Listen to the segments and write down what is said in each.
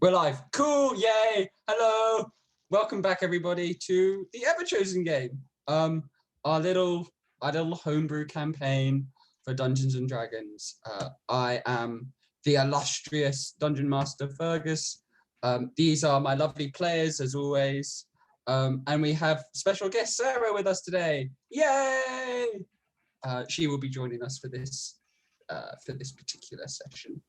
We're live. Cool. Yay. Hello. Welcome back, everybody, to the Everchosen game. Our little homebrew campaign for Dungeons and Dragons. I am the illustrious Dungeon Master Feargus. These are my lovely players, as always. And we have special guest Sarah with us today. Yay! She will be joining us for this particular session.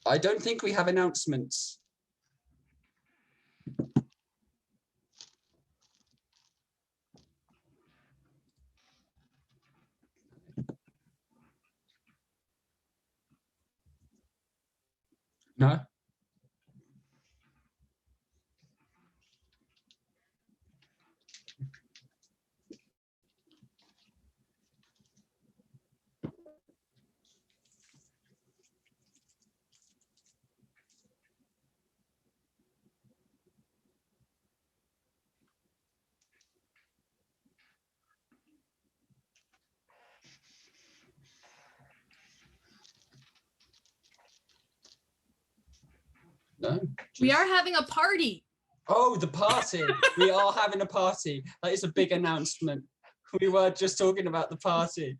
I don't think we have announcements. No? No? We are having a party. Oh, the party. We are having a party. That is a big announcement. We were just talking about the party.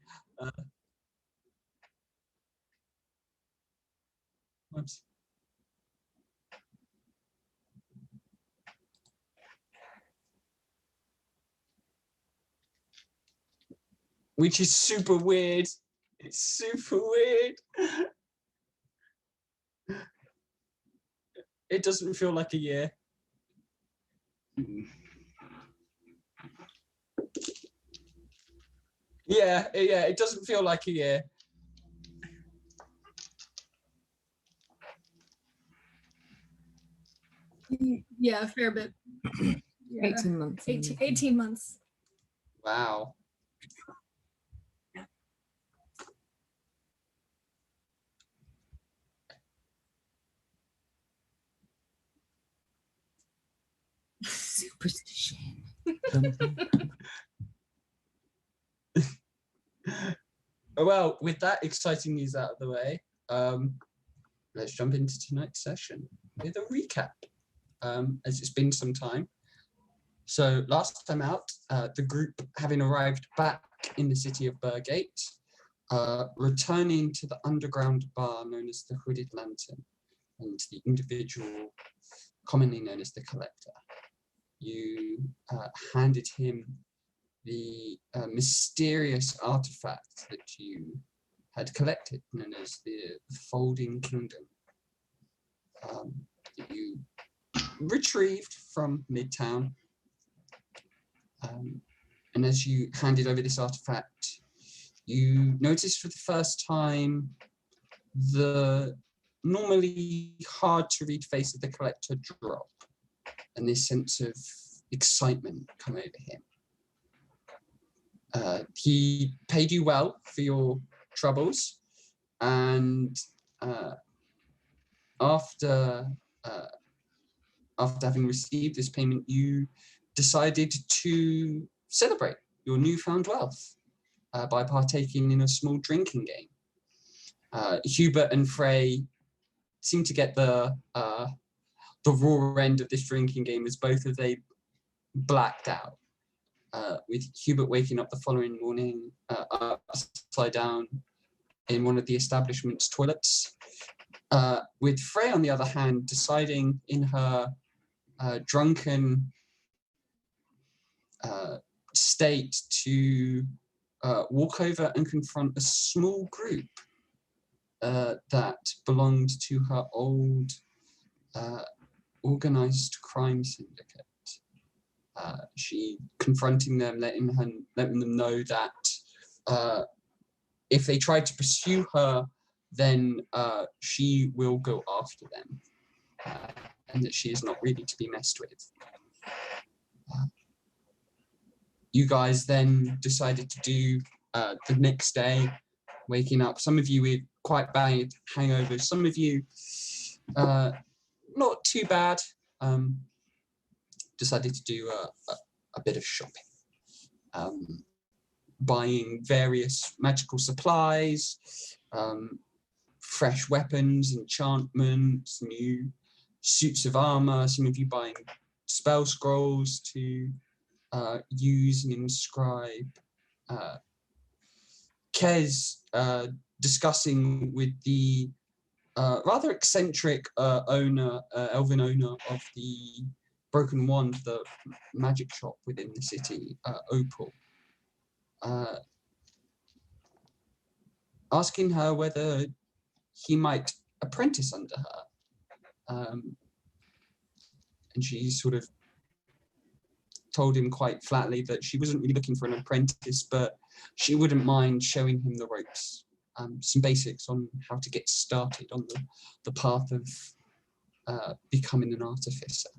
Whoops. Which is super weird. It's super weird. It doesn't feel like a year. Yeah, it doesn't feel like a year. Yeah, a fair bit. Yeah. 18 months. 18 months. Wow. Superstition. Well, with that exciting news out of the way, let's jump into tonight's session with a recap, as it's been some time. So last time out, the group, having arrived back in the city of Burgate, returning to the underground bar known as the Hooded Lantern, and the individual commonly known as the Collector, you handed him the mysterious artifact that you had collected, known as the Folding Kingdom, that you retrieved from Midtown. And as you handed over this artifact, you noticed for the first time the normally hard to read face of the Collector drop, and this sense of excitement come over him. He paid you well for your troubles, and after having received this payment, you decided to celebrate your newfound wealth by partaking in a small drinking game. Hubert and Frey seem to get the raw end of this drinking game, as both of they blacked out. With Hubert waking up the following morning upside down in one of the establishment's toilets. With Frey, on the other hand, deciding in her drunken state to walk over and confront a small group that belonged to her old organized crime syndicate. She confronting them, letting them know that if they tried to pursue her, then she will go after them, and that she is not really to be messed with. You guys then decided to do the next day, waking up, some of you with quite bad hangovers, some of you not too bad, decided to do a bit of shopping, buying various magical supplies, fresh weapons, enchantments, new suits of armor, some of you buying spell scrolls to use and inscribe. Kez discussing with the rather eccentric elven owner of the Broken Wand, the magic shop within the city, Opal, asking her whether he might apprentice under her. And she sort of told him quite flatly that she wasn't really looking for an apprentice, but she wouldn't mind showing him the ropes, some basics on how to get started on the path of becoming an artificer,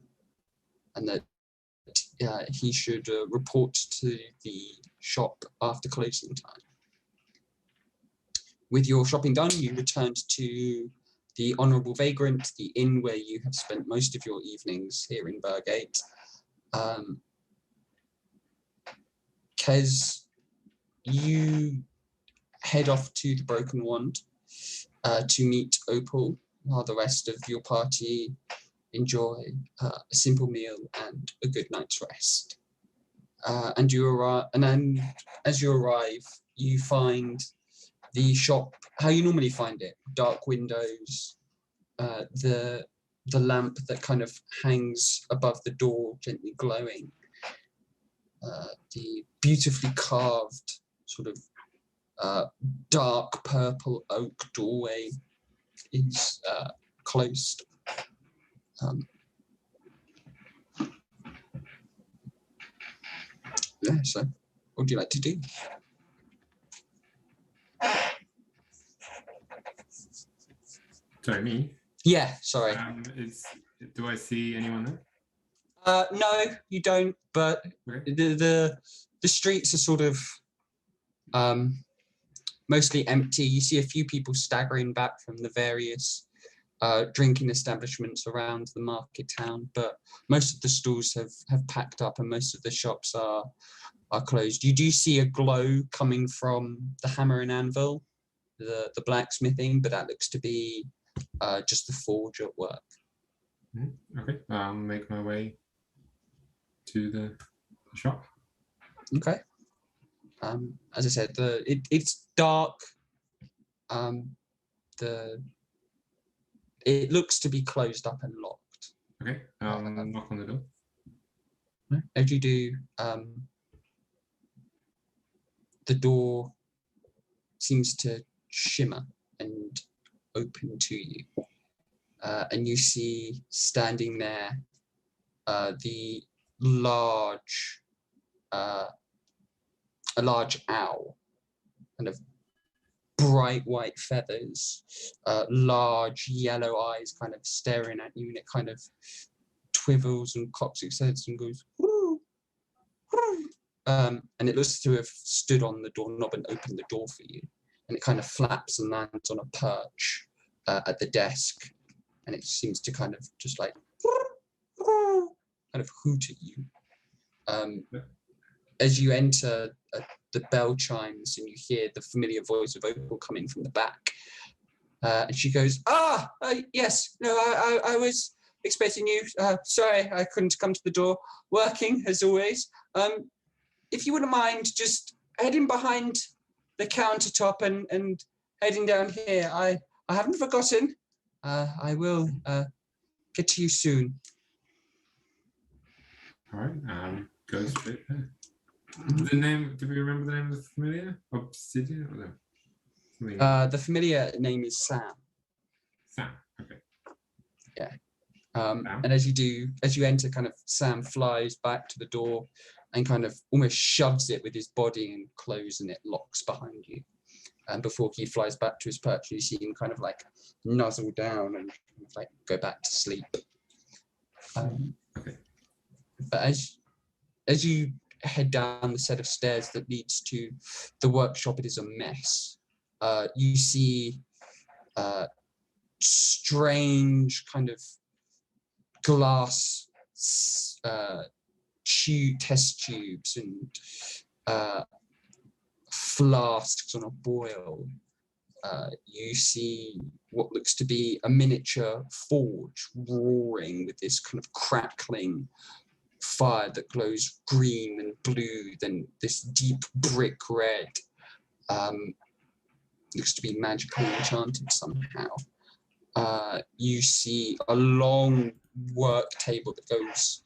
and that he should report to the shop after closing time. With your shopping done, you returned to the Honourable Vagrant, the inn where you have spent most of your evenings here in Burgate. Kez, you head off to the Broken Wand to meet Opal, while the rest of your party enjoy a simple meal and a good night's rest. And you arrive, and then as you arrive, you find the shop how you normally find it: dark windows, the lamp that kind of hangs above the door, gently glowing. The beautifully carved sort of dark purple oak doorway is closed. Yeah, so what would you like to do? Sorry, me? Yeah, sorry. Do I see anyone there? No, you don't, but Okay. the streets are sort of mostly empty. You see a few people staggering back from the various drinking establishments around the market town, but most of the stalls have packed up and most of the shops are closed. You do see a glow coming from the hammer and anvil, the blacksmithing, but that looks to be just the forge at work. Okay, I'll make my way to the shop. Okay. As I said, it's dark. It looks to be closed up and locked. Okay, I'll knock on the door. As you do, the door seems to shimmer and open to you. And you see standing there a large owl, kind of bright white feathers, large yellow eyes kind of staring at you, and it kind of twivels and cocks its head and goes, woo, woo. And it looks to have stood on the doorknob and opened the door for you. And it kind of flaps and lands on a perch at the desk. And it seems to kind of just like, kind of hoot at you. As you enter, the bell chimes and you hear the familiar voice of Opal coming from the back. And she goes, yes, no, I was expecting you. Sorry, I couldn't come to the door. Working, as always. If you wouldn't mind just heading behind the countertop and heading down here. I haven't forgotten. I will get to you soon. All right, go straight there. The name, do we remember the name of the familiar? Obsidian or no? The familiar name is Sam. Sam, okay. Yeah. And as you enter, kind of Sam flies back to the door and kind of almost shoves it with his body and closes, and it locks behind you. And before he flies back to his perch, you see him kind of like nuzzle down and kind of like go back to sleep. Okay. But as you head down the set of stairs that leads to the workshop, it is a mess. You see strange kind of glass test tubes and flasks on a boil. You see what looks to be a miniature forge roaring with this kind of crackling fire that glows green and blue, then this deep brick red. Looks to be magically enchanted somehow. You see a long work table that goes,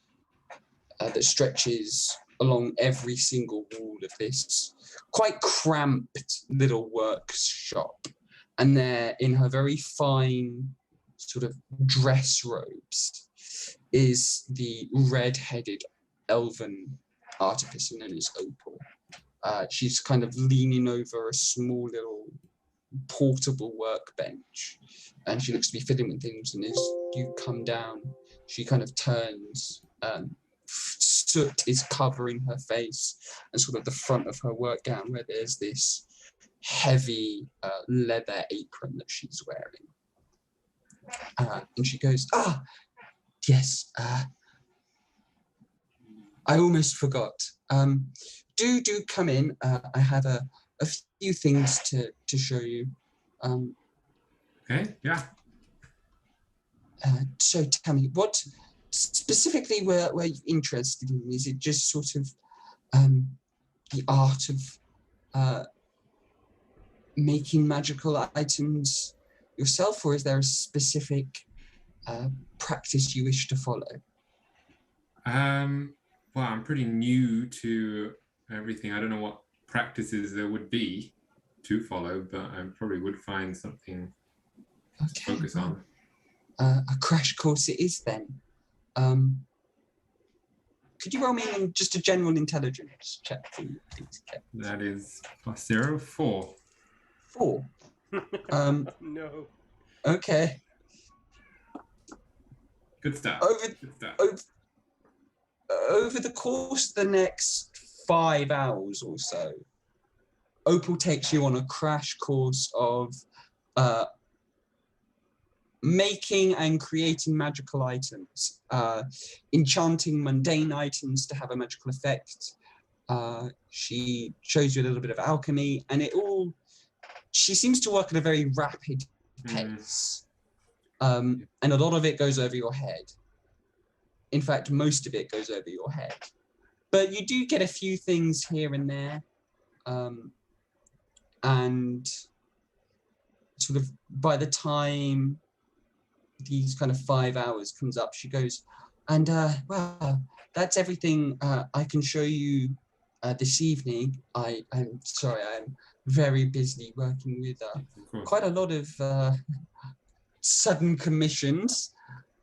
that stretches along every single wall of this quite cramped little workshop. And there, in her very fine sort of dress robes, is the red-headed elven artificer known as Opal. She's kind of leaning over a small little portable workbench, and she looks to be fiddling with things, and as you come down, she kind of turns, soot is covering her face and sort of the front of her work gown where there's this heavy leather apron that she's wearing. And she goes, yes, I almost forgot. Do come in. I have a few things to show you. Okay, yeah. So tell me, what specifically were you interested in? Is it just sort of the art of making magical items yourself, or is there a specific practice you wish to follow? Well, I'm pretty new to everything. I don't know what practices there would be to follow, but I probably would find something to focus on. A crash course it is then. Could you roll me in just a general intelligence check, please? That is +0, 4. 4. No. Okay. Good stuff. Over the course of the next 5 hours or so, Opal takes you on a crash course of making and creating magical items, enchanting mundane items to have a magical effect. She shows you a little bit of alchemy, and she seems to work at a very rapid pace. And a lot of it goes over your head. In fact, most of it goes over your head. But you do get a few things here and there. And sort of by the time these kind of 5 hours comes up, she goes, and well, that's everything I can show you this evening. I'm sorry, I'm very busy working with quite a lot of sudden commissions.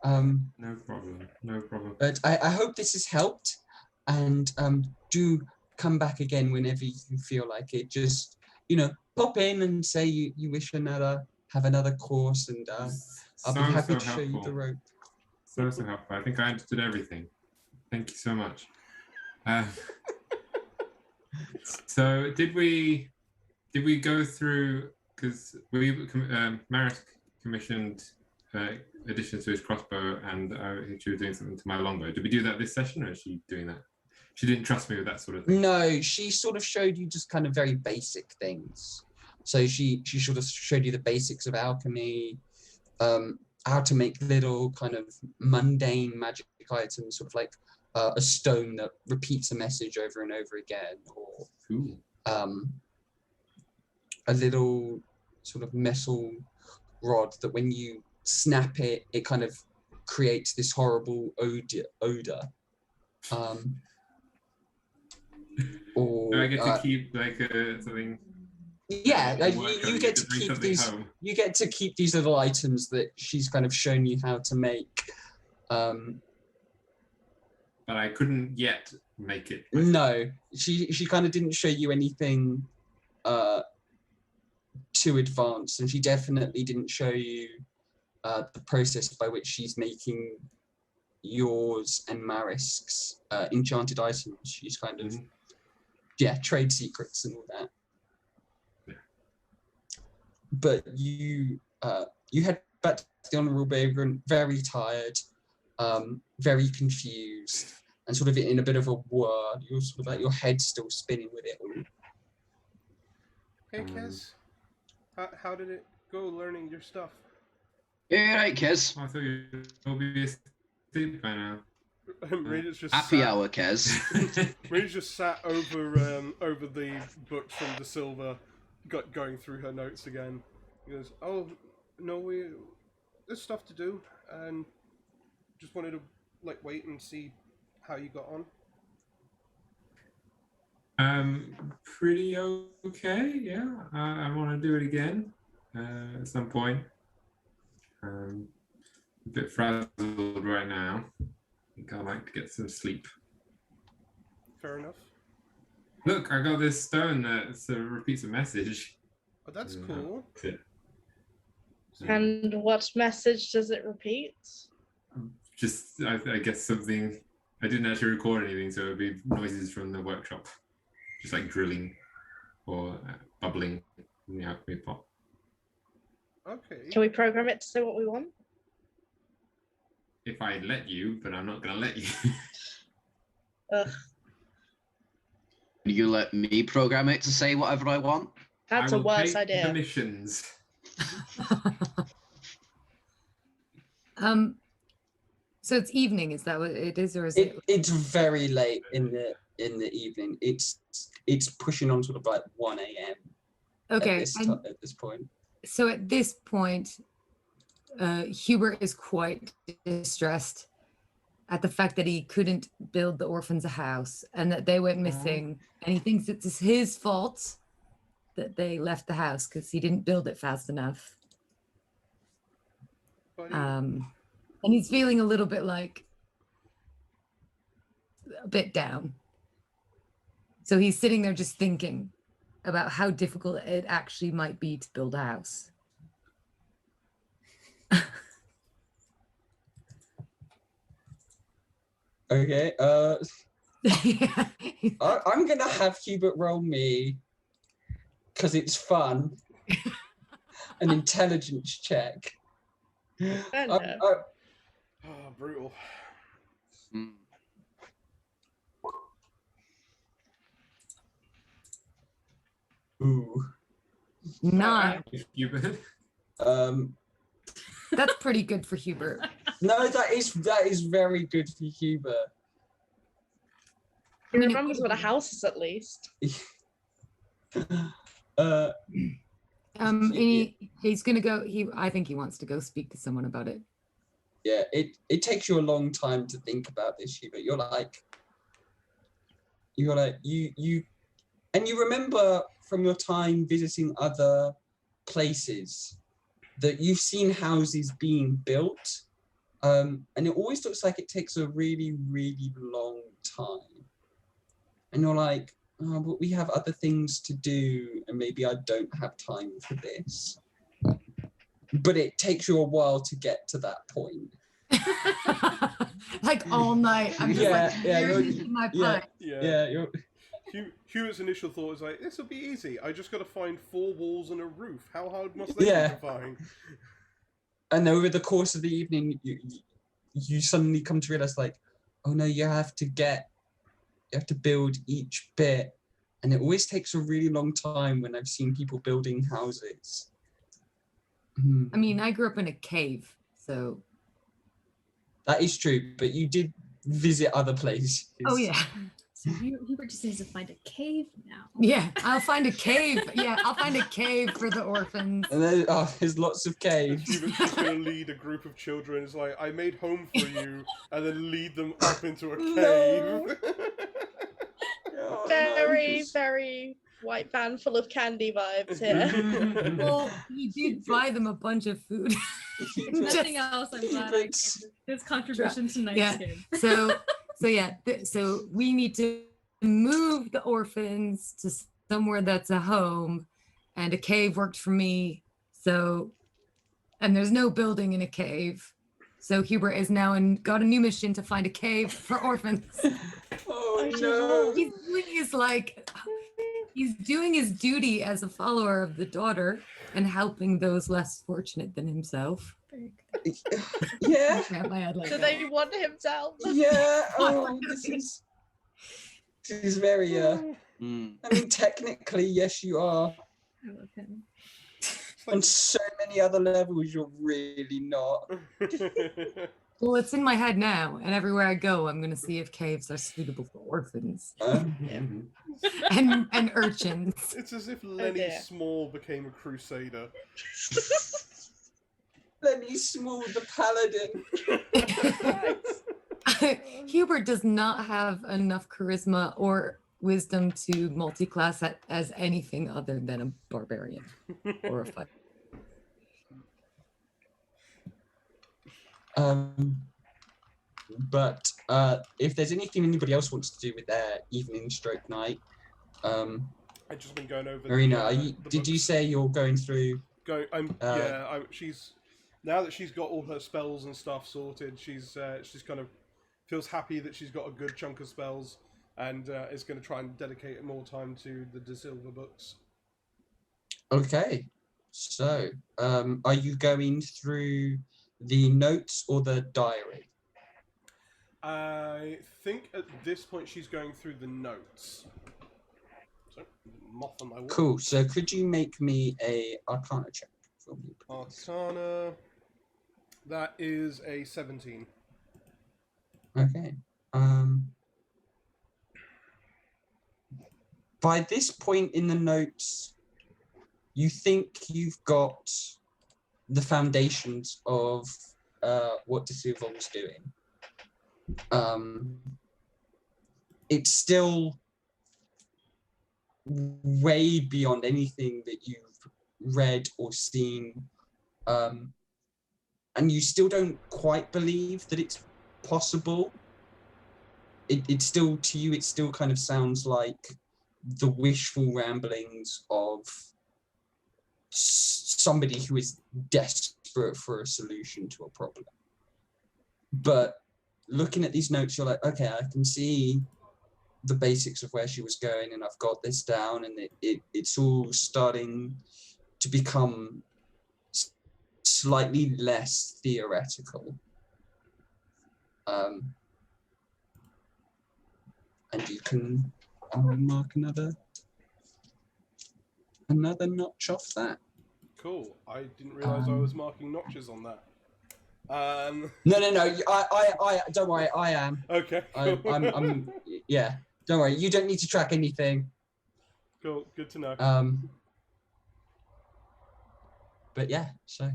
No problem. But I hope this has helped, and do come back again whenever you feel like it. Just, pop in and say you wish have another course, and I'll be happy to show you the rope. So helpful. I think I understood everything. Thank you so much. So did we go through, because Maris commissioned additions to his crossbow, and she was doing something to my longbow. Did we do that this session, or is she doing that? She didn't trust me with that sort of thing. No, she sort of showed you just kind of very basic things. So she sort of showed you the basics of alchemy, how to make little kind of mundane magic items, sort of like a stone that repeats a message over and over again, or a little sort of metal rod that when you snap it, it kind of creates this horrible odor. Or do I get to keep something? Yeah, you get to keep these. Home. You get to keep these little items that she's kind of shown you how to make. But I couldn't yet make it myself. No, she kind of didn't show you anything too advanced, and she definitely didn't show you the process by which she's making yours and Marisk's enchanted items. She's kind of trade secrets and all that. But you head back to the Honourable Vagrant very tired, very confused, and sort of in a bit of a whir. You're sort of like your head's still spinning with it all. Hey, Kez. How did it go learning your stuff? Yeah, right, Kez. I thought you'll be asleep by now. Rita's just happy hour, Kez. Rita's just sat over the books from De Silva, going through her notes again. He goes, "Oh no, there's stuff to do, and just wanted to wait and see how you got on." Pretty okay. Yeah, I want to do it again at some point. A bit frazzled right now. I think I'd like to get some sleep. Fair enough. Look, I got this stone that repeats a message. Oh, that's cool. And what message does it repeat? Just, I guess something. I didn't actually record anything, so it would be noises from the workshop. Just like drilling or bubbling in the alchemy pot. Okay. Can we program it to say what we want? If I let you, but I'm not going to let you. Ugh. You let me program it to say whatever I want? That's a worse take idea. Permissions. So it's evening, is that what it is, or is it? It's very late in the evening. It's pushing on sort of like 1 a.m. Okay. At this point. So at this point, Hubert is quite distressed at the fact that he couldn't build the orphans a house and that they went missing, and he thinks it's his fault that they left the house because he didn't build it fast enough. And he's feeling a little bit like a bit down. So he's sitting there just thinking about how difficult it actually might be to build a house. Okay. Yeah. I'm gonna have Hubert roll me because it's fun. An intelligence check. Brutal. Ooh. 9. Hubert. That's pretty good for Hubert. No, that is very good for Hubert. He remembers what a house is at least. He's gonna go. I think he wants to go speak to someone about it. Yeah, it takes you a long time to think about this, Hubert. You're like you and you remember from your time visiting other places that you've seen houses being built, and it always looks like it takes a really, really long time. And you're like, oh, but we have other things to do, and maybe I don't have time for this. But it takes you a while to get to that point. Like all night. I'm just my pipe. Yeah. Hewitt's initial thought is like, this will be easy. I just got to find 4 walls and a roof. How hard must they be to find? And over the course of the evening, you suddenly come to realize, like, oh no, you have to build each bit, and it always takes a really long time when I've seen people building houses. I mean, I grew up in a cave, so that is true, but you did visit other places. Oh yeah. So Hubert just needs to find a cave now. Yeah, I'll find a cave. Yeah, I'll find a cave for the orphans. And there's lots of caves. Hubert's just going to lead a group of children. It's like, I made home for you, and then lead them up into a cave. Oh, Very, very white van full of candy vibes here. Well, he did buy them a bunch of food. Nothing else. I'm glad I gave his contribution to tonight's game. So we need to move the orphans to somewhere that's a home, and a cave worked for me. So, and there's no building in a cave. So Hubert is now got a new mission to find a cave for orphans. Oh no! He's doing his duty as a follower of the daughter and helping those less fortunate than himself. Yeah. Do they want him to help them? Yeah. Oh, this is very. I mean, technically, yes, you are. I love him. On so many other levels, you're really not. Well, it's in my head now, and everywhere I go, I'm going to see if caves are suitable for orphans and urchins. It's as if Lenny Small became a crusader. Lenny Small, the paladin. Hubert does not have enough charisma or wisdom to multi-class as anything other than a barbarian or a fighter. But if there's anything anybody else wants to do with their evening stroke night, I've just been going over. Marina, did you say you're going through? She's now that she's got all her spells and stuff sorted. She's kind of feels happy that she's got a good chunk of spells, and is going to try and dedicate more time to the De Silva books. Okay, so are you going through the notes or the diary? I think at this point she's going through the notes. So, moth on my wall. Cool. So could you make me a Arcana check for me, please? Arcana. That is a 17. Okay. By this point in the notes, you think you've got the foundations of what the suitble was doing. It's still way beyond anything that you've read or seen, and you still don't quite believe that it's possible. It still, to you, it still kind of sounds like the wishful ramblings of somebody who is desperate for a solution to a problem. But looking at these notes, you're like, okay, I can see the basics of where she was going, and I've got this down, and it's all starting to become slightly less theoretical. And you can mark another notch off that. Cool. I didn't realise I was marking notches on that. No. I don't worry. I am. Okay. Cool. I'm. Yeah. Don't worry. You don't need to track anything. Cool. Good to know. But yeah. So,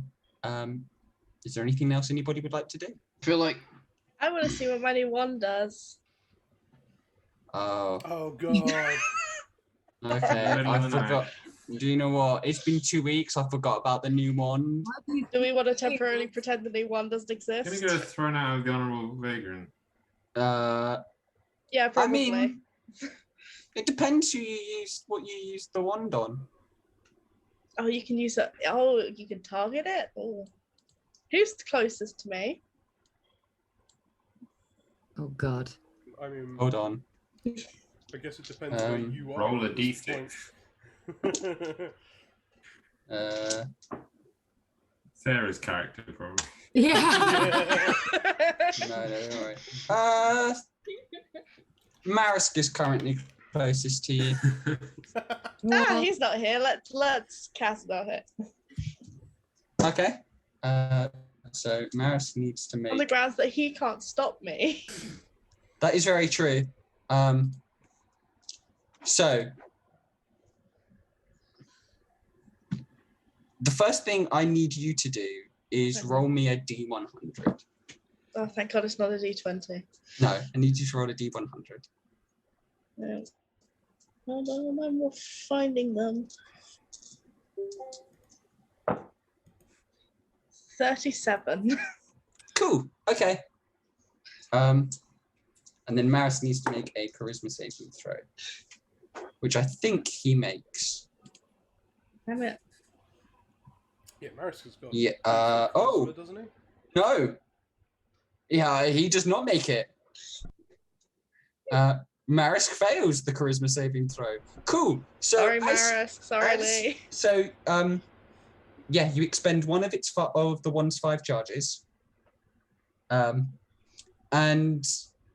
is there anything else anybody would like to do? I feel like I want to see what my new one does. Oh. Oh god. Okay. I forgot. Do you know what? It's been 2 weeks. I forgot about the new wand. Do we want to temporarily pretend the new one doesn't exist? Can you get thrown out of the honourable vagrant? Yeah, probably. I mean, it depends what you use the wand on. Oh, you can use it. Oh, you can target it. Oh, who's closest to me? Oh God. I mean, Hold on. I guess it depends where you are. Roll a at this d6. point. Sarah's character, probably. Yeah. No, don't worry. Marisk is currently closest to you. He's not here. Let's cast on it. Okay. So Marisk needs to make. On the grounds that he can't stop me. That is very true. So the first thing I need you to do is roll me a D100. Oh, thank God it's not a D20. No, I need you to roll a D100. No. Hold on, I'm finding them. 37. Cool. Okay. And then Maris needs to make a charisma saving throw, which I think he makes. Damn it. Yeah, Mariska's got. Yeah. charisma, doesn't he? No. Yeah, he does not make it. Marisk fails the charisma saving throw. Cool. So Sorry, Marisk. Sorry, Lee. So yeah, you expend one of the one's 5 charges. And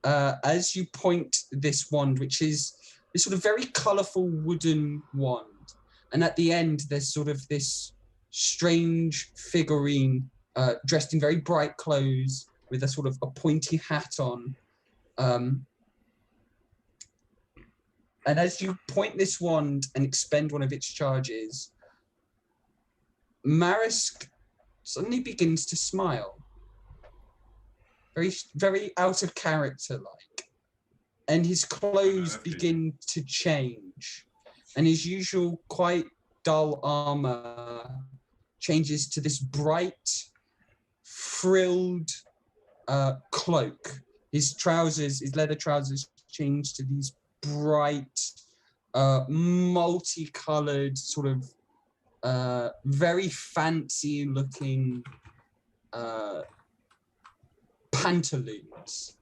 as you point this wand, which is this sort of very colourful wooden wand, and at the end there's sort of this strange figurine dressed in very bright clothes with a sort of a pointy hat on. And as you point this wand and expend one of its charges, Marisk suddenly begins to smile. Very, very out of character like. And his clothes begin to change. And his usual quite dull armor changes to this bright, frilled cloak. His leather trousers change to these bright, multicolored, sort of very fancy looking pantaloons.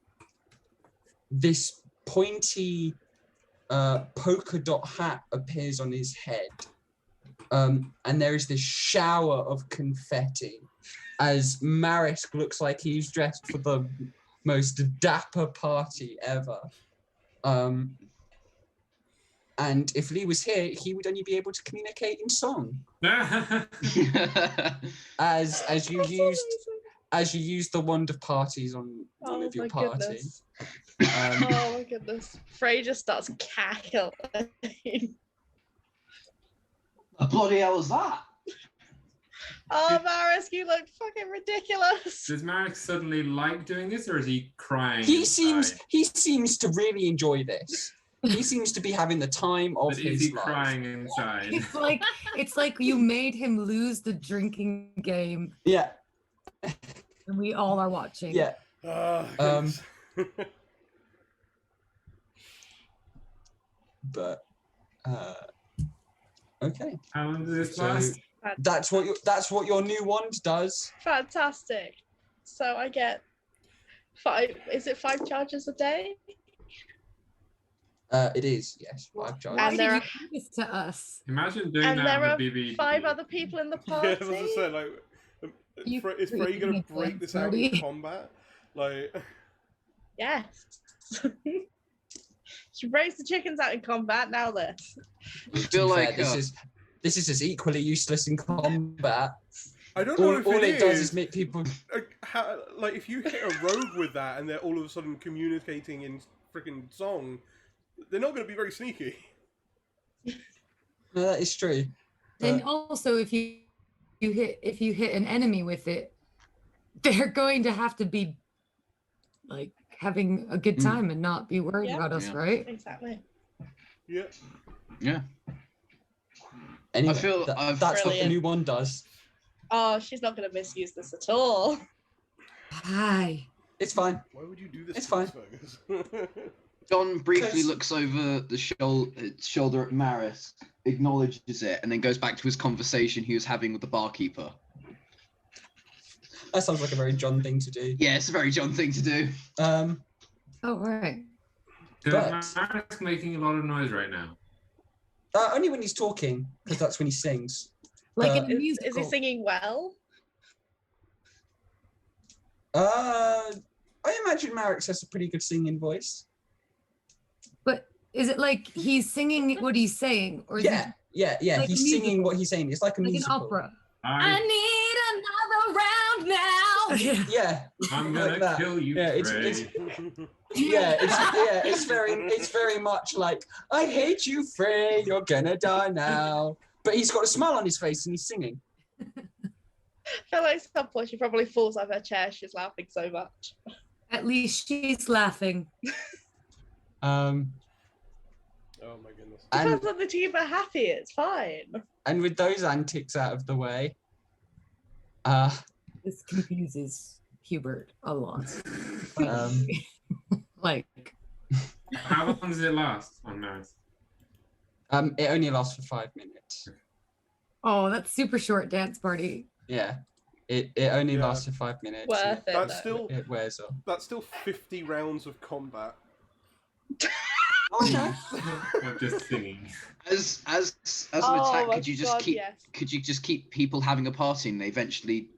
This pointy polka dot hat appears on his head, and there is this shower of confetti as Marisk looks like he's dressed for the most dapper party ever. And if Lee was here, he would only be able to communicate in song. as as you use the wand of parties on one Oh of your my party. goodness. Um, Oh my goodness. Frey just starts cackling. The bloody hell is that? Oh, Maris, you look fucking ridiculous. Does Marek suddenly like doing this, or is he crying? he seems inside? to really enjoy this. He seems to be having the time of But is his he life. crying inside? It's like you made him lose the drinking game, Yeah, and we all are watching. yeah. Goodness. But okay. How long does this So last? that's what your new wand does. Fantastic. So I get 5. Is it 5 charges a day? It is, yes, 5 charges. Why And did there you are- do this to us? Imagine doing And that there on are the BB. 5 other people in the Yeah, party. I was gonna say, like, You is Frey gonna creating a break this out in party. combat? Like, Yes. She breaks the chickens out in combat. Now this. I To feel be fair, like this is as equally useless in combat. I don't know if All it does is. is make people. Like, if you hit a rogue with that and they're all of a sudden communicating in freaking song, they're not going to be very sneaky. No, that is true. And But- also, if you hit an enemy with it, they're going to have to be like having a good time and not be worried Yeah. about us, Yeah. right? Exactly. Yeah. yeah. Anyway, feel that's I've- what the Brilliant. new one does. Oh, she's not going to misuse this at all. Hi. It's fine. Why would you do this? It's to us, fine. Fergus? John briefly Because- looks over the shoulder at Maris, acknowledges it, and then goes back to his conversation he was having with the barkeeper. That sounds like a very John thing to do. Yeah, it's a very John thing to do. Oh, right. Because But- Marek's making a lot of noise right now. Only when he's talking, because that's when he sings. Like in a Is musical. he singing well? I imagine Marek has a pretty good singing voice. But is it like he's singing what he's saying, or is Yeah, yeah. like a He's singing musical. what he's saying. It's like a it like an musical. opera? I, I need another round now. Yeah. Yeah, I'm like gonna that. kill you, Yeah, Frey. it's very much like, I hate you, Frey, you're gonna die now. But he's got a smile on his face and he's singing. I feel like at some point she probably falls out of her chair. She's laughing so much. At least she's laughing. Um, Oh my goodness. and Depends on the team are happy. It's fine. and with those antics out of the way, This confuses Hubert a lot. um, Like, How long does it last on Maris? it only lasts for 5 minutes. oh, that's super short dance party. Yeah, it only Yeah. lasts for 5 minutes. Worth it. That's though. still It wears off. that's still 50 rounds of combat. Okay. Or just singing? As an Oh attack, my could you just God, keep yes. people having a party and they eventually,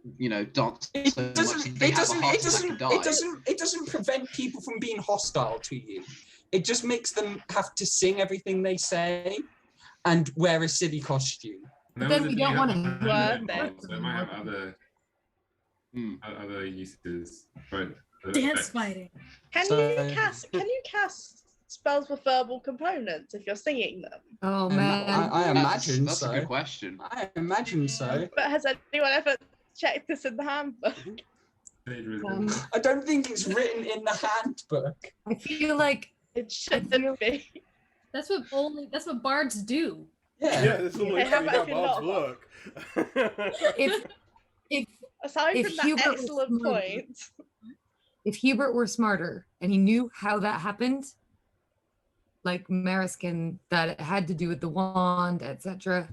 dance It so much doesn't. that they It have a doesn't. heart It attack doesn't. and die? It doesn't. It doesn't prevent people from being hostile to you. It just makes them have to sing everything they say, and wear a silly costume. But then we don't wanna work it. So it might have other Hmm. other uses. But Dance fighting. Can So- you cast spells with verbal components if you're singing them? Oh man. I imagine that's so. a good question. I imagine so. But has anyone ever checked this in the handbook? I don't think it's written in the handbook. I feel like It shouldn't be. That's what bards do. Yeah. Yeah, that's all They have literally how actually barbs not- work. if Aside If from that Hubert was excellent smarter- point, if Hubert were smarter and he knew how that happened, like Mariskin, that it had to do with the wand, etc.,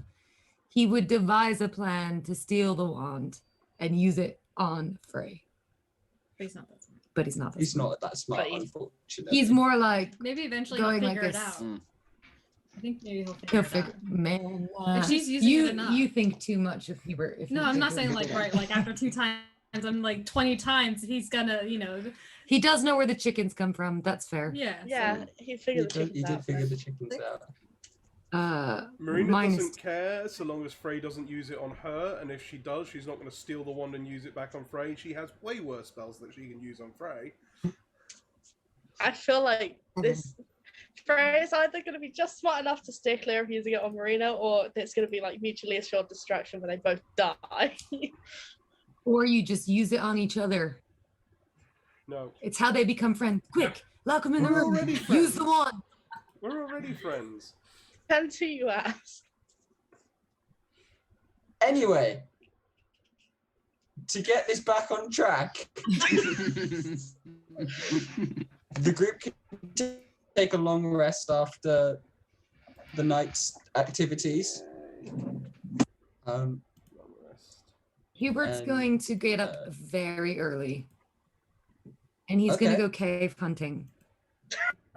he would devise a plan to steal the wand and use it on Frey. But he's not that smart. But he's not. that He's smart. not that smart, But unfortunately. He's more like Maybe eventually Going he'll like figure it this. out. Mm. I think maybe he'll figure he'll it figure. out. Man, If she's using you it enough. you think too much of Hubert. If No, you I'm not think saying he'll like figure it right, out. like after 2 times, I'm like 20 times, he's gonna, He does know where the chickens come from. That's fair. yeah. yeah, So, he He figured the did, he chickens did out. figure right? the chickens out. Marina minus doesn't care so long as Frey doesn't use it on her, and if she does, she's not going to steal the wand and use it back on Frey. She has way worse spells that she can use on Frey. I feel like this Frey is either going to be just smart enough to stay clear of using it on Marina, or it's going to be like mutually assured distraction where they both die. or you just use it on each other. No. It's how they become friends. Quick, lock them in the We're room. already Use friends. the wand. We're already friends. Depends who you ask. Anyway, to get this back on track, the group can take a long rest after the night's activities. Long rest. Hubert's And, going to get up very early. And he's going to Okay. go cave hunting.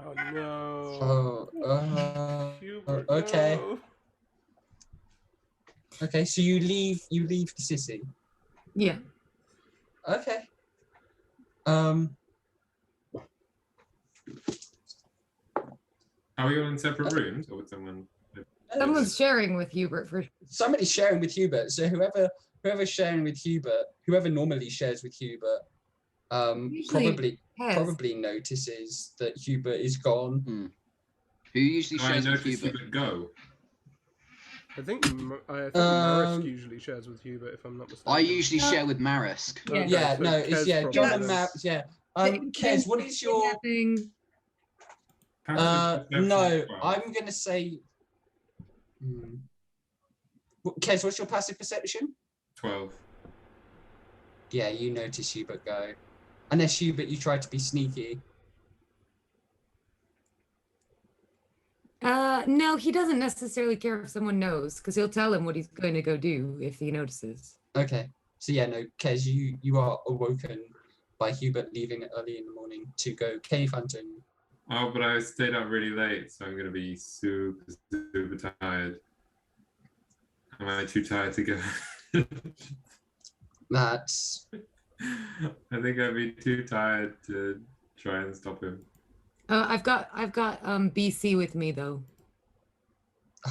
Oh no. Oh, Hubert, okay. no. Okay, so you leave the city. Yeah. Okay. Are we all in separate rooms, or would someone? Someone's sharing with Hubert for Somebody's sharing with Hubert. So whoever's sharing with Hubert, whoever normally shares with Hubert, Usually probably notices that Hubert is gone. Who usually Do I shares with notice Hubert? Hubert go? I think Marisk usually shares with Hubert, if I'm not mistaken. I usually share with Marisk. Yeah. Okay, Yeah, so no, it's Kez probably John and does. Matt. Yeah. Kez, what is your? Passive perception No, 12. I'm gonna say. Kez, what's your passive perception? 12. Yeah, you notice Hubert go. Unless Hubert, you try to be sneaky. No, he doesn't necessarily care if someone knows, because he'll tell him what he's going to go do if he notices. Okay. So yeah, no, Kez, you are awoken by Hubert leaving early in the morning to go cave hunting. Oh, but I stayed up really late, so I'm gonna be super tired. Am I too tired to go? That's I think I'd be too tired to try and stop him. I've got BC with me though.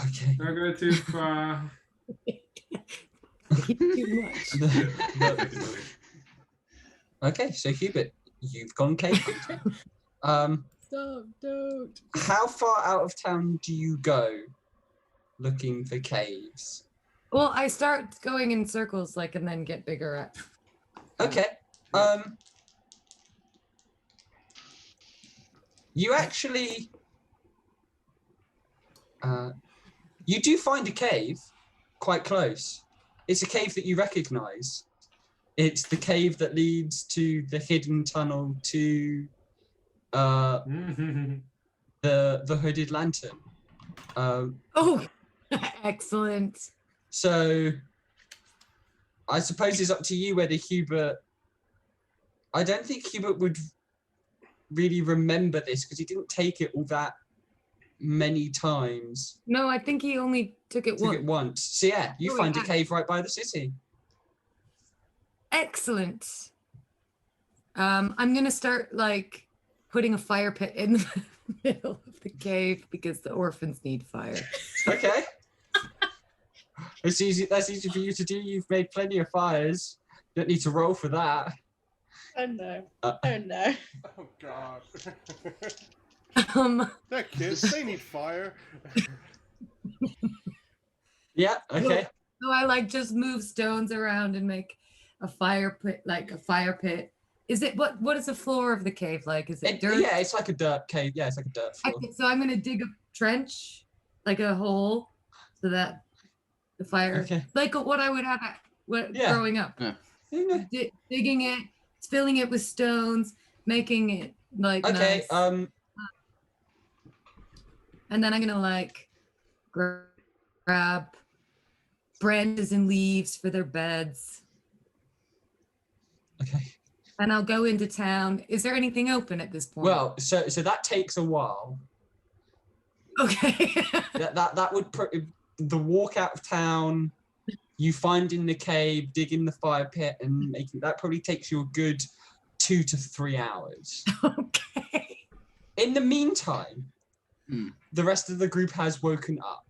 okay. Don't go too far. Too much. Okay, so Hubert, you've gone cave hunting. Stop, don't. How far out of town do you go looking for caves? Well, I start going in circles, like, and then get bigger at. Okay. You actually you do find a cave quite close. It's a cave that you recognize. It's the cave that leads to the hidden tunnel to the hooded lantern. Oh, excellent. So I suppose it's up to you whether Hubert. I don't think Hubert would really remember this because he didn't take it all that many times. No, I think he only took it Took once. it once. So yeah, you Oh, find a yeah. cave right by the city. Excellent. I'm gonna start like putting a fire pit in the middle of the cave because the orphans need fire. Okay. It's easy. That's easy for you to do. You've made plenty of fires. You don't need to roll for that. Oh no. Uh, Oh no. Oh god. Um, They're kids, they need fire. Yeah. Okay. so I like just move stones around and make a fire pit, like a fire pit. Is it what is the floor of the cave like? Is it dirt? Yeah, it's like a dirt cave. Yeah, it's like a dirt floor. So I'm gonna dig a trench, like a hole, so that the fire, Okay. like what I would have Yeah. growing up. Yeah. Digging it, filling it with stones, making it like Okay. nice. And then I'm gonna like grab branches and leaves for their beds, Okay. and I'll go into town. Is there anything open at this point? Well, so that takes a while. okay. That would the walk out of town, you finding the cave, digging the fire pit, and making that probably takes you a good 2 to 3 hours. Okay. In the meantime, the rest of the group has woken up.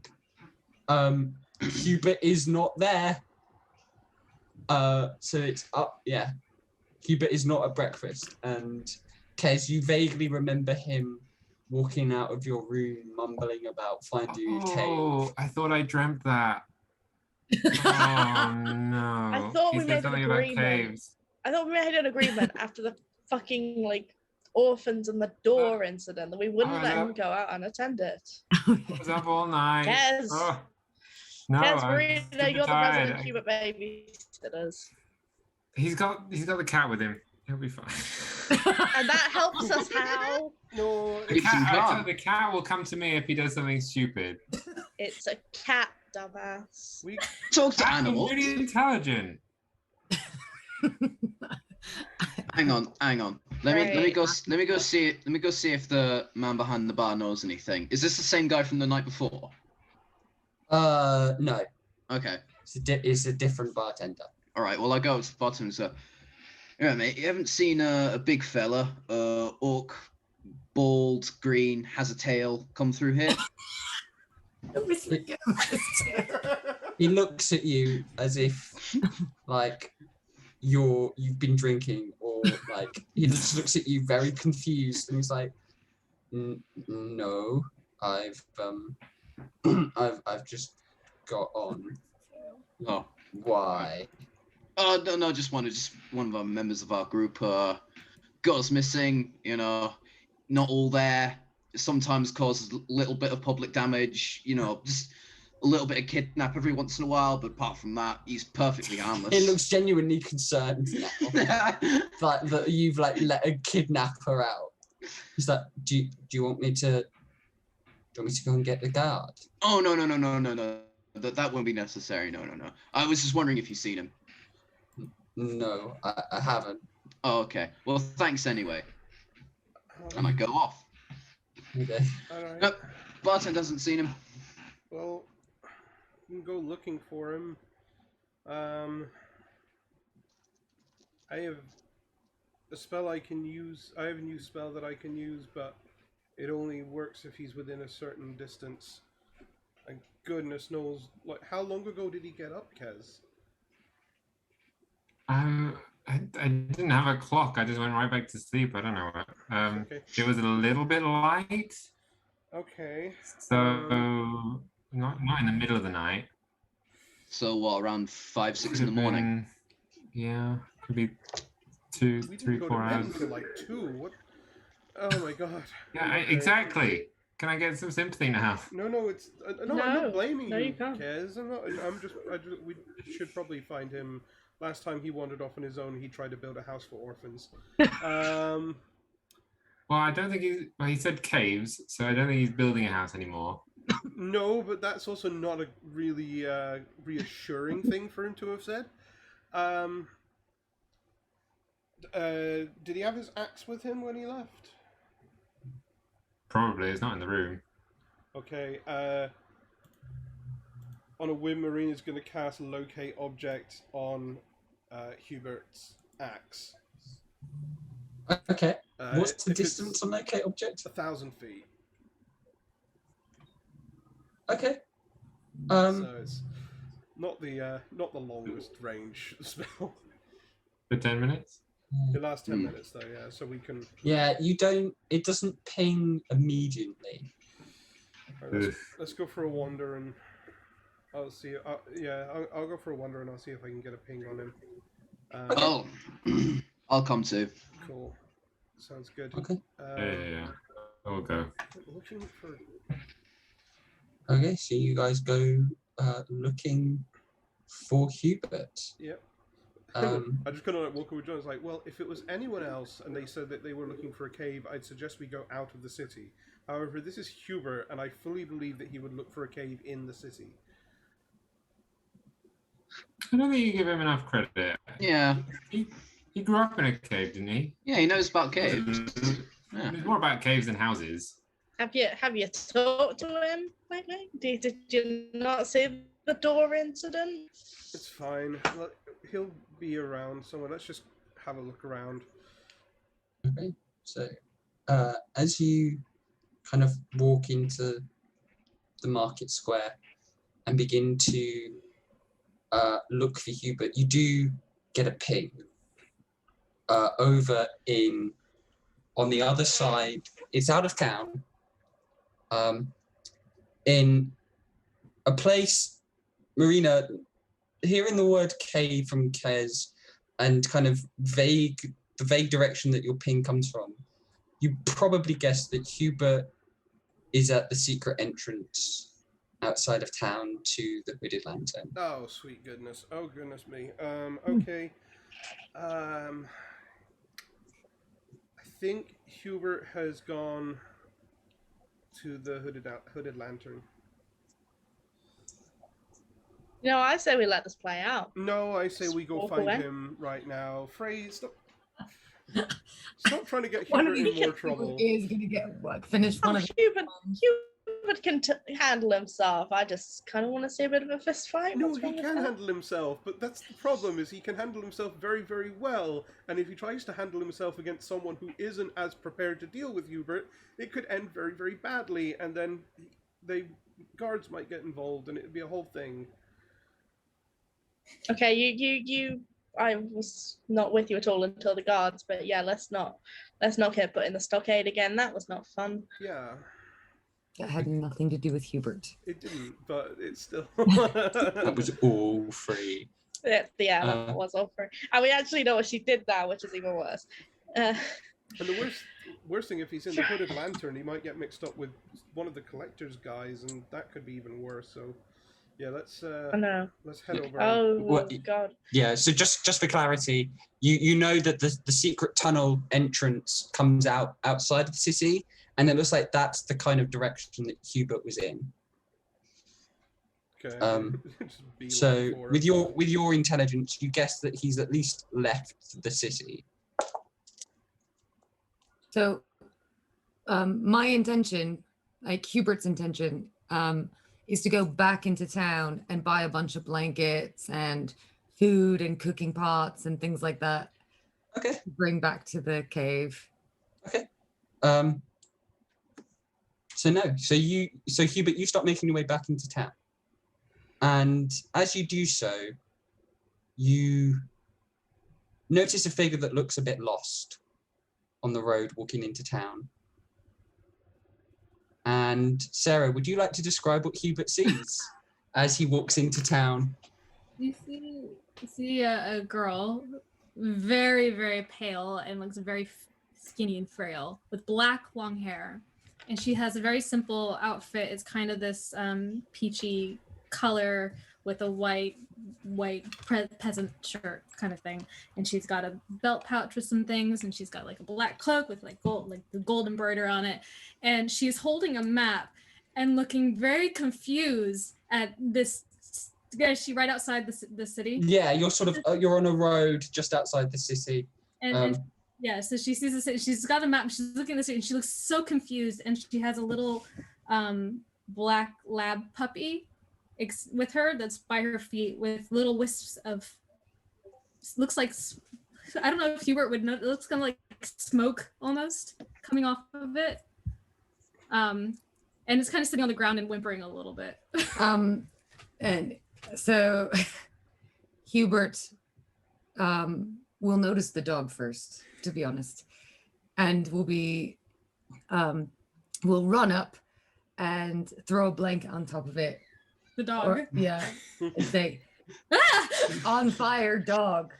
Hubert is not there. So it's up, yeah. Hubert is not at breakfast. And Kez, you vaguely remember him walking out of your room, mumbling about finding a cave. Oh, I thought I dreamt that. Oh no. I thought He we said made an something about agreement. caves. I thought we made an agreement after the fucking like orphans and the door incident that we wouldn't let him go out unattended. I was up all night. Kez. Oh, no, Kez, I'm Marina, super you're the tired. resident Hubert babysitters. He's got the cat with him. He'll be fine. And that helps us how? No, The cat will come to me if he does something stupid. It's a cat, dumbass. we Talk to I'm animals. really intelligent. Hang on. Let me go see if the man behind the bar knows anything. Is this the same guy from the night before? No. Okay. It's a different bartender. All right. Well, I go up to the bottom and say, "Yeah, mate. You haven't seen a big fella, orc, bald, green, has a tail, come through here?" He looks at you as if, like, you've been drinking, or like he just looks at you very confused, and he's like, "No, I've just got on." Oh. Why? Oh no, just one of our members of our group goes missing. You know, not all there. Sometimes causes a little bit of public damage. You know, just a little bit of kidnap every once in a while. But apart from that, he's perfectly harmless. He looks genuinely concerned now, like that you've like let a kidnapper out. He's like, do you want me to go and get the guard? Oh no. That won't be necessary. No. I was just wondering if you've seen him. No, I haven't. Oh, okay. Well, thanks anyway. And I go off. Okay. all right. Nope. Bartender hasn't seen him. Well, we can go looking for him. I have a spell I can use. I have a new spell that I can use, but it only works if he's within a certain distance. And goodness knows, like, how long ago did he get up, Kez? I didn't have a clock. I just went right back to sleep. I don't know what. Okay. It was a little bit light, Okay. so not in the middle of the night. So what? Around 5, 6 in the Could have morning. been- Yeah, could be 2, We 3, didn't go 4 to bed hours. until like 2. What? Oh my god. Yeah, Okay. exactly. Can I get some sympathy now? No, it's no. I'm No. not blaming No, you, you can't. Kez. We should probably find him. Last time he wandered off on his own, he tried to build a house for orphans. Well, I don't think he said caves, so I don't think he's building a house anymore. No, but that's also not a really reassuring thing for him to have said. Did he have his axe with him when he left? Probably, it's not in the room. Okay. On a whim, Marina's going to cast Locate Object on Hubert's axe. Okay. What's the if it's distance on locate object? 1,000 feet. Okay. So it's not the longest range spell. For 10 minutes? It lasts 10 minutes though, yeah. So we can. Yeah, it doesn't ping immediately. Right, let's go for a wander and I'll see. I'll go for a wander and I'll see if I can get a ping on him. Oh, I'll come too. Cool. Sounds good. Okay. Yeah. I'll go. Looking for. Okay, so you guys go looking for Hubert. Yep. Um, I just kind of like walk with John. It's like, well, if it was anyone else and they said that they were looking for a cave, I'd suggest we go out of the city. However, this is Hubert, and I fully believe that he would look for a cave in the city. I don't think you give him enough credit. Yeah. He grew up in a cave, didn't he? Yeah, he knows about caves. Yeah. It's more about caves than houses. Have you talked to him lately? Did you not see the door incident? It's fine. He'll be around somewhere. Let's just have a look around. okay, so as you kind of walk into the market square and begin to look for Hubert, you do get a ping over on the other side. It's out of town, in a place, Marina, hearing the word cave from Kez and kind of the vague direction that your ping comes from, you probably guess that Hubert is at the secret entrance outside of town to the Hooded Lantern. Oh, sweet goodness. Oh, goodness me. Okay. I think Hubert has gone to the Hooded Lantern. No, I say we let this play out. No, I say we go Walk find away. him right now. Frey, stop trying to get One of Hubert in more you trouble. is gonna get what? Finish one Oh, of Hubert can handle himself. I just kind of want to see a bit of a fist fight. No, What's he wrong with can that? handle himself, but that's the problem, is he can handle himself very, very well. And if he tries to handle himself against someone who isn't as prepared to deal with Hubert, it could end very, very badly, and then the guards might get involved, and it'd be a whole thing. Okay, you. I was not with you at all until the guards, but yeah, let's not get put in the stockade again. That was not fun. Yeah, that had nothing to do with Hubert. it didn't, but it's still... That was all free. Yeah, that was all for. And we actually know what she did now, which is even worse. And the worst thing, if he's in the Hooded Lantern, he might get mixed up with one of the collector's guys, and that could be even worse. So, yeah, let's head over. Oh God. Yeah. So just for clarity, you know that the secret tunnel entrance comes outside of the city, and it looks like that's the kind of direction that Hubert was in. Okay. Just So for with it. your intelligence, you guess that he's at least left the city. So, my intention, like Hubert's intention, is to go back into town and buy a bunch of blankets and food and cooking pots and things like that. Okay. To bring back to the cave. Okay. So Hubert, you start making your way back into town, and as you do so, you notice a figure that looks a bit lost on the road walking into town. And Sarah, would you like to describe what Hubert sees as he walks into town? You see a girl, very, very pale and looks very skinny and frail, with black long hair. And she has a very simple outfit. It's kind of this peachy color with a white peasant shirt kind of thing. And she's got a belt pouch with some things, and she's got like a black cloak with like the gold embroider on it. And she's holding a map and looking very confused at this. Is she right outside the city? Yeah, you're sort of you're on a road just outside the city. And yeah, so she sees the city. She's got a map. And she's looking at the city, and she looks so confused. And she has a little black lab puppy with her that's by her feet with little wisps of, looks like, I don't know if Hubert would know, it looks kind of like smoke almost coming off of it. And it's kind of sitting on the ground and whimpering a little bit. And so Hubert will notice the dog first, to be honest, and will run up and throw a blanket on top of it. The dog. And say, on fire, dog.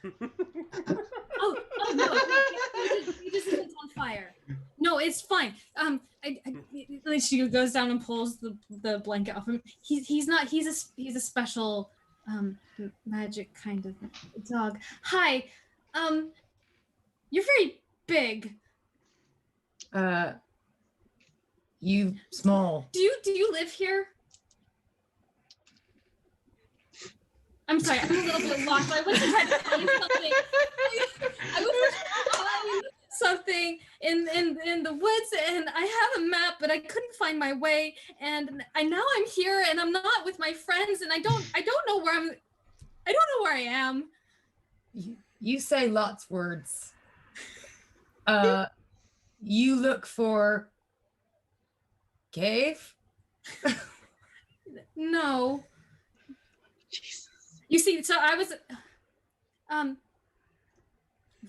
Oh no, he just isn't on fire. No, it's fine. She goes down and pulls the blanket off him. He's not. He's a special magic kind of dog. Hi, you're very big. You small. Do you live here? I'm sorry, I'm a little bit lost. I went to try to find something. I went to find something in the woods, and I have a map, but I couldn't find my way. And now I'm here, and I'm not with my friends, and I don't know where I am. You say lots words. You look for cave? No. Jesus. You see, so I was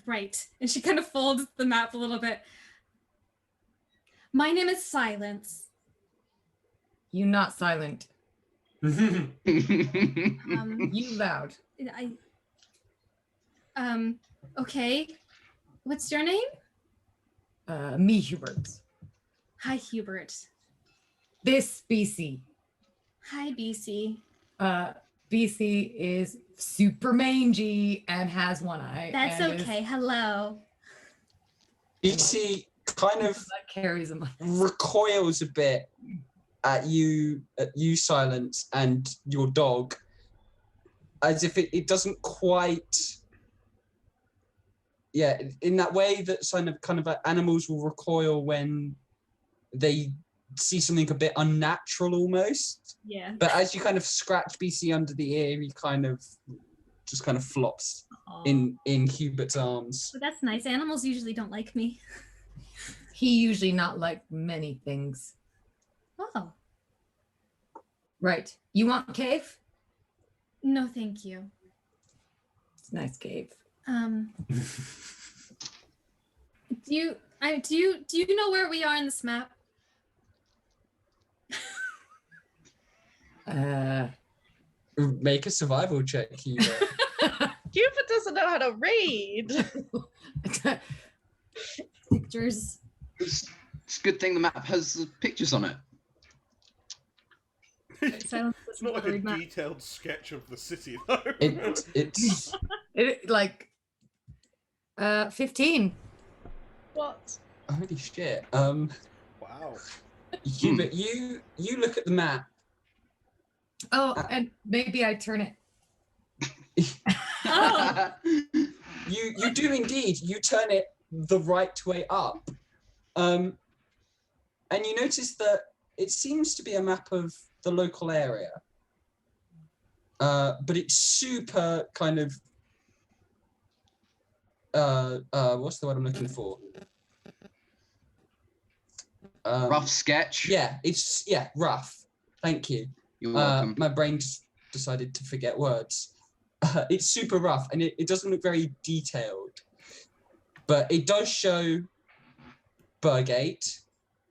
right. And she kind of folds the map a little bit. My name is Silence. You not silent. Um, You loud. Okay. What's your name? Me, Hubert. Hi, Hubert. This BC. Hi, BC. BC is super mangy and has one eye. That's and okay. Hello. BC kind of That carries him. recoils a bit at you, Silence, and your dog, as if it doesn't quite. Yeah, in that way that kind of animals will recoil when they see something a bit unnatural almost. Yeah. But as you kind of scratch BC under the ear, he kind of just kind of flops Aw. in Hubert's arms. But that's nice. Animals usually don't like me. He usually not like many things. Oh, Right. You want cave? no, thank you. It's a nice cave. Do you know where we are in this map? Make a survival check, Hubert. Hubert doesn't know how to read. Pictures. It's a good thing the map has pictures on it. Silence It's doesn't not like a read map. detailed sketch of the city, though. It's It, like 15. What? holy shit. Wow. Hubert, you look at the map. Oh, and maybe I turn it. Oh, You do indeed. You turn it the right way up, and you notice that it seems to be a map of the local area, but it's super kind of what's the word I'm looking for? Rough sketch. Yeah, it's rough. Thank you. You're welcome. My brain just decided to forget words. It's super rough, and it doesn't look very detailed, but it does show Burgate,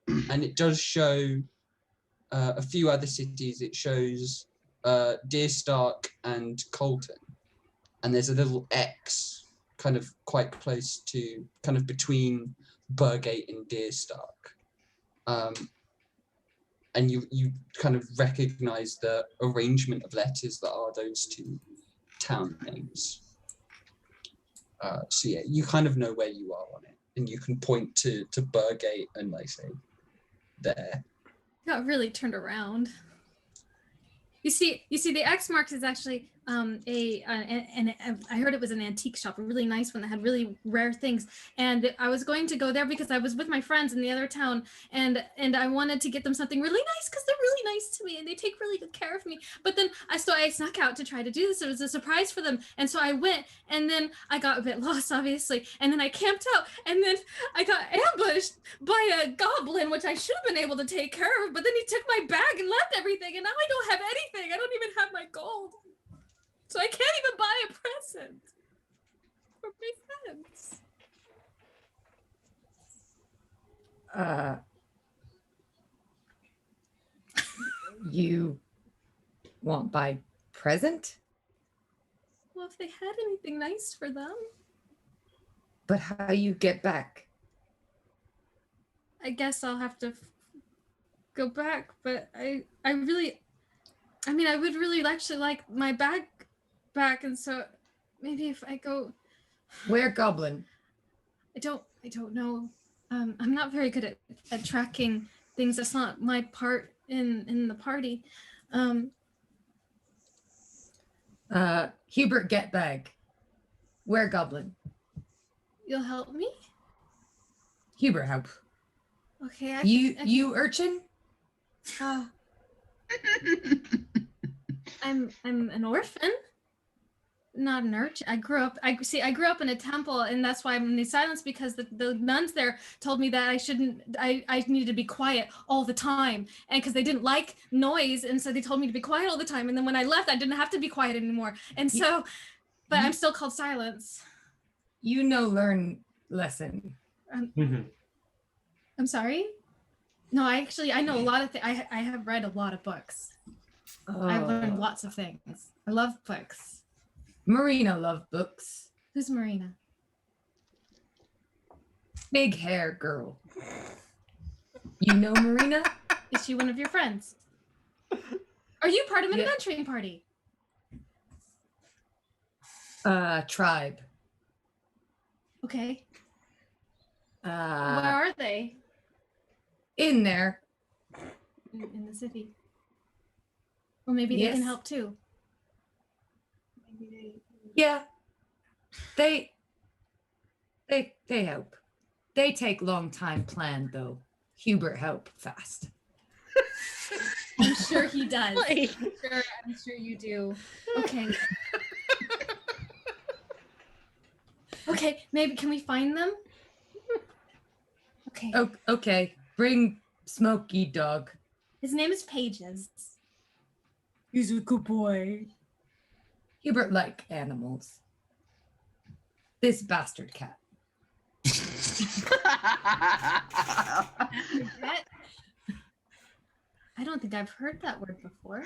and it does show a few other cities. It shows Deerstark and Colton, and there's a little X kind of quite close to, kind of between Burgate and Deerstark. And you kind of recognize the arrangement of letters that are those two town names. So yeah, you kind of know where you are on it, and you can point to Burgate and like say there. got really turned around. You see, the X marks is actually I heard it was an antique shop, a really nice one that had really rare things. And I was going to go there because I was with my friends in the other town, and I wanted to get them something really nice because they're really nice to me and they take really good care of me. But then I snuck out to try to do this. It was a surprise for them, and so I went, and then I got a bit lost, obviously, and then I camped out, and then I got ambushed by a goblin, which I should have been able to take care of. But then he took my bag and left everything, and now I don't have anything. I don't even have my gold. So I can't even buy a present for my friends. You want buy present? Well, if they had anything nice for them, But how you get back? I guess I'll have to go back. But I would really actually like my bag back, and so maybe if I go, Where goblin? I don't know. I'm not very good at tracking things. That's not my part in the party. Hubert get bag. Where goblin? You'll help me? Hubert help. Okay. You urchin? I'm an orphan. not an urchin. I grew up in a temple, and that's why I'm in the silence, because the nuns there told me that I needed to be quiet all the time, and because they didn't like noise, and so they told me to be quiet all the time. And then when I left, I didn't have to be quiet anymore. And so, but I'm still called Silence. Learn lesson. I'm sorry? No, I know a lot of things. I have read a lot of books. I've learned lots of things. I love books. Marina loved books. Who's Marina? Big hair girl. You know Marina? Is she one of your friends? Are you part of an Yeah. adventuring party? Tribe. Okay. Where Uh, are they? in there. In the city. Well, maybe they can Yes. help too. Yeah. They help. They take long time planned though. Hubert help fast. I'm sure he does. Why? I'm sure you do. Okay. Okay, maybe can we find them? Okay. Okay. Bring Smokey dog. His name is Pages. He's a good boy. Hubert like animals. This bastard cat. I don't think I've heard that word before.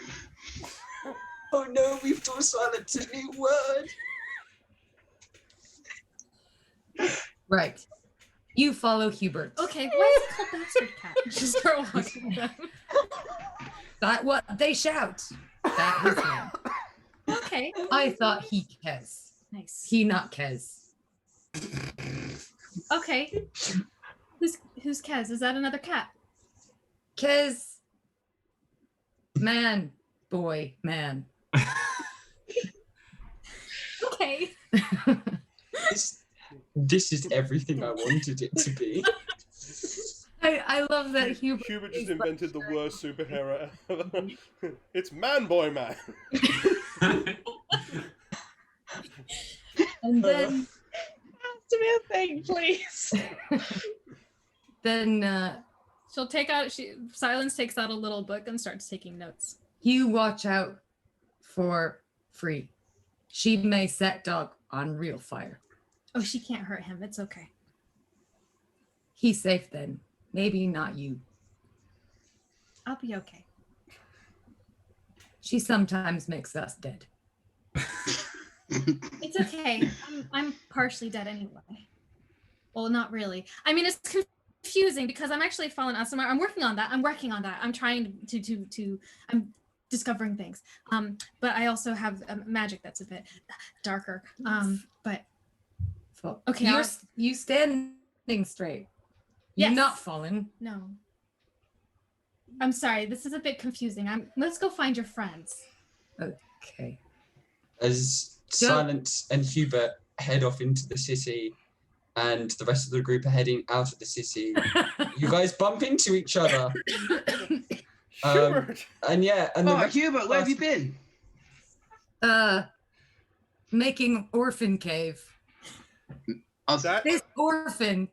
Oh no, we've taught Silence a new word. Right. You follow Hubert. Okay, why is it called bastard cat? Just start walking them. That what they shout. That is him. Okay. I thought he Kez. Nice. He not Kez. Okay. Who's Kez? Is that another cat? Kez. Man. Boy. Man. Okay. This is everything I wanted it to be. I love that Hubert. Hubert just invented the worst superhero ever. It's Man Boy Man. And then Has to be a thing, please. She'll take out. Silence takes out a little book and starts taking notes. you watch out for Free. She may set dog on real fire. Oh, she can't hurt him. It's okay. He's safe then. Maybe not you. I'll be okay. She sometimes makes us dead. It's okay. I'm partially dead anyway. Well, not really. I mean, it's confusing because I'm actually falling out somewhere. I'm working on that. I'm trying to I'm discovering things. But I also have magic that's a bit darker. But okay. You standing straight. You're Yes. not falling. No. I'm sorry. This is a bit confusing. Let's go find your friends. Okay. As Silence and Hubert head off into the city and the rest of the group are heading out of the city, you guys bump into each other. Hubert! And the rest Hubert, of where us- have you been? Making orphan cave. That, This orphan.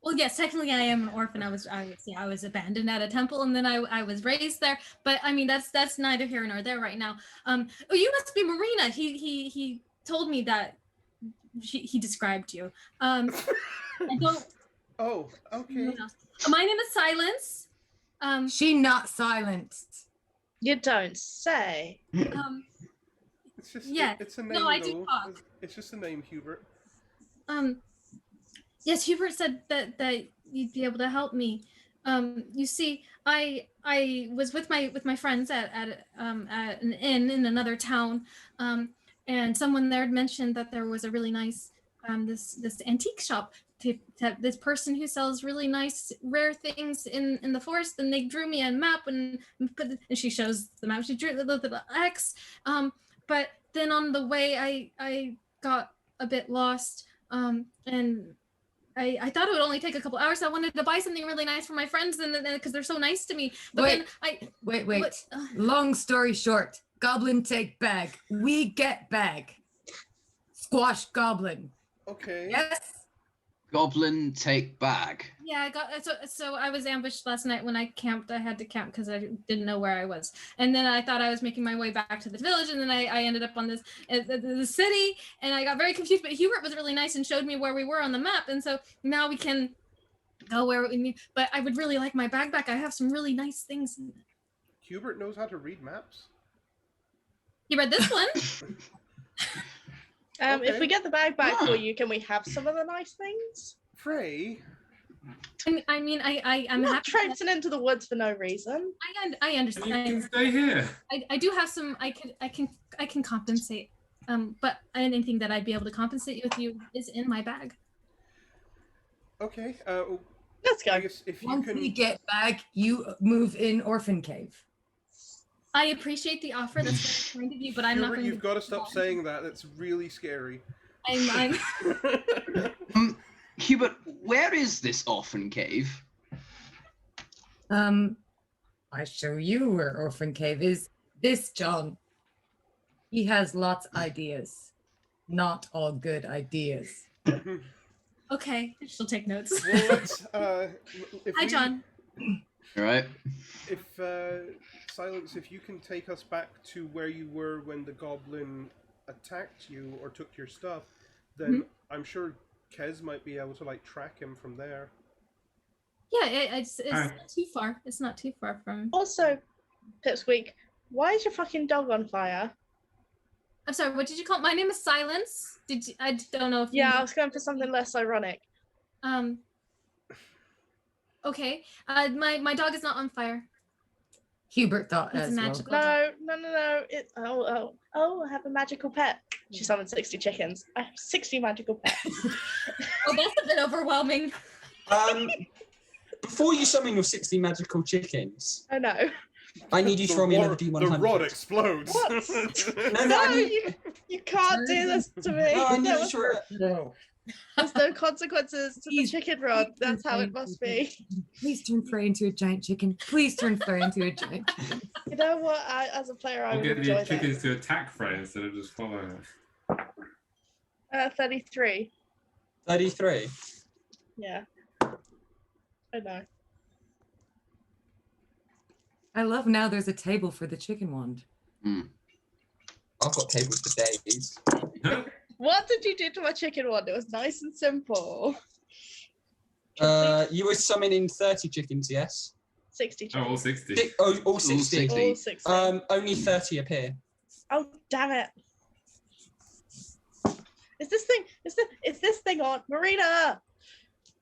Well, yes, technically I am an orphan. I was abandoned at a temple, and then I was raised there. But I mean, that's neither here nor there right now. Oh, you must be Marina. He told me that he described you. I don't. oh, okay. My name is Silence. She not silenced. You don't say. It's just, Yeah. it's a name. No, I do though. talk. It's just a name, Hubert. Yes, Hubert said that you'd be able to help me. You see, I was with my friends at an inn in another town, and someone there had mentioned that there was a really nice this antique shop. This person who sells really nice rare things in the forest, and they drew me a map and she shows the map. She drew the X, but then on the way I got a bit lost, and I thought it would only take a couple hours. I wanted to buy something really nice for my friends, and because they're so nice to me. But Wait. then Wait. What? Long story short, Goblin take bag. We get bag. Squash goblin. Okay. Yes? Goblin take bag. Yeah, I got so I was ambushed last night when I camped. I had to camp because I didn't know where I was, and then I thought I was making my way back to the village, and then I ended up on this the city, and I got very confused. But Hubert was really nice and showed me where we were on the map, and so now we can go where we need. But I would really like my bag back. I have some really nice things in it. Hubert knows how to read maps. You read this one? If we get the bag back Ah. for you, can we have some of the nice things? Frey, I mean, I'm I'm not happy. traipsing into the woods for no reason. I You can understand. stay here. I do have some. I can compensate. But anything that I'd be able to compensate with you is in my bag. okay. Let's go. I guess if you Once can. we get back, you move in Orphan Cave. I appreciate the offer. That's very kind of you, but I'm not Hubert, going you've got to stop saying that. That's really scary. I'm Hubert, where is this orphan cave? I show you where Orphan Cave is. This John. He has lots of ideas. Not all good ideas. okay. She'll take notes. Well, let's. Hi, John. All right. If Silence, if you can take us back to where you were when the goblin attacked you or took your stuff, then I'm sure Kez might be able to like track him from there. Yeah, it's not too far. It's not too far from. Also, Pipsqueak, why is your fucking dog on fire? I'm sorry. What did you call? My name is Silence. Did you, I don't know if Yeah, I you. was going for something less ironic. Okay. My dog is not on fire. Hubert thought It's a as well. magical- No. I have a magical pet. She summoned 60 chickens. I have 60 magical pets. Oh, that's a bit overwhelming. Before you summon your 60 magical chickens, I know. I need you to roll me another D100. The rod explodes. What? No, No, I need, you can't do this to me. no, I need There you was- to. No. There's no consequences to the Please- chicken rod. That's how it must be. Please turn Frey into a giant chicken. Please turn Frey into a giant chicken. You know what? As a player, I We'll would get enjoy the that. chickens to attack Frey instead of just following her. 33. 33. Yeah. I know. I love now there's a table for the chicken wand. I've got tables for days. What did you do to my chicken one? It was nice and simple. You were summoning 30 chickens, yes? 60 Oh, chickens. all 60. All 60. 60. All 60. Only 30 appear. Oh, damn it. Is this thing on? Marina!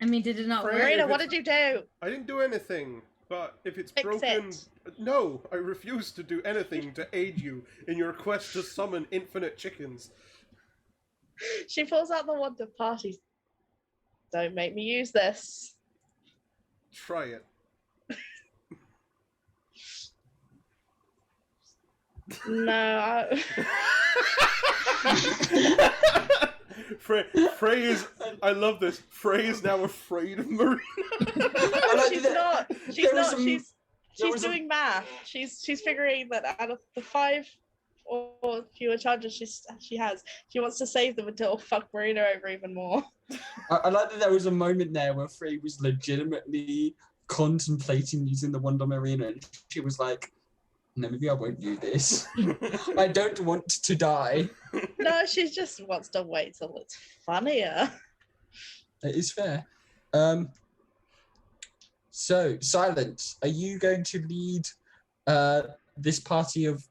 I mean, did it not Frey, work? Marina, if what it's- did you do? I didn't do anything, but if it's Fix broken, it. no, I refuse to do anything to aid you in your quest to summon infinite chickens. She pulls out the wand of parties. Don't make me use this. Try it. No. Frey is. I love this. Frey is now afraid of Marina. like She's that- not. She's there was not. a- She's there was a- doing math. She's figuring that out of the 5 or fewer charges she has, she wants to save them until fuck Marina over even more. I like that there was a moment there where Frey was legitimately contemplating using the wand on Marina, and she was like, no, maybe I won't do this. I don't want to die. No, she just wants to wait till it's funnier. It is fair. So, Silence, are you going to lead this party of,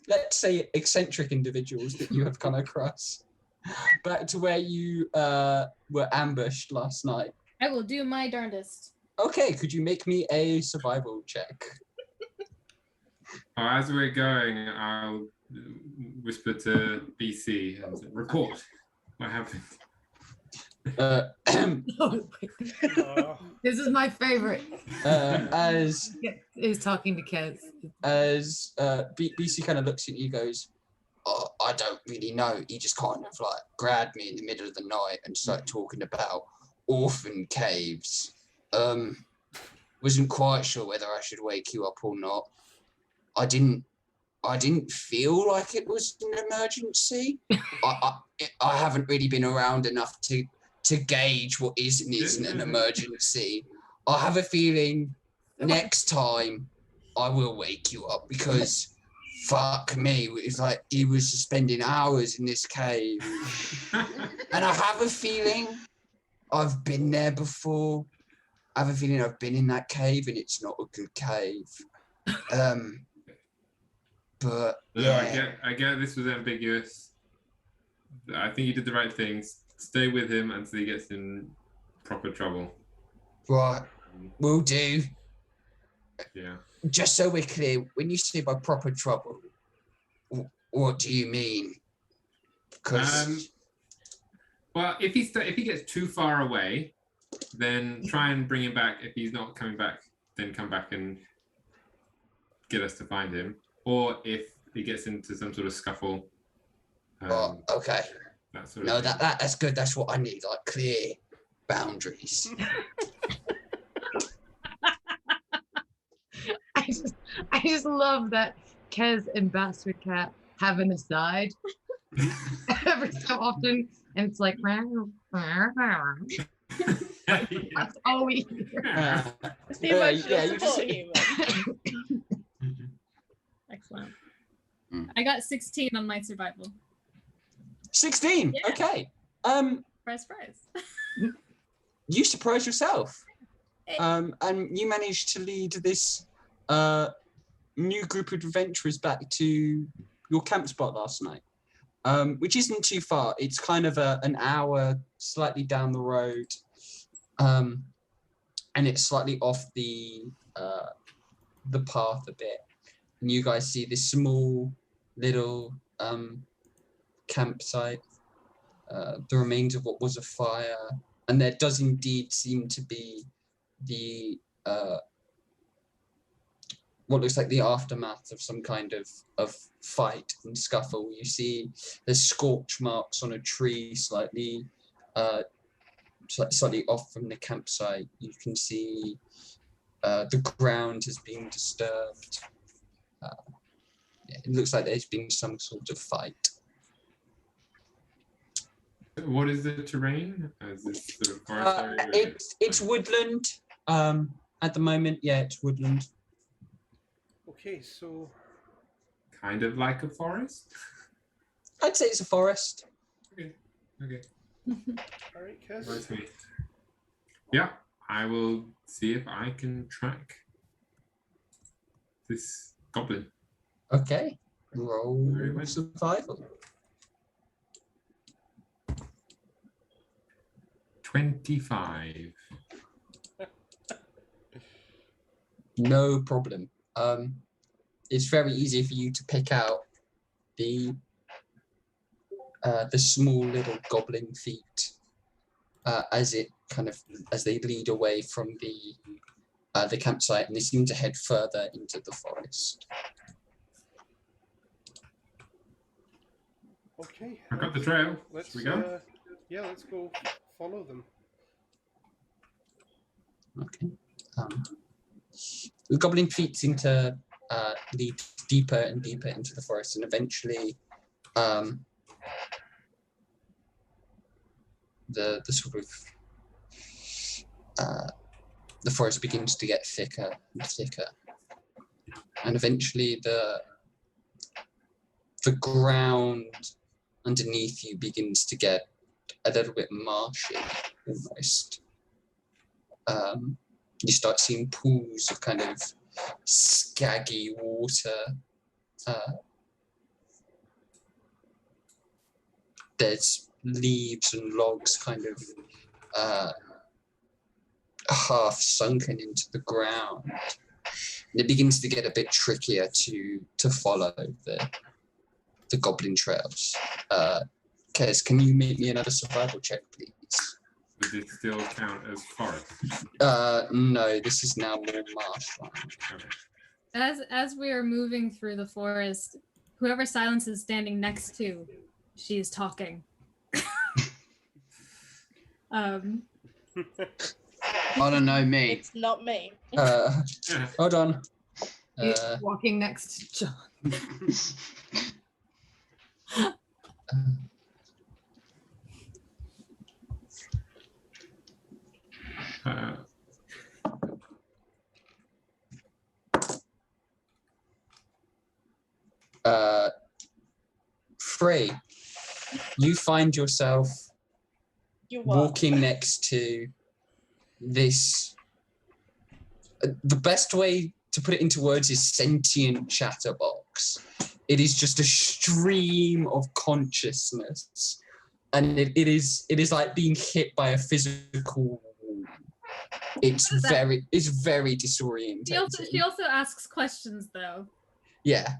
let's say, eccentric individuals that you have come across back to where you were ambushed last night? I will do my darndest. Okay, could you make me a survival check? As we're going, I'll whisper to BC and say, report what happened. Oh, this is my favorite. As Is talking to Kez. BC kind of looks at you, goes, oh, I don't really know. He just kind of like grabbed me in the middle of the night and started talking about orphan caves. Wasn't quite sure whether I should wake you up or not. I didn't I didn't feel like it was an emergency. I haven't really been around enough to gauge what is and isn't an emergency. I have a feeling next time I will wake you up because fuck me, it's like he was spending hours in this cave. And I have a feeling I've been there before. I have a feeling I've been in that cave and it's not a good cave. But yeah. I get this was ambiguous. I think you did the right things. Stay with him until he gets in proper trouble. Right, will do. Yeah. Just so we're clear, when you say by proper trouble, what do you mean? Because well, if he gets too far away, then try and bring him back. If he's not coming back, then come back and get us to find him. Or if he gets into some sort of scuffle. Okay. That sort of thing. That's good. That's what I need, like clear boundaries. I just love that Kez and Bastard Cat have an aside every so often, and it's like that's all we hear. It's the emotional you just- support human. Excellent. I got 16 on my survival. 16. Yeah. Okay. Surprise. You surprise yourself. Hey. And you managed to lead this new group of adventurers back to your camp spot last night, which isn't too far. It's kind of an hour slightly down the road, and it's slightly off the path a bit. And you guys see this small little campsite, the remains of what was a fire, and there does indeed seem to be the what looks like the aftermath of some kind of fight and scuffle. You see there's scorch marks on a tree slightly off from the campsite. You can see the ground has been disturbed. It looks like there's been some sort of fight. What is the terrain? Is this sort of forest area? It's woodland. At the moment, yeah, it's woodland. Okay, so Kind of like a forest? I'd say it's a forest. Okay. all right, Kez. Right to me. Yeah, I will see if I can track this goblin. Okay. Roll Very well. survival. 25. No problem. It's very easy for you to pick out the small little goblin feet as they lead away from the campsite, and they seem to head further into the forest. Okay. I've got the trail. Let's Should we go? Yeah, let's go follow them. Okay. The goblin feet seem to lead deeper and deeper into the forest, and eventually the sort of the forest begins to get thicker and thicker, and eventually the ground underneath you begins to get a little bit marshy almost. You start seeing pools of kind of scaggy water. There's leaves and logs kind of half sunken into the ground. And it begins to get a bit trickier to follow the goblin trails. Kez, can you make me another survival check, please? Does it still count as forest? No, this is now more marshland. Okay. As we are moving through the forest, whoever Silence is standing next to, she is talking. I don't know me. It's not me. Hold on. Walking next to John. Frey, you find yourself You what? walking next to this. The best way to put it into words is sentient chatterbox. It is just a stream of consciousness, and it is like being hit by a physical. It's very disorientating. She also asks questions though. Yeah.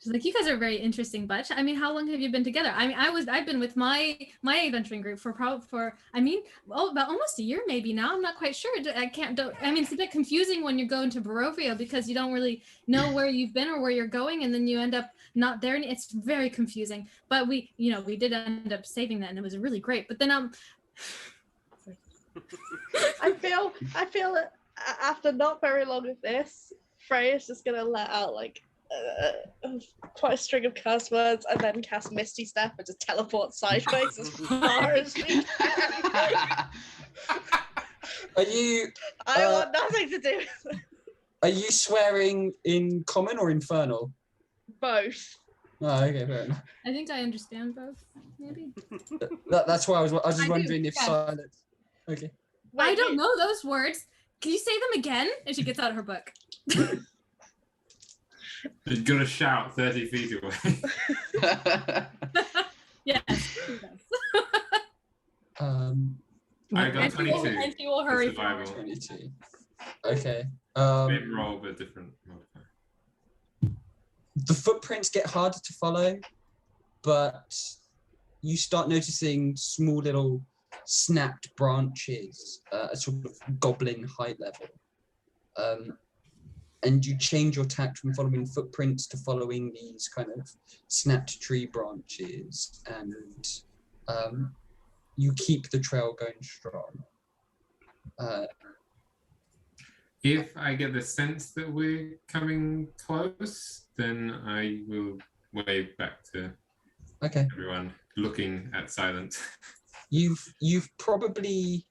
She's like, you guys are a very interesting bunch. I mean, how long have you been together? I mean, I've been with my adventuring group for about almost a year maybe now. I'm not quite sure. I mean, it's a bit confusing when you're going to Barovia because you don't really know where you've been or where you're going, and then you end up not there, and it's very confusing. But we did end up saving that, and it was really great. But then I feel that after not very long of this, Frey is just gonna let out like quite a string of curse words and then cast Misty Step and just teleport sideways as far as we can. Are you? I want nothing to do with it. Are you swearing in common or infernal? Both. Oh, okay, fair enough. I think I understand both, maybe. That's why I was just I do, wondering if yeah. silence. Okay. I don't know those words. Can you say them again? And she gets out her book. You're gonna shout 30 feet away. Yes. She does. I got And she will- 22. and she will hurry Survival. forward. 22. Okay. Same roll, but different modifier. The footprints get harder to follow, but you start noticing small little snapped branches at sort of goblin height level. And you change your tact from following footprints to following these kind of snapped tree branches, and you keep the trail going strong. If I get the sense that we're coming close, then I will wave back to everyone looking at silence. You've probably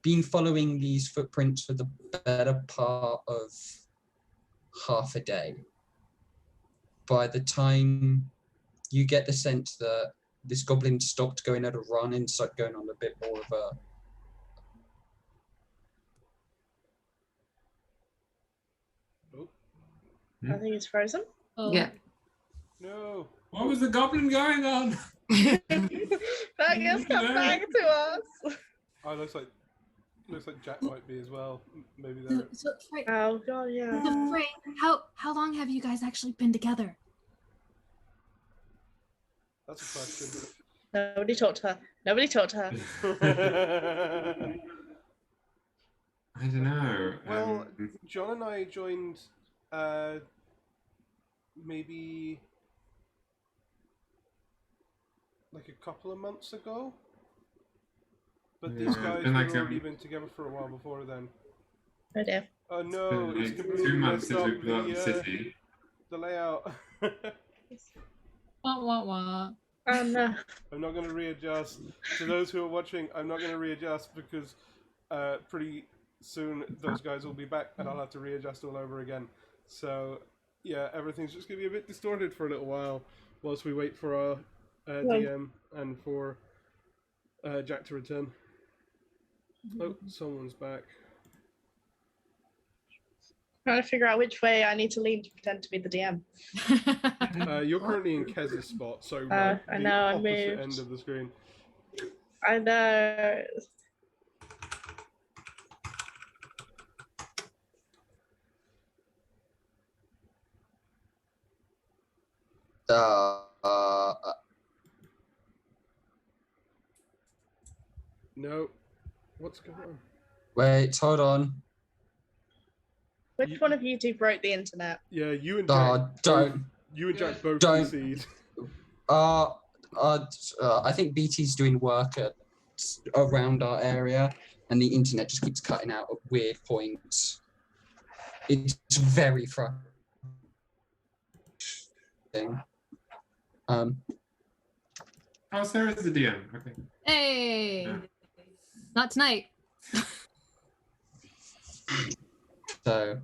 been following these footprints for the better part of half a day. By the time you get the sense that this goblin stopped going at a run and started going on a bit more of a I think it's frozen. Oh. Yeah. No. What was the goblin going on? Feargus, come back to us. Oh, looks like Jack might be as well. Maybe they're. So Frey, Oh god, yeah. so Frey, how long have you guys actually been together? That's a question. Nobody talked to her. Nobody talked to her. I don't know. Well, John and I joined maybe like a couple of months ago. But these Yeah, guys and had like, already been together for a while before then. Oh dear. Oh no, it's like completely 2 months messed since we up blew up the city. the layout. Wah, wah, wah. Oh no. I'm not going to readjust. To those who are watching, I'm not going to readjust because pretty soon those guys will be back and I'll have to readjust all over again. So yeah, everything's just going to be a bit distorted for a little while whilst we wait for our DM and for Jack to return. Oh, someone's back. Trying to figure out which way I need to lean to pretend to be the DM. You're currently in Kez's spot, so I the know, I opposite moved. end of the screen. I know. No. What's going on? wait, hold on. Which one of you two broke the internet? Yeah, you and Jack. Don't. You and Jack both Don't. concede. I think BT's doing work around our area, and the internet just keeps cutting out at weird points. it's very frustrating. Oh, Sarah's the DM. Okay. Hey, Yeah. not tonight. So,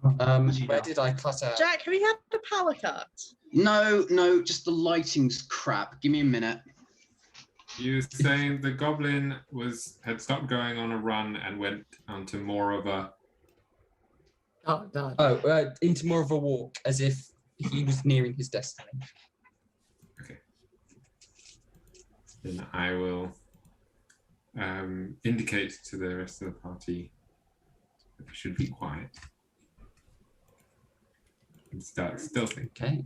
where did I cut out? Jack, have you had a power cut? No, just the lighting's crap. Give me a minute. You were saying the goblin had stopped going on a run and went onto more of a. Into more of a walk, as if he was nearing his destiny. Okay. Then I will indicate to the rest of the party that they should be quiet and start stealthing. Okay.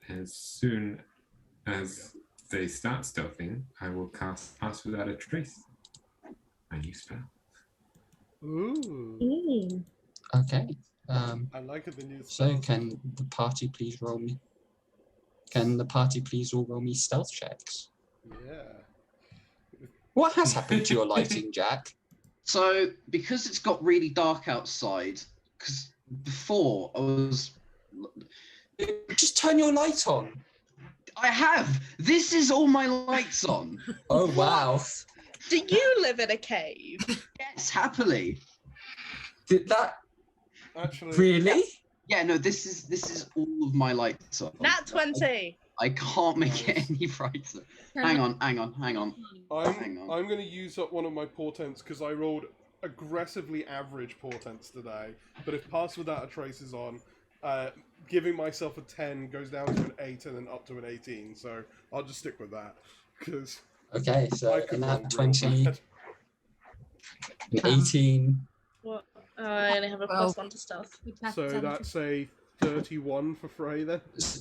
As soon as they start stealthing, I will cast Pass Without a Trace, my new spell. Ooh. Okay. I like it. The new So spell. can the party please roll me? Can the party please all roll me stealth checks? Yeah. What has happened to your lighting, Jack? So, because it's got really dark outside, because before I was... Just turn your light on. I have! This is all my lights on. Oh, wow. Do you live in a cave? Yes, happily. Did that Actually, really? Yeah, no, this is all of my lights on. Nat 20. I can't make it any brighter. Hang on. I'm going to use up one of my portents because I rolled aggressively average portents today. But if Pass Without a Trace is on, giving myself a 10 goes down to an 8 and then up to an 18. So I'll just stick with that because Okay, so I could roll Nat real 20, bad. an 18. What? I only have a +1 to stealth. So that's a 31 for Frey then. So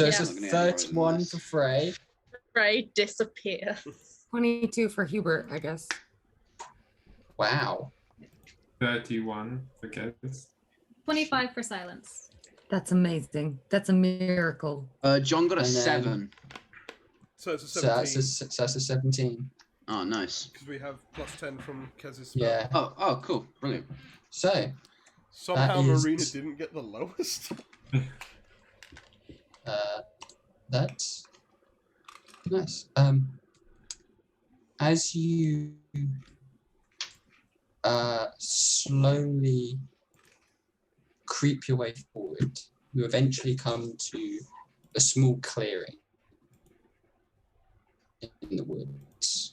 it's yeah. a 31 for Frey. Ray disappear. 22 for Hubert, I guess. Wow. 31 for Kez. 25 for silence. That's amazing. That's a miracle. John got a And then- 7. So it's a So 17 that's a 17. Oh, nice. because we have +10 from Kez's spell. Yeah. Oh, cool. Brilliant. So, Somehow That is- Marina didn't get the lowest. that's nice. As you slowly creep your way forward, you eventually come to a small clearing in the woods.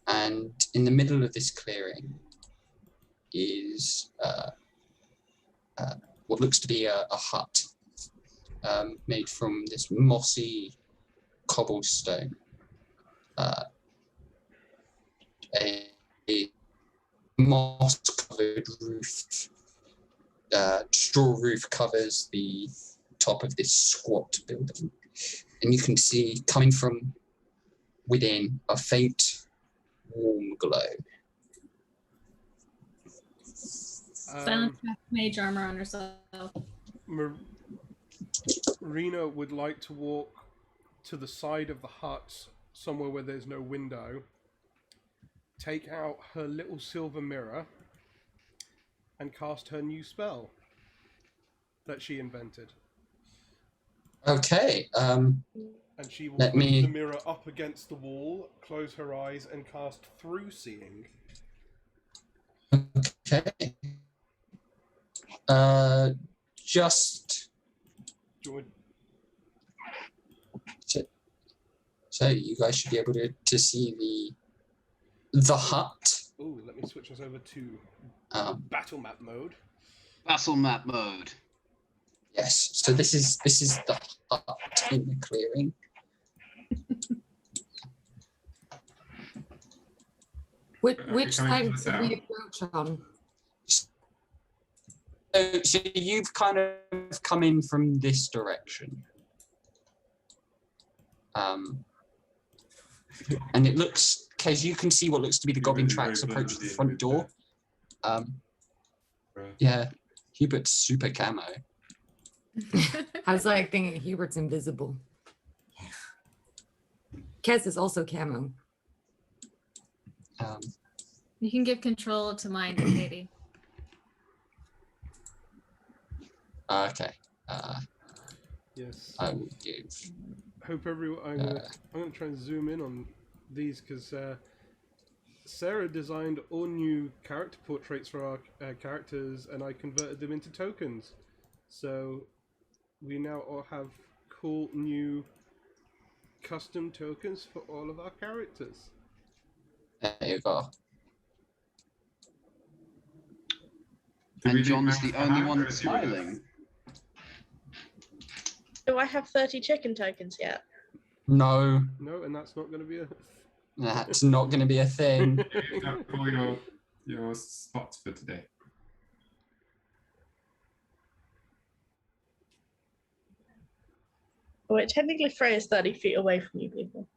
And in the middle of this clearing is what looks to be a hut made from this mossy cobblestone. A moss-covered roof, straw roof covers the top of this squat building. And you can see coming from within a faint, warm glow. Silence has mage armor on herself. Marina would like to walk to the side of the hut, somewhere where there's no window, take out her little silver mirror, and cast her new spell that she invented. Okay. And she will Let put me- the mirror up against the wall, close her eyes, and cast Through Seeing. Okay. Just Do you want so you guys should be able to see the hut. Ooh, let me switch us over to battle map mode. Battle map mode. Yes. So this is the hut in the clearing. Which coming side from the did we approach on? So you've kind of come in from this direction. And it looks, Kez, you can see what looks to be the goblin tracks approach the front door. Yeah, Hubert's super camo. I was like thinking Hubert's invisible. Kez is also camo. You can give control to mine to Katie. Okay. Yes. I will give. Hope everyone. I'm gonna try and zoom in on these because Sarah designed all new character portraits for our characters, and I converted them into tokens. So we now all have cool new custom tokens for all of our characters. There you go. Did we And do John's maths the for only that, one or is he with us? smiling. Do I have 30 chicken tokens yet? No, No, and that's not going to be a. that's not going to be a thing. You've got all your spots for today. Wait, technically Freya's 30 feet away from you people.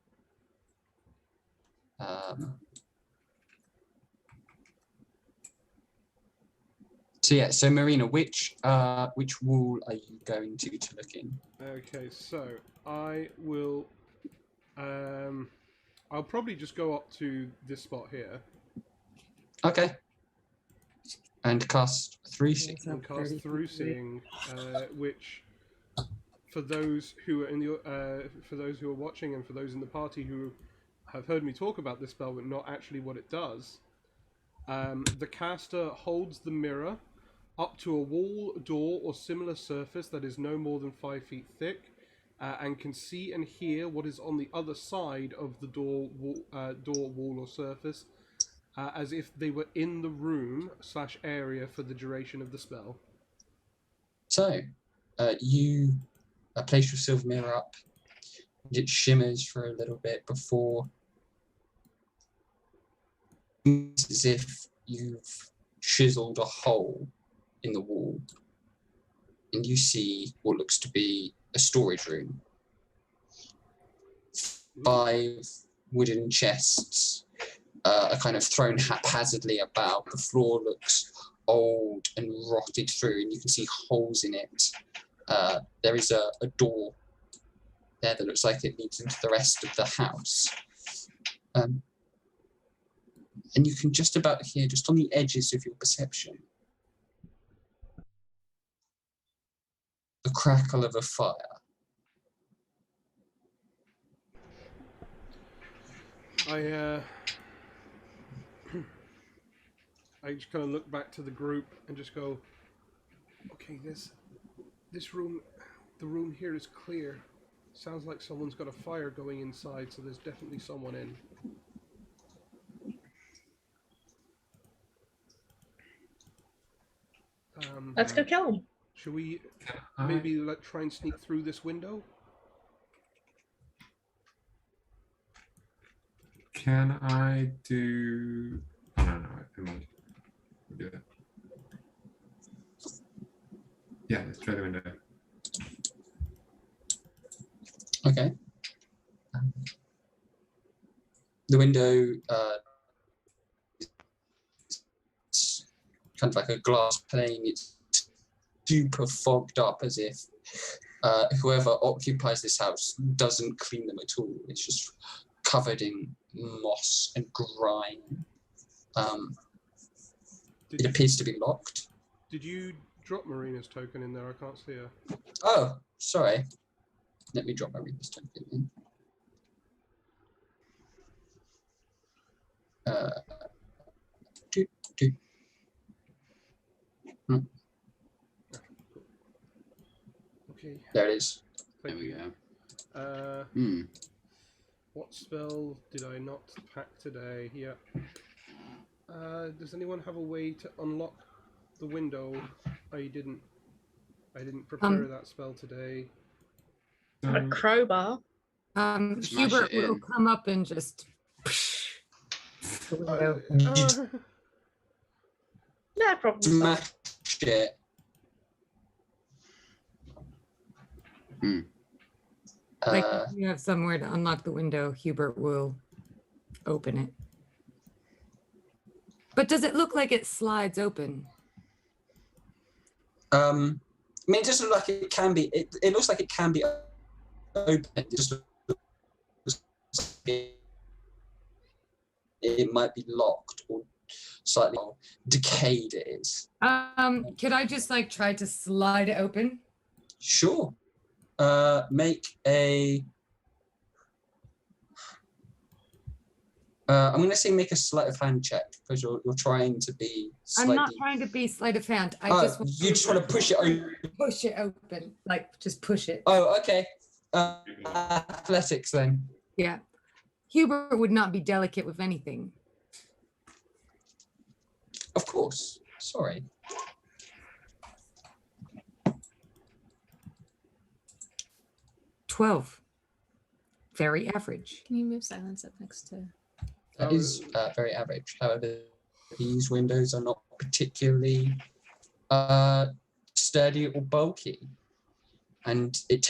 So yeah, so Marina, which wall are you going to look in? Okay, so I will. I'll probably just go up to this spot here Okay. And cast 3 seeing. and cast through seeing, which, for those who are in the for those who are watching and for those in the party who have heard me talk about this spell but not actually what it does, the caster holds the mirror up to a wall, door, or similar surface that is no more than 5 feet thick, and can see and hear what is on the other side of the door, wall, or surface, as if they were in the room / area for the duration of the spell. So, you place your silver mirror up, and it shimmers for a little bit before, it's as if you've chiseled a hole in the wall, and you see what looks to be a storage room. 5 wooden chests are kind of thrown haphazardly about. The floor looks old and rotted through, and you can see holes in it. There is a door there that looks like it leads into the rest of the house. And you can just about hear, just on the edges of your perception, the crackle of a fire. I just kind of look back to the group and just go, okay, this room, the room here is clear. Sounds like someone's got a fire going inside, so there's definitely someone in. Let's go kill him. Should we maybe try and sneak through this window? Can I do? Oh, no, never mind. We'll do that. Yeah, let's try the window. Okay. The window it's kind of like a glass pane. It's super fogged up, as if whoever occupies this house doesn't clean them at all. It's just covered in moss and grime. It appears to be locked. Did you drop Marina's token in there? I can't see her. Oh, sorry. Let me drop my Reaper's token in. Okay. There it is. There we go. What spell did I not pack today? Yeah. Does anyone have a way to unlock the window? I didn't prepare that spell today. A crowbar. Hubert will come up and just the window. No problem. Smash it. Like if you have somewhere to unlock the window, Hubert will open it. But does it look like it slides open? I mean, it doesn't look like it can be. It looks like it can be open. It just looks like it might be locked or slightly more decayed it is. Could I just like try to slide it open? Sure. Make a. I'm going to say make a sleight of hand check because you're trying to be slightly. I'm not trying to be sleight of hand. I just want you just want to push it open. push it open, like just push it. Oh, okay. Athletics then. Yeah. Hubert would not be delicate with anything. Of course. Sorry. $12. Very average. Can you move silence up next to? That is very average. However, these windows are not particularly sturdy or bulky. And it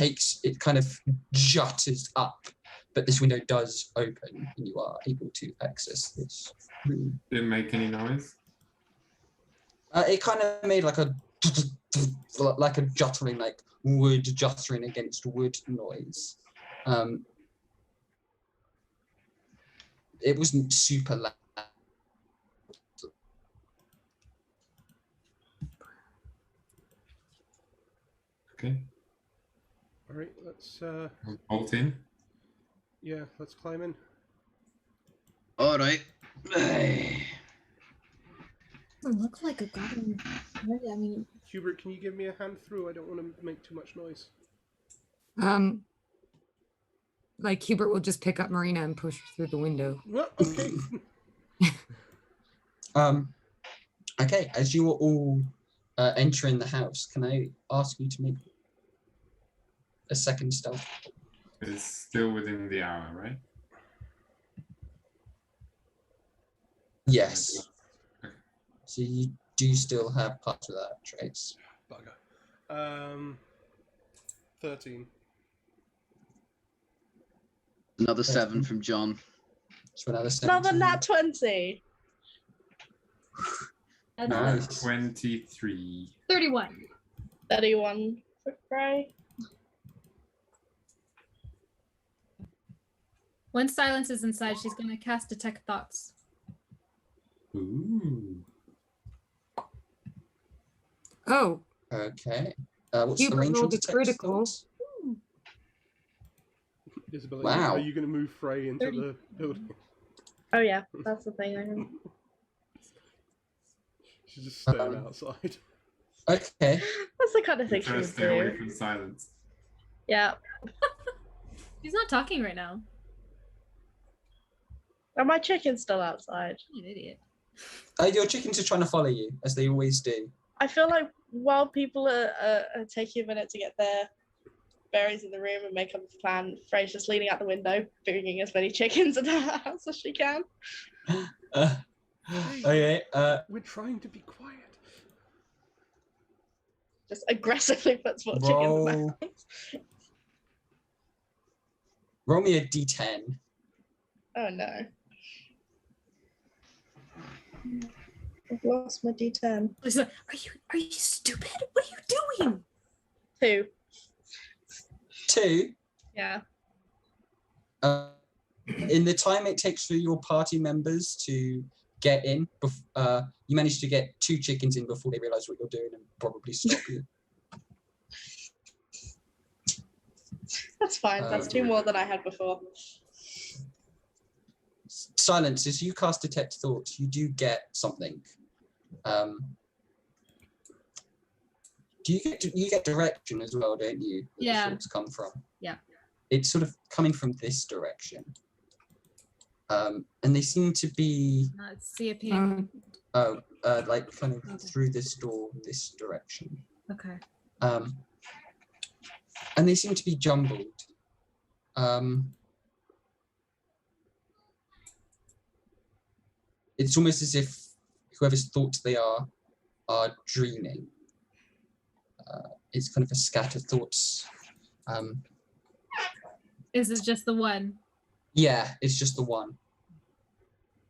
kind of jutters up. But this window does open and you are able to access this room. Didn't make any noise. It kind of made like a juttering, like wood juttering against wood noise. It wasn't super loud. Okay. All right, let's Bolt in. yeah, let's climb in. All right. Doesn't look like a goblin. I mean, Hubert, can you give me a hand through? I don't want to make too much noise. Like Hubert will just pick up Marina and push her through the window. Well, okay. Okay, as you are all entering the house, can I ask you to make a second stealth? It's still within the hour, right? Yes. Okay. So you do still have parts of that trace. Bugger. 13. Another 7 from John. So another Another 17. nat 20. Nice. 23. 31. 31 for Frey. When silence is inside, she's going to cast Detect Thoughts. Ooh. Oh, Okay. What's the Hubert range on rolled a detect critical. thoughts? Isabella, Wow. are you going to move Frey into 30. the building? Oh yeah, that's the thing. I can... She's just staying outside. Okay. That's the kind of thing she Trying to would stay away do. from silence. Yeah. He's not talking right now. Are my chickens still outside? You're an idiot. Your chickens are trying to follow you, as they always do. I feel like while people are taking a minute to get their berries in the room and make up a plan, Frey's just leaning out the window, bringing as many chickens in the house as she can. Okay. We're trying to be quiet. Just aggressively puts more chickens in the Roll. house. Roll me a d10. Oh no. I've lost my D10. Lisa, are you stupid? What are you doing? 2. 2. Yeah. In the time it takes for your party members to get in, you manage to get 2 chickens in before they realise what you're doing and probably stop you. That's fine. That's 2 more than I had before. Silence. As you cast Detect Thoughts, you do get something. Do you get direction as well, don't you? Where Yeah. the thoughts come from. Yeah. It's sort of coming from this direction. And they seem to be See a peek. like kind of through this door, this direction. Okay. And they seem to be jumbled. It's almost as if whoever's thoughts they are dreaming. It's kind of a scattered thoughts. Is it just the one? Yeah, it's just the one.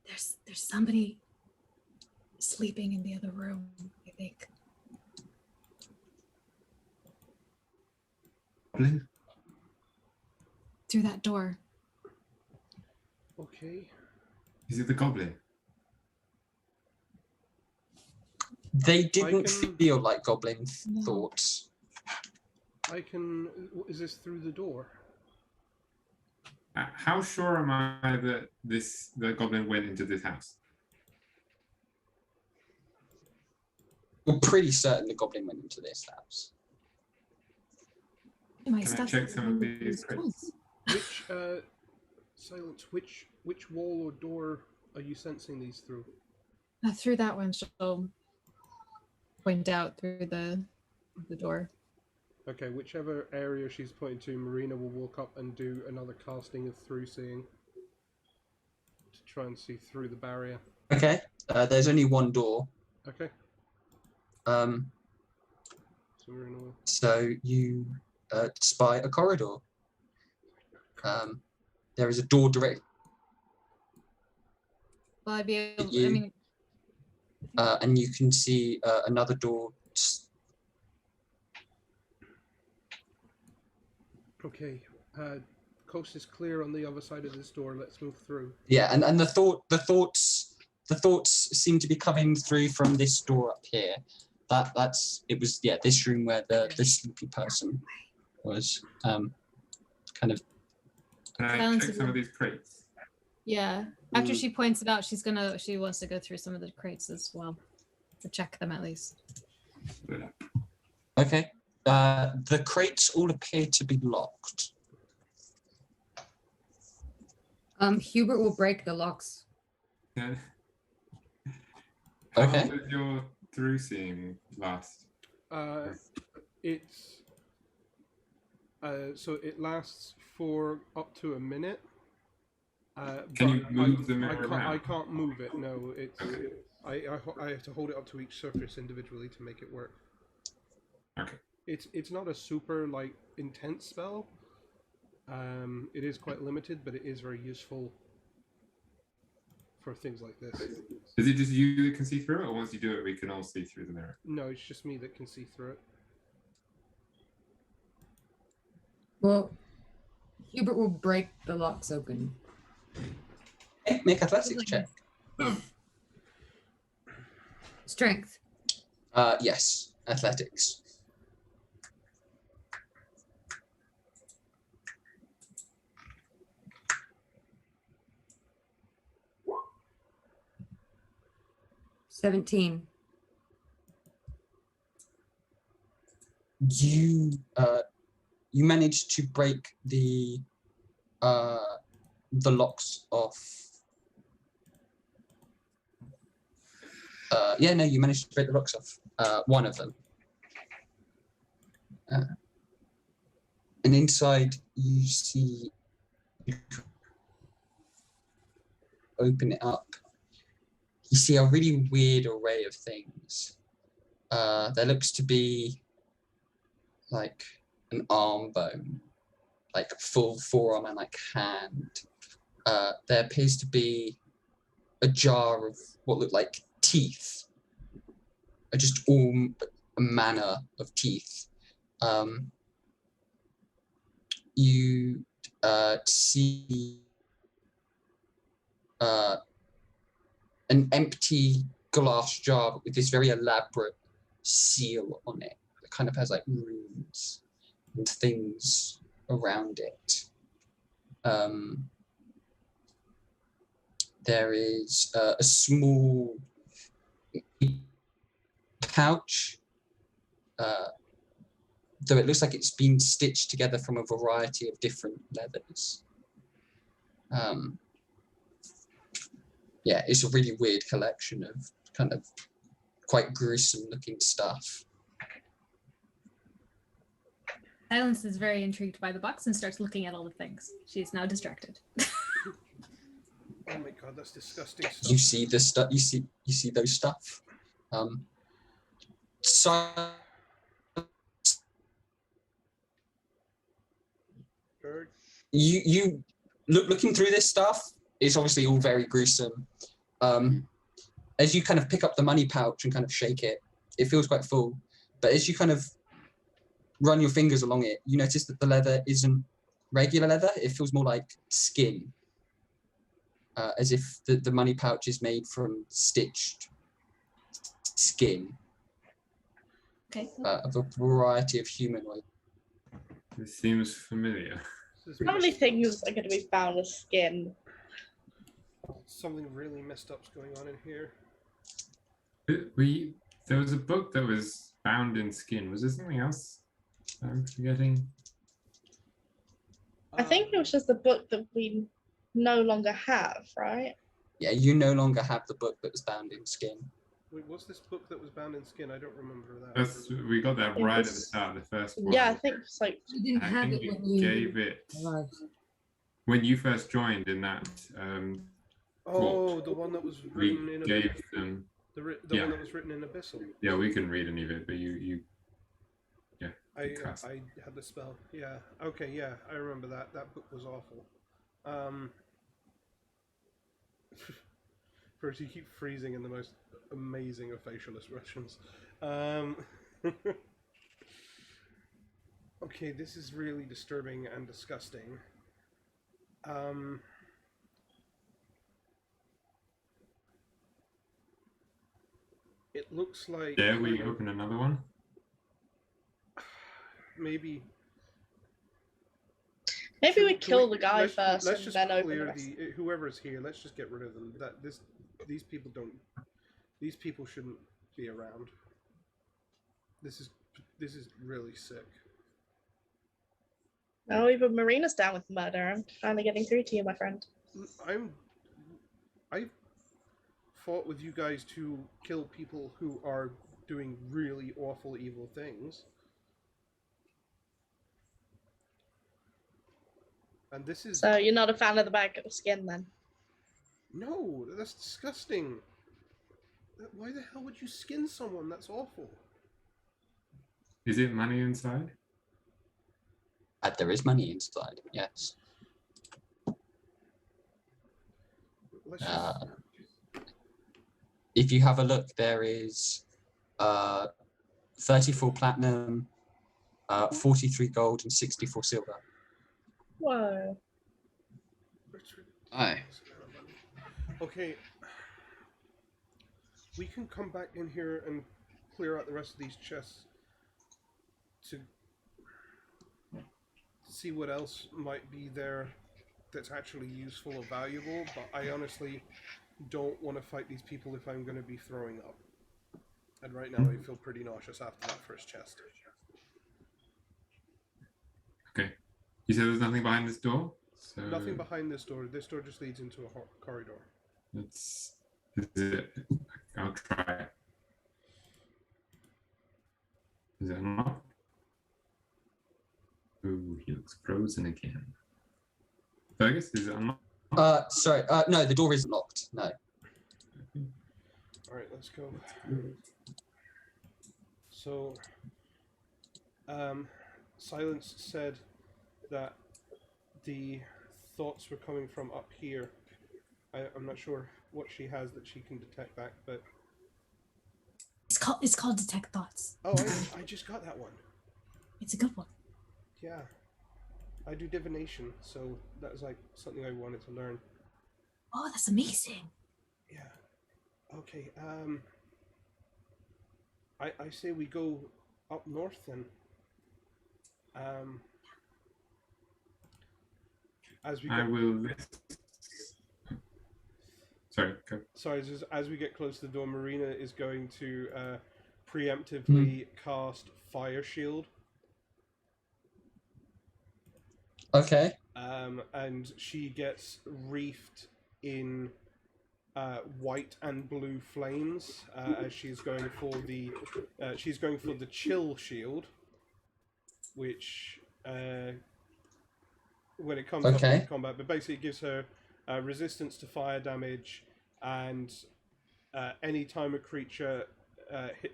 There's somebody sleeping in the other room, I think. Goblin? Through that door. Okay. Is it the goblin? They didn't can- feel like goblin No. thoughts. Is this through the door? How sure am I that the goblin went into this house? We're pretty certain the goblin went into this house. My Can I stuff's check some of in these crates? Which silence? Which wall or door are you sensing these through? Through that one, she'll point out through the door. Okay, whichever area she's pointing to, Marina will walk up and do another casting of through seeing to try and see through the barrier. Okay. There's only one door. Okay, Um, so Marina will. so you spy a corridor. There is a door direct, Will I be able? You- I mean, and you can see another door. Okay, coast is clear on the other side of this door. Let's move through. Yeah, and the thoughts seem to be coming through from this door up here. It was this room where the sleepy person was. Kind of. Can I Silence check is some on. of these crates? yeah. After she points it out, she wants to go through some of the crates as well to check them at least. Okay. The crates all appear to be locked. Hubert will break the locks. Yeah. Okay. How long did your through seeing last? It's so it lasts for up to a minute. Can you but move the mirror I around? can't move it. No, it's. Okay. I have to hold it up to each surface individually to make it work. Okay. It's not a super like intense spell. It is quite limited, but it is very useful for things like this. Is it just you that can see through it, or once you do it, we can all see through the mirror? No, it's just me that can see through it. Well, Hubert will break the locks open. Okay, make athletics check. Strength. Yes, athletics. $17. You managed to break the locks off. You managed to break the locks off one of them. And inside you see, open it up. You see a really weird array of things. There looks to be like an arm bone, like full forearm and like hand. There appears to be a jar of what look like teeth, just all manner of teeth. You see an empty glass jar with this very elaborate seal on it that kind of has like runes and things around it. There is a small pouch, though it looks like it's been stitched together from a variety of different leathers. It's a really weird collection of kind of quite gruesome looking stuff. Silence is very intrigued by the box and starts looking at all the things. She's now distracted. Oh my god, that's disgusting stuff. You see the stuff. You see those stuff. So Berg? you looking through this stuff. It's obviously all very gruesome. As you kind of pick up the money pouch and kind of shake it, it feels quite full. But as you kind of run your fingers along it, you notice that the leather isn't regular leather. It feels more like skin, as if the money pouch is made from stitched skin. Okay. of a variety of humanoid. This seems familiar. How many things are going to be found with skin? Something really messed up's going on in here. There was a book that was bound in skin. Was there something else I'm forgetting? I think it was just the book that we no longer have, right? Yeah, you no longer have the book that was bound in skin. Wait, what's this book that was bound in skin? I don't remember that. We got that It right at the was- start, the first one. Yeah, I think it's like You didn't I have think it we when you gave it arrived. when you first joined in that. Oh, the one that was We written in gave them. the yeah. one that was written in Abyssal. Yeah, we can read any of it, but you. I Cast. I had the spell. Yeah. Okay. Yeah, I remember that. That book was awful. First, you keep freezing in the most amazing of facial expressions. Okay, this is really disturbing and disgusting. It looks like Dare we open another one? maybe maybe we Can kill the guy let's- first let's and just then open clear the rest. whoever's here. Let's just get rid of them. These people don't. These people shouldn't be around. This is really sick. Oh, even Marina's down with murder. I'm finally getting through to you, my friend. I fought with you guys to kill people who are doing really awful, evil things. And this is So you're not a fan of the bag of skin then? no, that's disgusting. Why the hell would you skin someone? That's awful. Is it money inside? There is money inside, yes. Let's just, If you have a look, there is 34 platinum, 43 gold, and 64 silver. Whoa. Aye. Okay. We can come back in here and clear out the rest of these chests to see what else might be there that's actually useful or valuable, but I honestly don't want to fight these people if I'm going to be throwing up. And right now I feel pretty nauseous after that first chest. Okay. You said there's nothing behind this door? So Nothing behind this door. This door just leads into a corridor. Is it? I'll try it. Is it unlocked? Ooh, he looks frozen again. Fergus, is it unlocked? Sorry, no, the door isn't locked. No. Alright, let's go. So, Silence said that the thoughts were coming from up here. I'm not sure what she has that she can detect back, but... It's called Detect Thoughts. Oh, I just got that one. It's a good one. Yeah. I do divination, so that was like something I wanted to learn. Oh, that's amazing. Yeah. Okay, I say we go up north then. As we I get, will. Sorry, go. sorry, just as we get close to the door, Marina is going to preemptively cast Fire Shield. Okay. And she gets wreathed in white and blue flames as she's going for the chill shield, which when it comes up Okay. in combat, but basically it gives her resistance to fire damage, and any time a creature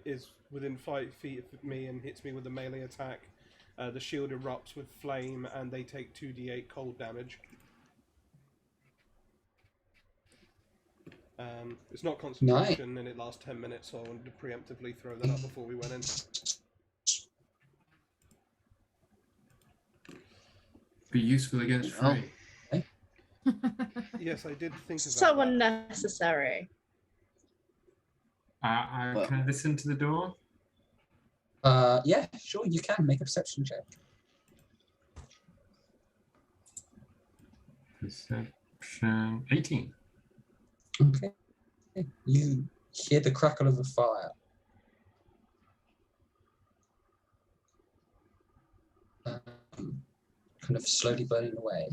is within 5 feet of me and hits me with a melee attack, the shield erupts with flame and they take 2d8 cold damage. It's not concentration and it lasts 10 minutes, so I wanted to preemptively throw that up before we went in. Be useful against Frey. Yes, I did think of So that. unnecessary. Can I listen to the door? Yeah, sure, you can make a perception check. Perception 18. Okay. You hear the crackle of a fire. Kind of slowly burning away.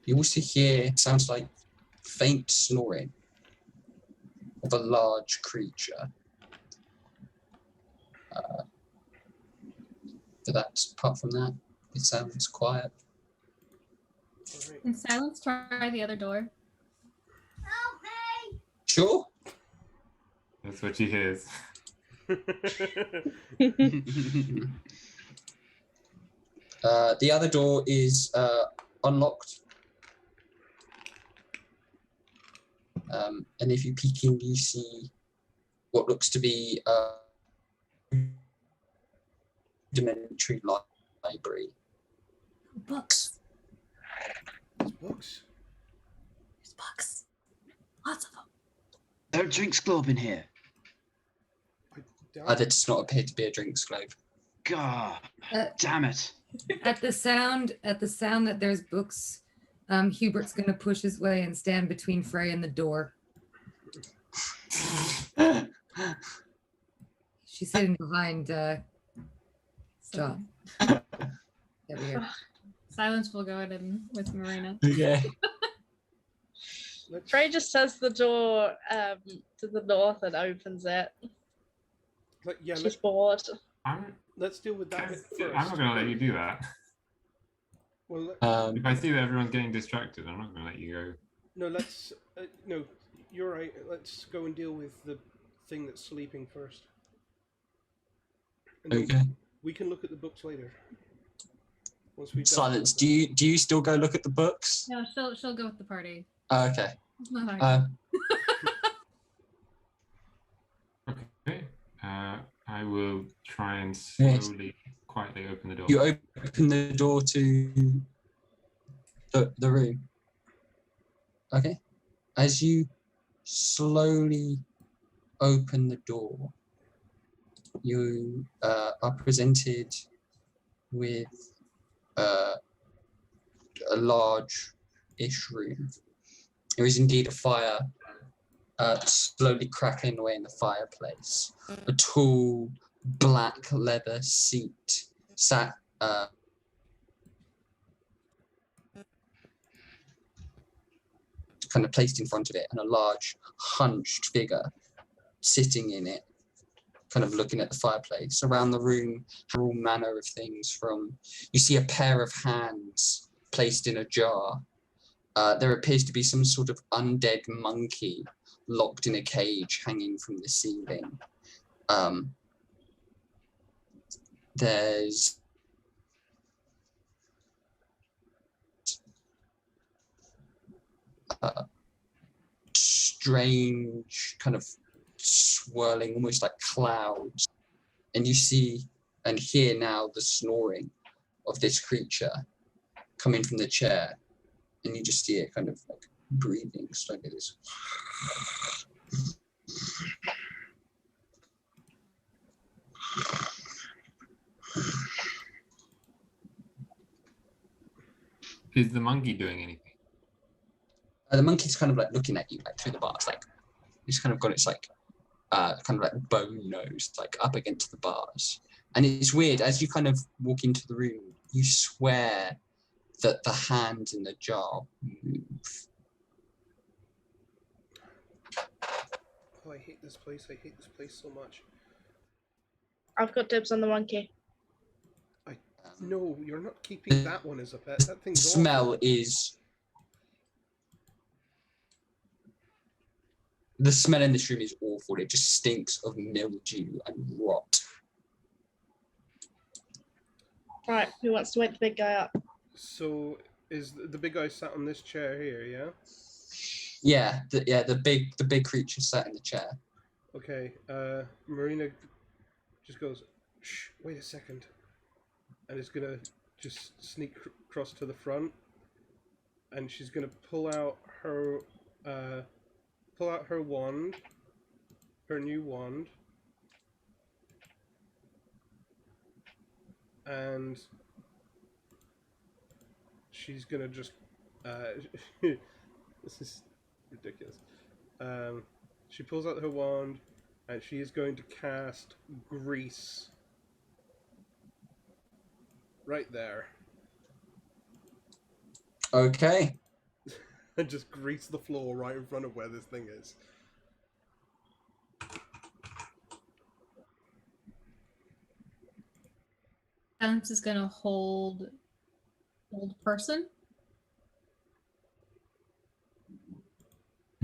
You also hear sounds like faint snoring of a large creature. But apart from that, it sounds quiet. Alright. In silence, try the other door. Sure. That's what she hears. The other door is unlocked. And if you peek in, you see what looks to be a rudimentary library. Books. Books? There's books. Lots of them. There are drinks globe in here. I doubt There does not appear to be a drinks globe. God, Uh, damn it. At the sound that there's books, Hubert's gonna push his way and stand between Frey and the door. She's hidden behind Stop. There we go. Silence will go in with Marina. Okay. Let's, Frey just says the door to the north and opens it. yeah, She's bored. let's deal with that bit first. I'm not going to let you do that. Well, If I see that everyone's getting distracted, I'm not going to let you go. no, let's... no, you're right. Let's go and deal with the thing that's sleeping first. And then Okay. we can look at the books later. Once we've Silence. Do you still go look at the books? No, she'll go with the party. Okay. It's not hard. Okay. I will try and slowly, quietly open the door. You open the door to the room. Okay. As you slowly open the door, you are presented with a large-ish room. There is indeed a fire slowly crackling away in the fireplace. A tall black leather seat sat kind of placed in front of it, and a large hunched figure sitting in it, kind of looking at the fireplace. Around the room, all manner of things. You see a pair of hands placed in a jar. There appears to be some sort of undead monkey locked in a cage hanging from the ceiling. There's strange kind of swirling, almost like clouds. And you see and hear now the snoring of this creature coming from the chair. And you just see it kind of like breathing slowly. This. Is the monkey doing anything? The monkey's kind of like looking at you like through the bars, like it's kind of got its like kind of like bone nose like up against the bars. And it's weird, as you kind of walk into the room, you swear that the hands in the jar move. Oh, I hate this place. I hate this place so much. I've got dibs on the monkey. No, you're not keeping that one as a pet. That The thing's smell awful. is... The smell in this room is awful. It just stinks of mildew and rot. Right, who wants to wake the big guy up? So, is the big guy sat on this chair here, yeah? Yeah, the big creature sat in the chair. Okay, Marina just goes, shh, wait a second. And is gonna just sneak across to the front. And she's gonna pull out her wand, her new wand, and she's gonna just. This is ridiculous. She pulls out her wand, and she is going to cast grease right there, Okay. and just grease the floor right in front of where this thing is. Alex is gonna hold person.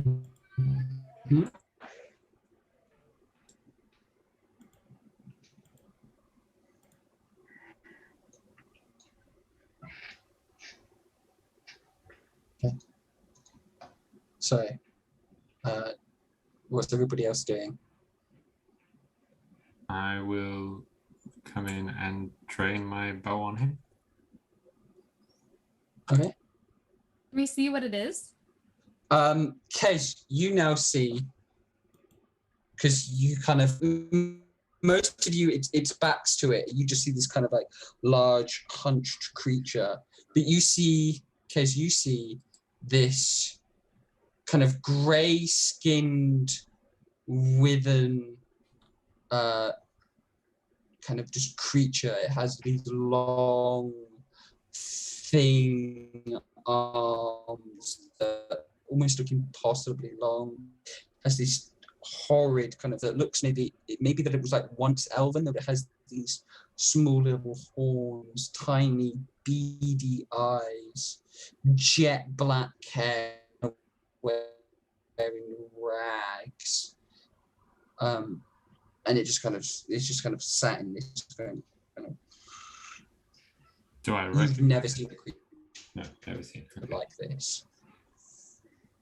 Hmm? Okay. Sorry. What's everybody else doing? I will come in and train my bow on him. Okay. Can we see what it is? Kej, you now see, because you kind of, most of you, it's backs to it. You just see this kind of like large, hunched creature. But you see, Kej, you see this kind of grey-skinned, withered, kind of just creature. It has these long, thin arms that almost look impossibly long. Has this horrid kind of that looks maybe that it was like once elven, that it has these small little horns, tiny beady eyes, jet black hair, wearing rags. And it's just kind of sat in this kind of. Do I You've recognize? never seen a creature No, never seen. Okay. like this.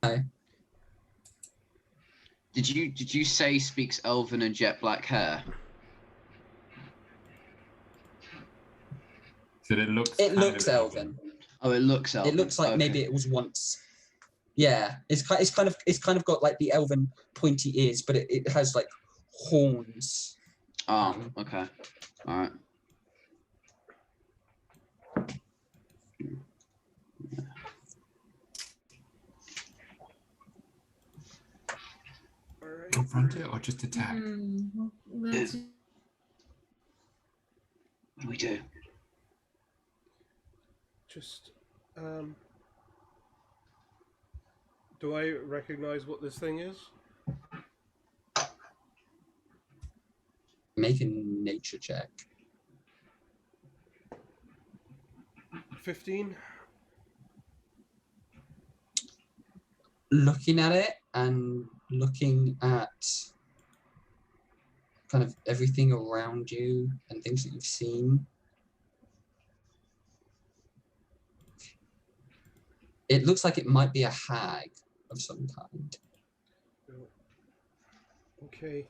No. Did you say speaks elven and jet black hair? So it looks. It kind looks of elven. Oh, it looks elven. It looks like Okay. maybe it was once. Yeah, it's kind of got like the elven pointy ears, but it has like horns. Oh, okay. All right. Confront it or just attack? Let's- What do we do? Just, do I recognize what this thing is? Make a nature check. 15? Looking at it and looking at kind of everything around you and things that you've seen, it looks like it might be a hag of some kind. Okay.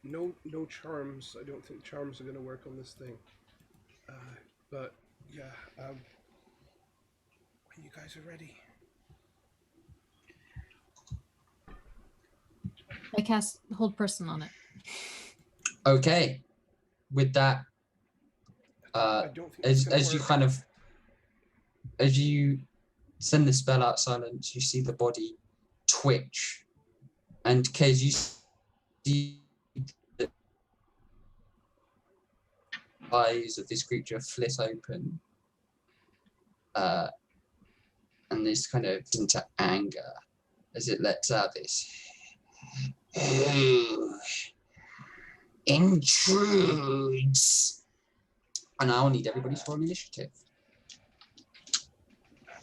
No charms. I don't think charms are going to work on this thing. But yeah, when you guys are ready. I cast hold person on it. Okay, with that, I don't think it's gonna as you work. kind of, as you send the spell out silence, you see the body twitch, and Kez, you see the eyes of this creature flit open, and this kind of into anger as it lets out this. Who intrudes? And I'll need everybody to roll initiative.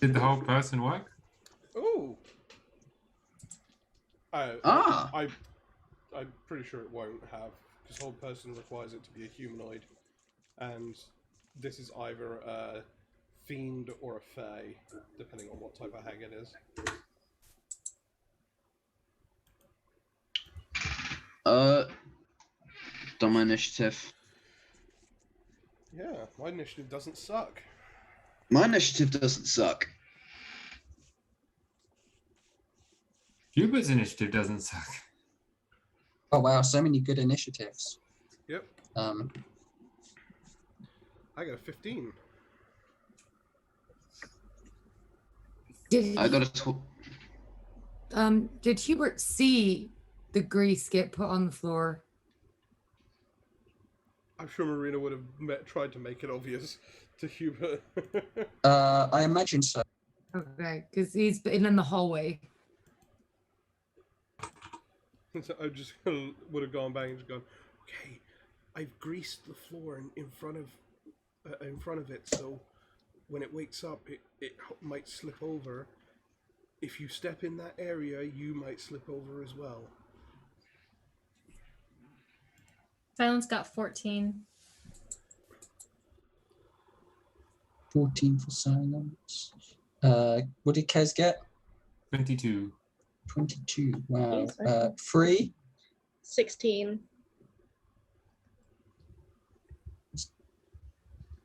Did the whole person work? Oh. Ah. I'm pretty sure it won't have, because whole person requires it to be a humanoid, and this is either a fiend or a fae, depending on what type of hag it is. Done my initiative. Yeah, my initiative doesn't suck. My initiative doesn't suck. Hubert's initiative doesn't suck. Oh wow, so many good initiatives. Yep. I got a 15. I got a Did Hubert see the grease get put on the floor? I'm sure Marina would have tried to make it obvious to Hubert. I imagine so. Okay, because he's been in the hallway. So I just would have gone back and just gone, okay, I've greased the floor in front of it, so when it wakes up, it might slip over. If you step in that area, you might slip over as well. Silence got 14. 14 for silence. What did Kez get? 22. 22. Wow. Yes, 3. 16.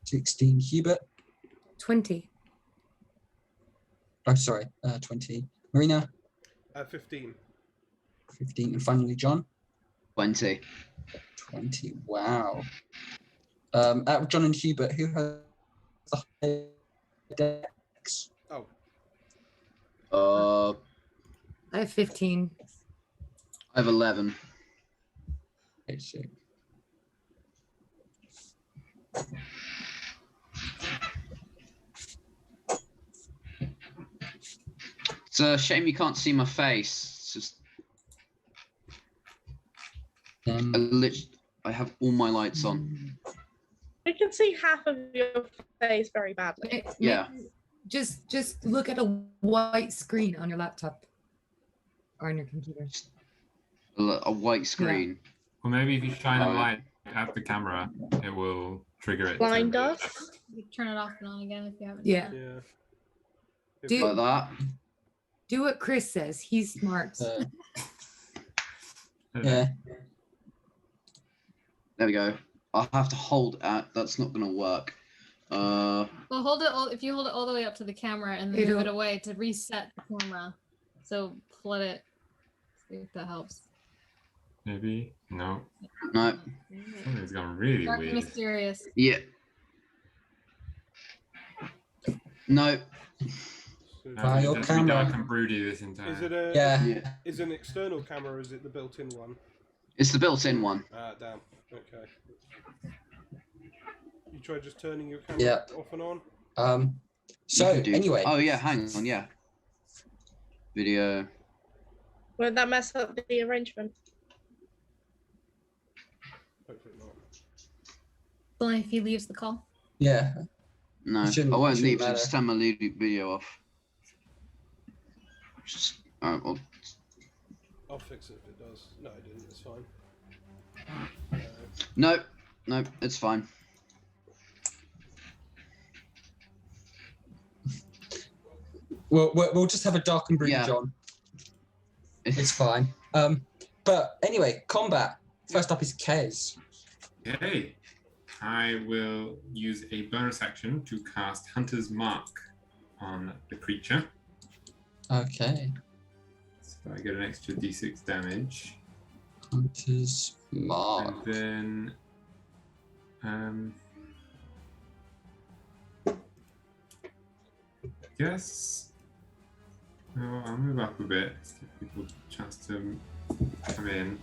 16. Hubert. 20. Oh, sorry. 20. Marina. 15. 15. And finally, John. 20. 20. Wow. Out of John and Hubert, who has the higher dex? I have 15. I have 11. Okay, so It's a shame you can't see my face. It's just I have all my lights on. We can see half of your face very badly. Yeah. Just look at a white screen on your laptop or on your computer. A white screen. Or maybe if you shine a light at the camera, it will trigger it. Blind to- us. You can turn it off and on again if you haven't. Yeah. done it. Do- Like that. Do what Chris says. He's smart. yeah. There we go. I'll have to hold at. That's not gonna work. Well, hold it. If you hold it all the way up to the camera and then move It'll- it away to reset the camera. So flood it. See if that helps. Maybe. No. No. Something's gone really Dark and weird. mysterious. Yeah. No. By your It's gonna be camera. dark and broody this entire. Is it a? Yeah. Yeah. Is it an external camera or is it the built-in one? It's the built-in one. Ah, damn. Okay. You try just turning your camera Yeah. off and on. So You could do- anyway. Oh yeah, hang on, yeah. Video. Won't that mess up the arrangement? Hopefully not. Only if he leaves the call. Yeah. No, It shouldn't- I won't it shouldn't leave. matter. Just turn my video off. Just, well, I'll fix it if it does. No, I didn't. It's fine. no, it's fine. We'll just have a dark and broody, Yeah. John. It's fine. But anyway, combat. First up is Kez. Okay. I will use a bonus action to cast Hunter's Mark on the creature. Okay. So I get an extra d6 damage. Hunter's Mark. And then guess I'll move up a bit to give people a chance to come in.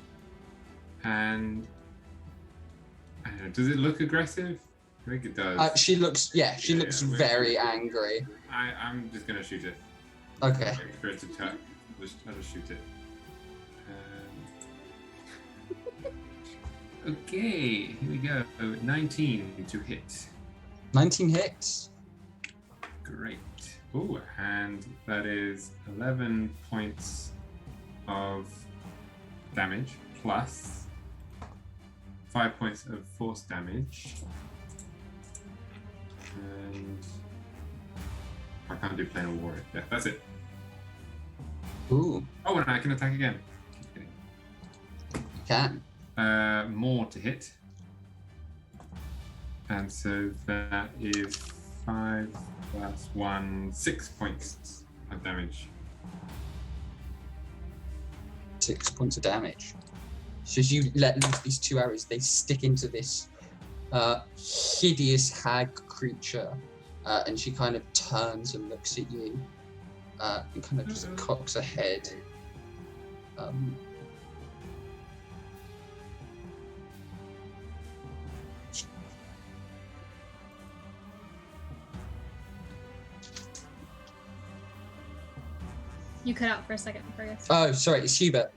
And I don't know, does it look aggressive? I think it does. She looks. Yeah, she Yeah, looks yeah, very angry. I'm just gonna shoot it. Okay. Wait for it to attack. I'll just shoot it. Okay, here we go. 19 to hit. 19 hits. Great. Oh, and that is 11 points of damage plus 5 points of force damage. And I can't do plain or warrior. Yeah, that's it. Ooh, Oh, and I can attack again. Just kidding. you can. More to hit. And so that is 5 plus 1, 6 points of damage. 6 points of damage. So as you let loose these 2 arrows, they stick into this hideous hag creature, and she kind of turns and looks at you, and kind of just cocks her head. You cut out for a second, Feargus. Oh, sorry, it's Hubert.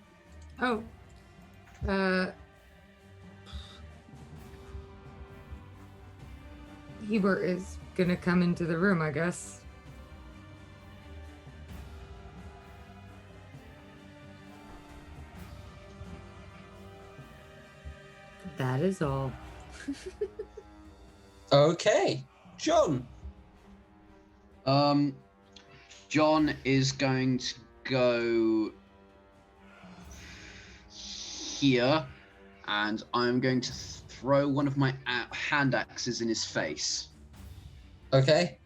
Oh. Hubert is gonna come into the room, I guess. That is all. Okay, John. John is going to go here, and I'm going to throw one of my hand axes in his face. Okay.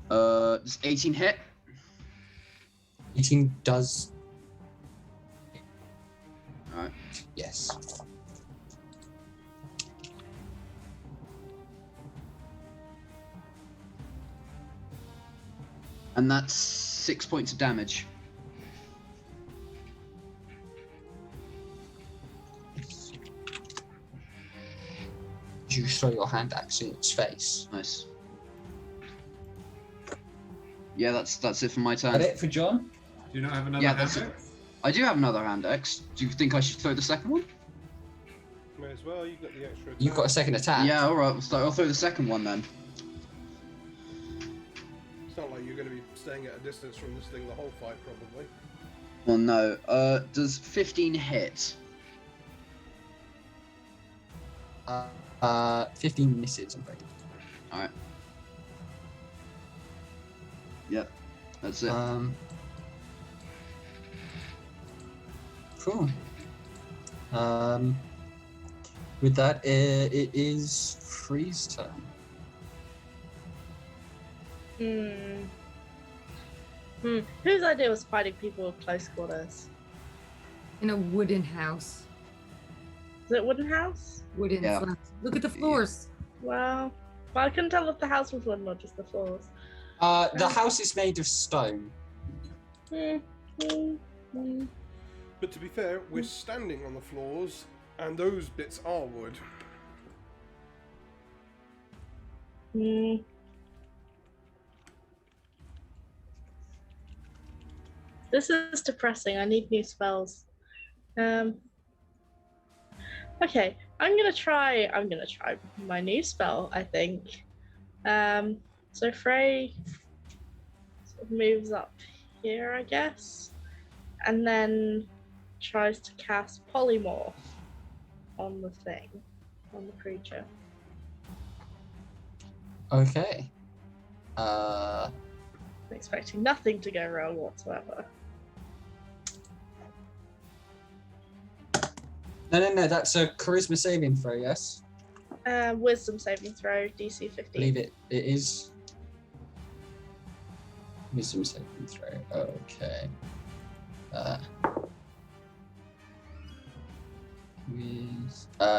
Does 18 hit? 18 does. Alright. Yes. And that's 6 points of damage. You throw your hand axe in its face. Nice. Yeah, that's it for my turn. That it for John? Do you not have another Yeah, hand that's it. axe? I do have another hand axe. Do you think I should throw the second one? May as well. You've got the extra. You've got a attack. second attack. Yeah, alright. I'll throw the second one then. It's not like you're going to be staying at a distance from this thing the whole fight, probably. Well, no. Does 15 hit? 15 misses, I'm afraid. Alright. Yep. That's it. Cool. With that, it is Free's turn. Whose idea was fighting people with close quarters? In a wooden house. Is it wooden house? Wooden Yeah. slabs. Look at the floors. Well, I couldn't tell if the house was wooden or just the floors. The house is made of stone. Hmm. But to be fair, we're standing on the floors, and those bits are wood. Hmm. This is depressing. I need new spells. Okay, I'm gonna try my new spell, I think. So Frey sort of moves up here, I guess, and then tries to cast polymorph on the thing, on the creature. Okay. I'm expecting nothing to go wrong whatsoever. No, that's a charisma saving throw, yes? Wisdom saving throw, DC 15. I believe it is. Wisdom saving throw. Okay.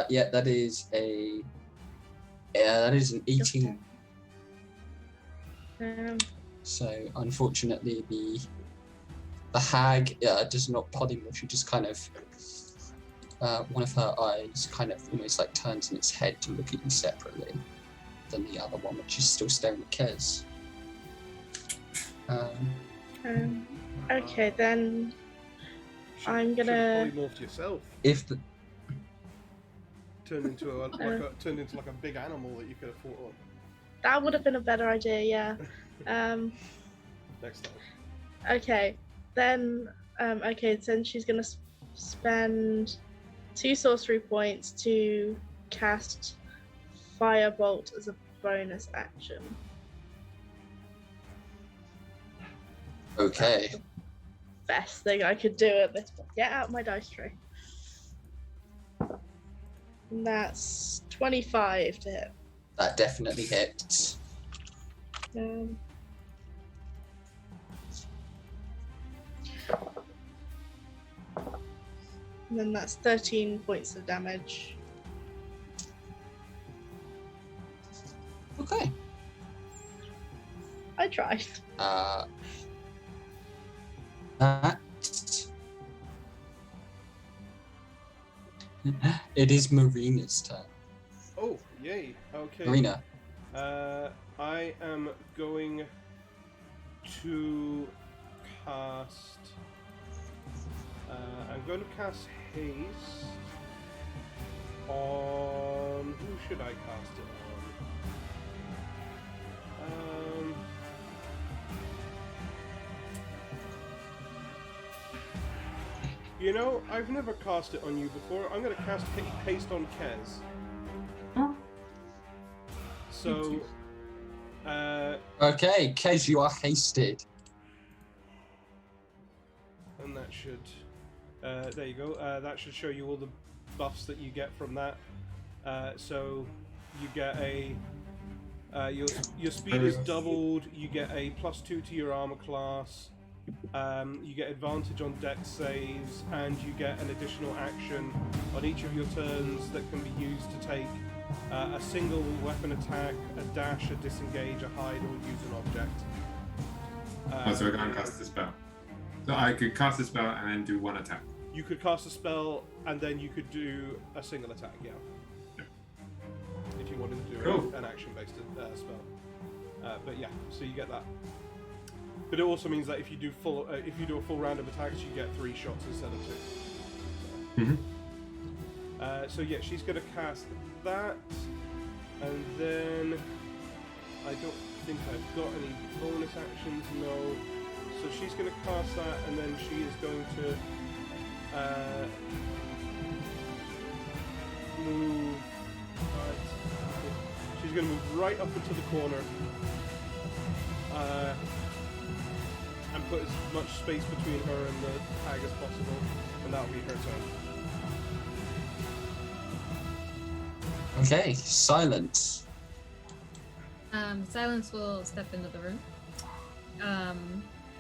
Yeah, that is an 18. So unfortunately, the hag does not polymorph. She just kind of one of her eyes kind of almost like turns in its head to look at you separately than the other one, which is still staring at Kez. Okay, then I'm Should gonna. have polymorphed yourself. If the Turned into like a big animal that you could have fought on That would have been a better idea, yeah. next time. Okay, then then she's gonna spend 2 sorcery points to cast Firebolt as a bonus action. okay, Best thing I could do at this point. Get out my dice tray. And that's 25 to hit. that definitely hits. And then that's 13 points of damage. Okay. I tried. That it is Marina's turn. Oh, yay. Okay. Marina. I am going to cast. I'm going to cast haste on. Who should I cast it on? You know, I've never cast it on you before. I'm going to cast haste on Kez. Oh. So. Okay, Kez, you are hasted. And that should, there you go. That should show you all the buffs that you get from that. So you get a, your speed is doubled. You get a +2 to your armor class. You get advantage on dex saves, and you get an additional action on each of your turns that can be used to take a single weapon attack, a dash, a disengage, a hide, or use an object. So I can't cast the spell. So I could cast a spell and then do one attack. You could cast a spell and then you could do a single attack, yeah. If you wanted to do Cool. an action-based spell. But yeah, so you get that. But it also means that if you do a full round of attacks, you get 3 shots instead of 2. Mm-hmm. So yeah, she's going to cast that, and then I don't think I've got any bonus actions, no. So she's going to cast that, and then she is going to move. She's going to move right up into the corner and put as much space between her and the hag as possible, and that'll be her turn. Okay, silence. Silence will step into the room.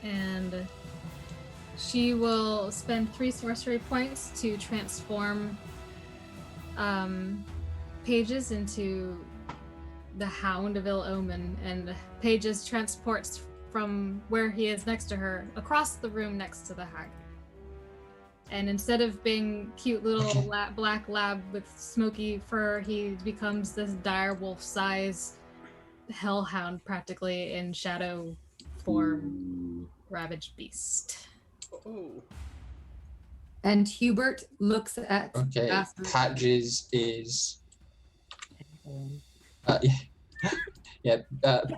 And she will spend 3 sorcery points to transform Pages into the Hound of Ill Omen, and Pages transports from where he is next to her across the room next to the hag. And instead of being cute little black lab with smoky fur, he becomes this dire wolf-size hellhound, practically in shadow form, ravaged beast. Oh. And Hubert looks at Okay, Bastard. Patches is.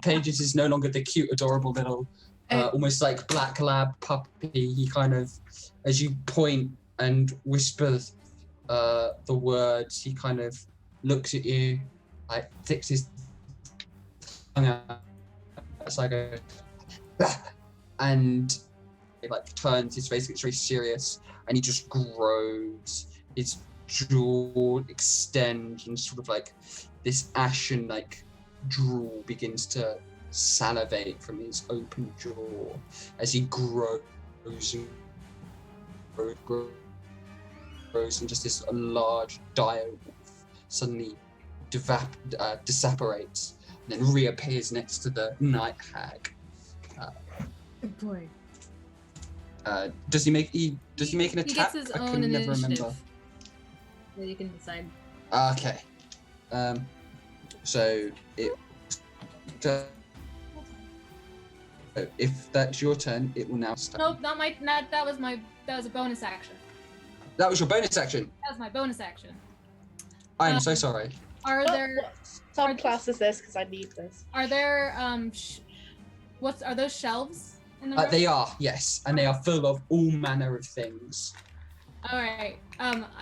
Pages is no longer the cute, adorable little, almost like black lab puppy. He kind of, as you point and whisper the words, he kind of looks at you, like sticks his tongue out. It's like a, and it like turns his face, gets very serious, and he just grows. His jaw extends, and sort of like this ashen like drool begins to salivate from his open jaw as he grows and grows, and just this large dire wolf suddenly disapparates and then reappears next to the night hag. Good boy. Does he make an attack? He gets his I own can never initiative. remember. So you can decide. Okay. So if that's your turn, it will now start. Nope, that was a bonus action. That was your bonus action. That was my bonus action. I am so sorry. Are there What class is this? Because I need this. are there are those shelves in the room? They are, yes, and they are full of all manner of things. All right.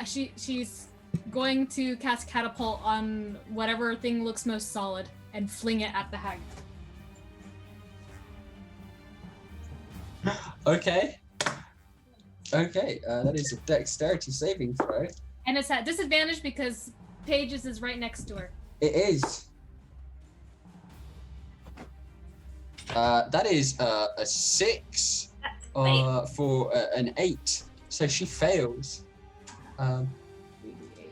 She's going to cast catapult on whatever thing looks most solid and fling it at the hag. Okay. That is a dexterity saving throw. And it's at disadvantage because Pages is right next to her. It is. That is a 6 for an 8. So she fails. Um, 3d8.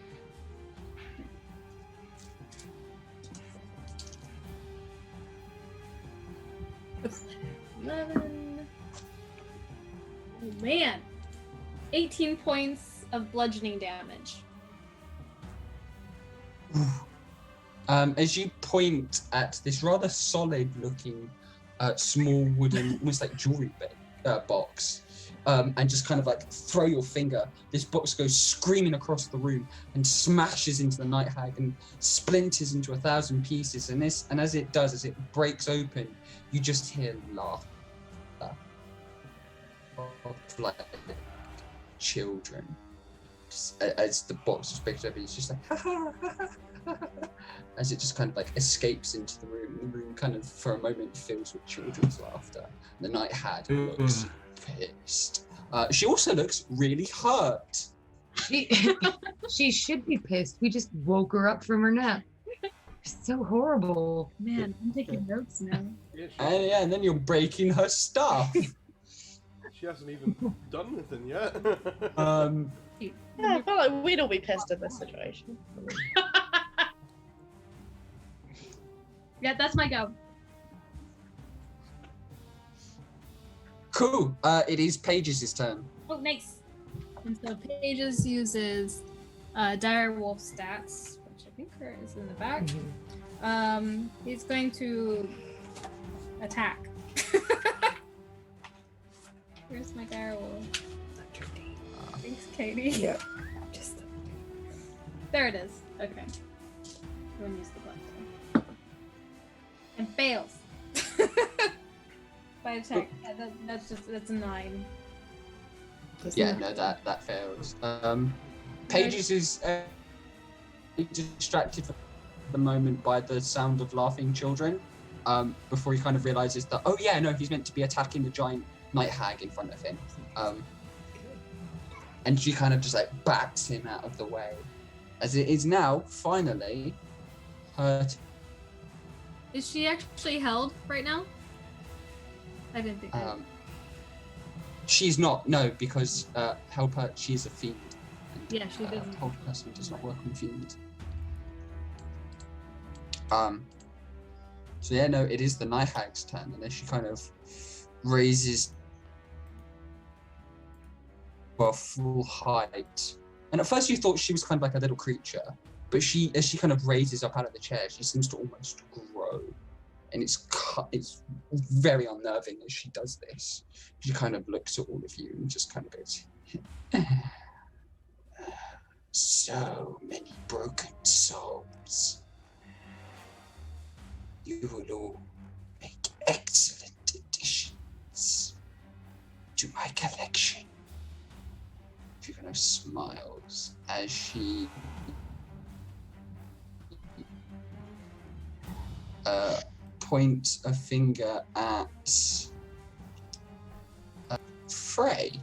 11. Oh man, 18 points of bludgeoning damage. As you point at this rather solid-looking, small wooden, almost like jewelry box, and just kind of like throw your finger, this box goes screaming across the room and smashes into the night hag and splinters into 1,000 pieces. And as it does, as it breaks open, you just hear laughter of like children. As the box is breaks open, it's just like ha ha ha ha. As it just kind of like escapes into the room. The room kind of for a moment fills with children's laughter. The night hag looks pissed. She also looks really hurt. She should be pissed. We just woke her up from her nap. So horrible. Man, I'm taking notes now. Yeah, And then you're breaking her stuff. she hasn't even done anything yet. Yeah, I feel like we'd all be pissed in this situation. Yeah, that's my go. Cool. It is Paige's turn. Oh, nice. And so Pages uses dire wolf stats, which I think is in the back. He's going to attack. Where's my dire wolf? Thanks, Katie. Yeah. There it is. Okay. I'm gonna use the button. And fails. By attack. Yeah, that's a 9. Yeah, no, that fails. Paige's is distracted for the moment by the sound of laughing children. Before he kind of realizes that, oh yeah, no, he's meant to be attacking the giant night hag in front of him. And she kind of just like backs him out of the way. As it is now, finally, her. Is she actually held right now? I didn't think that. She's not, no, because help her, she's a fiend. And, Yeah, she doesn't. Hold person does not work on fiend. So yeah, no, it is the night hag's turn, and then she kind of raises her full height. And at first you thought she was kind of like a little creature, but as she kind of raises up out of the chair, she seems to almost grow. And it's very unnerving as she does this. She kind of looks at all of you and just kind of goes, so many broken souls. You will all make excellent additions to my collection. She kind of smiles as she points a finger at Frey.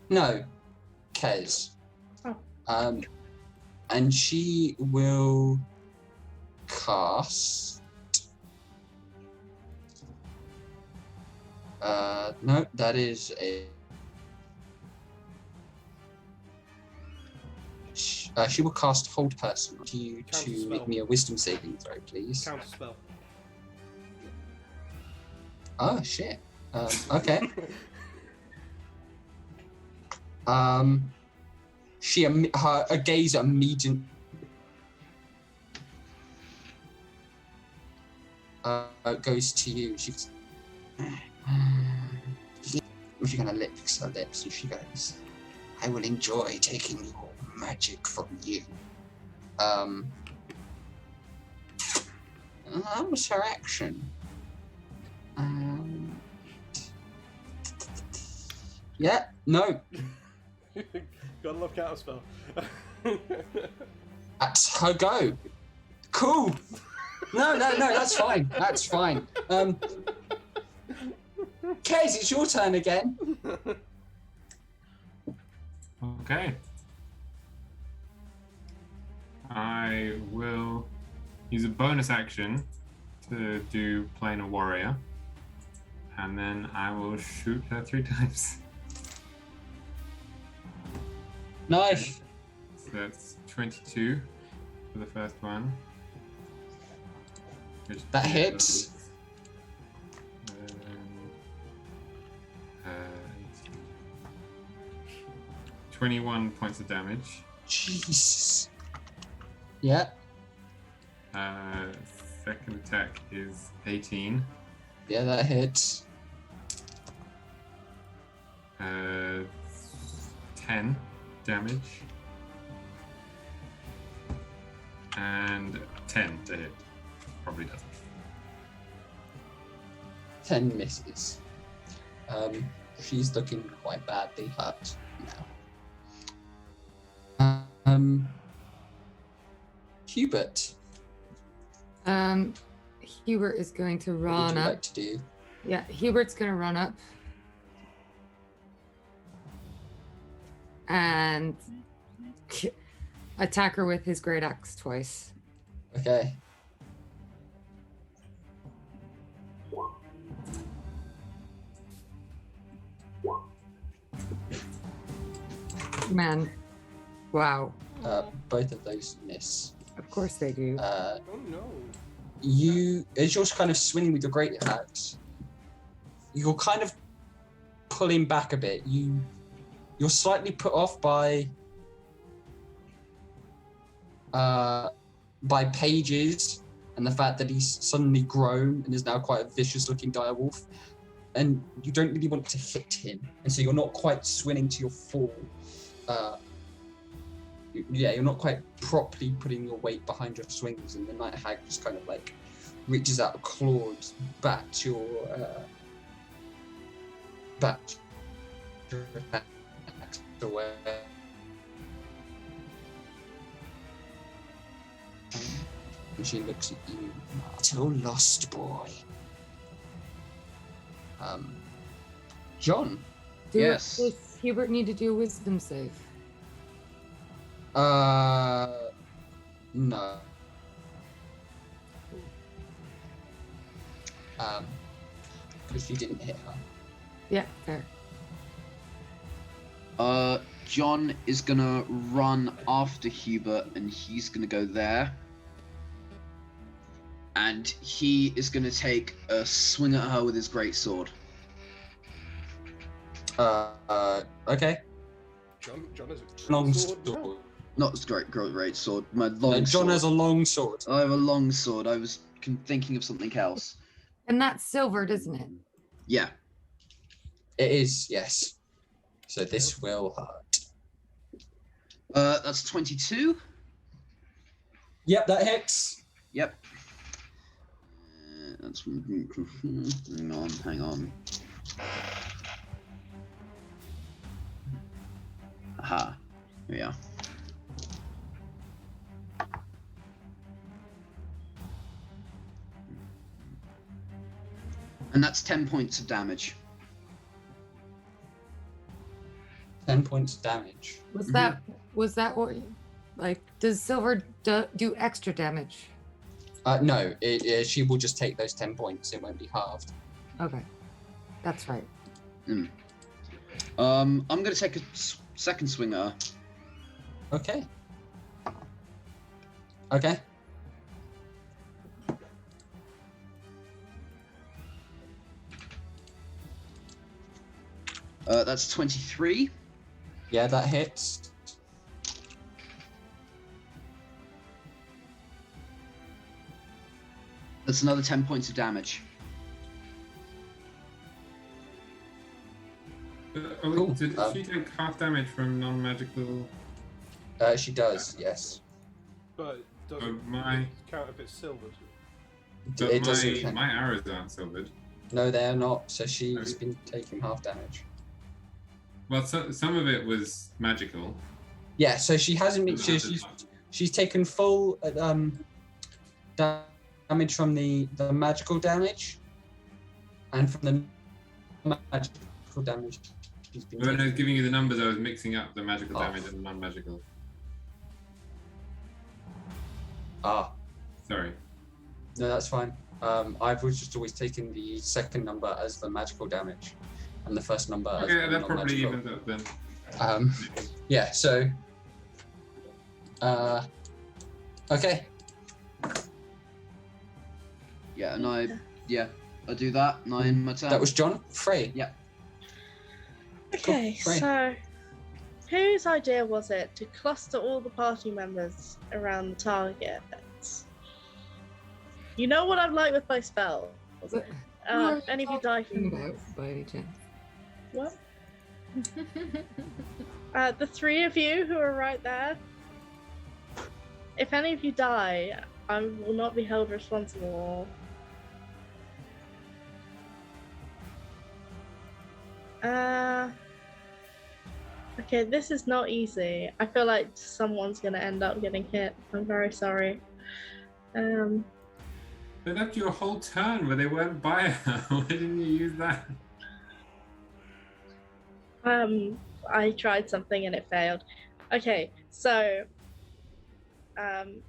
No, Kez. Oh. And she will cast. No, that is a. She will cast Hold Person on you to make me a Wisdom saving throw, please. Counter spell. Oh shit. Okay. Her gaze immediately goes to you. She kind of licks her lips and she goes, I will enjoy taking your magic from you. That was her action. Yeah, no. Gotta love counter spell. That's her go. Cool. No, that's fine. That's fine. Kez, it's your turn again. Okay. I will use a bonus action to do playing a warrior, and then I will shoot her 3 times. Nice. So that's 22 for the first one. Which That is, hits. uh, 21 points of damage. Jesus. Yeah. Second attack is 18. Yeah, that hits. 10 damage. And 10 to hit. Probably doesn't. 10 misses. She's looking quite badly hurt now. Hubert, Hubert is going to what would run you up. like to do? Yeah, Hubert's gonna run up and attack her with his great axe twice. Okay. Man, wow. Both of those miss. Of course they do. Oh no. You, as you're kind of swinging with your great axe, you're kind of pulling back a bit. You're slightly put off by Pages and the fact that he's suddenly grown and is now quite a vicious-looking direwolf, and you don't really want to hit him, and so you're not quite swinging to your full. You're not quite properly putting your weight behind your swings, and the night hag just kind of like reaches out claws back to your back to your axe away. And she looks at you, little lost boy. John. Yes. Does Hubert need to do a wisdom save? No. Because you didn't hit her. Yeah, fair. John is gonna run after Hubert, and he's gonna go there. And he is gonna take a swing at her with his greatsword. Okay. John has a Long sword now? sword. Not his great sword, my long No, John sword. has a long sword. I have a long sword. I was thinking of something else. And that's silvered, isn't it? Yeah. It is, yes. So this will hurt. That's 22. Yep, that hits. Yep. That's hang on. Aha. Here we are. And that's 10 points of damage. 10 points of damage. Was that what? Like, does silver do extra damage? No, she will just take those 10 points. It won't be halved. Okay, that's right. I'm gonna take a second swing at her. Okay. Okay. That's 23. Yeah, that hits. That's another 10 points of damage. Cool. Did she take half damage from non-magical? She does, yes. But doesn't my count if it's silvered. It doesn't count. my arrows aren't silvered. No, they're not. So she's been taking half damage. Well, some of it was magical. Yeah, so she hasn't been. She's taken full damage from the magical damage, and from the magical damage she's been. When I was taking. giving you the numbers, I was mixing up the magical damage and the non-magical. Ah, Sorry. no, that's fine. I was just always taking the second number as the magical damage, and the first number as Okay, the that probably non-magical. evens up then. Yeah. So. Okay. Yeah, and I do that, and I end my turn. That was John Frey. Yeah. Okay, Right. so whose idea was it to cluster all the party members around the target? You know what I'm like with my spells. What are If any of you die talking from about, by any chance? what? The three of you who are right there. If any of you die, I will not be held responsible. Okay, this is not easy. I feel like someone's gonna end up getting hit. I'm very sorry. They left you a whole turn where they weren't by her. Why didn't you use that? I tried something and it failed. Okay, so I'm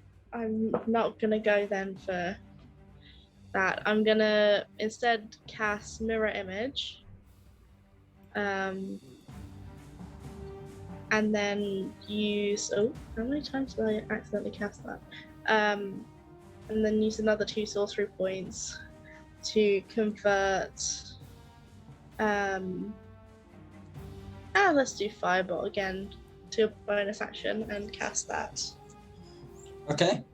not gonna go then for that. I'm gonna instead cast Mirror Image. And then use how many times did I accidentally cast that? And then use another 2 sorcery points to convert let's do Fireball again to a bonus action and cast that. Okay.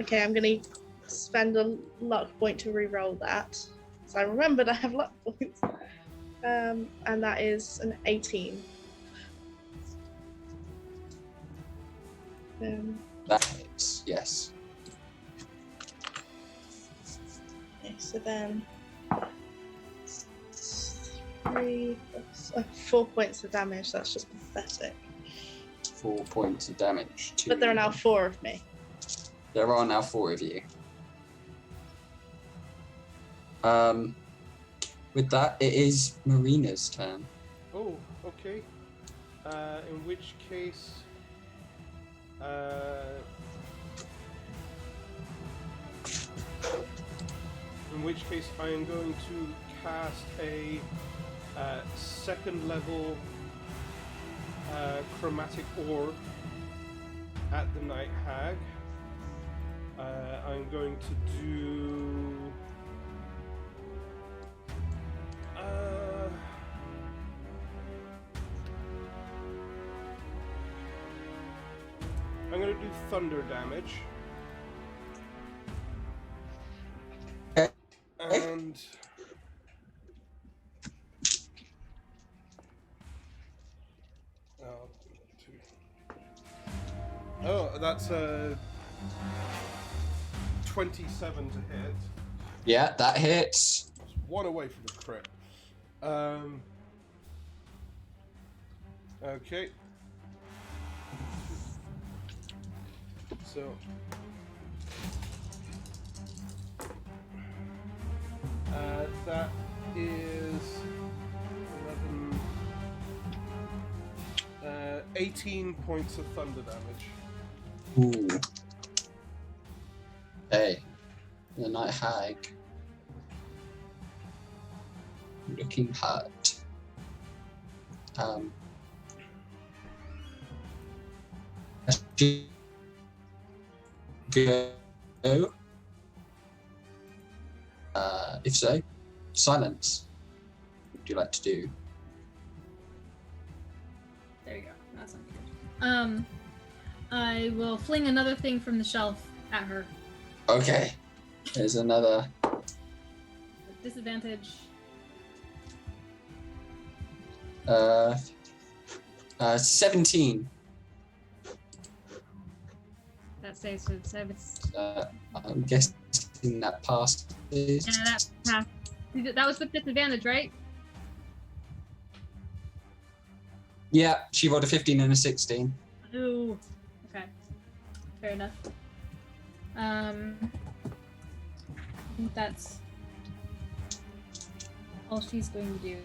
Okay, I'm gonna spend a luck point to re-roll that. So I remembered I have luck points. And that is an 18. That hits. Yes. Okay, so then 4 points of damage. That's just pathetic. 4 points of damage. But there are now 4 of me. There are now 4 of you. With that, it is Marina's turn. Oh, okay. In which case, I am going to cast a second level chromatic orb at the Night Hag. I'm going to do. I'm going to do thunder damage. Okay. And that's a 27 to hit. Yeah, that hits. That's 1 away from the crit. Okay. So that is 18 points of thunder damage. Ooh. Hey, the Night Hag. Looking hurt. Go. If so, silence. What would you like to do? There you go. That's not good. I will fling another thing from the shelf at her. Okay. There's another. With disadvantage. 17. That stays with 7. I'm guessing that passes. Yeah, that passed. That was with disadvantage, right? Yeah, she rolled a 15 and a 16. Ooh. Okay. Fair enough. I think that's all she's going to do.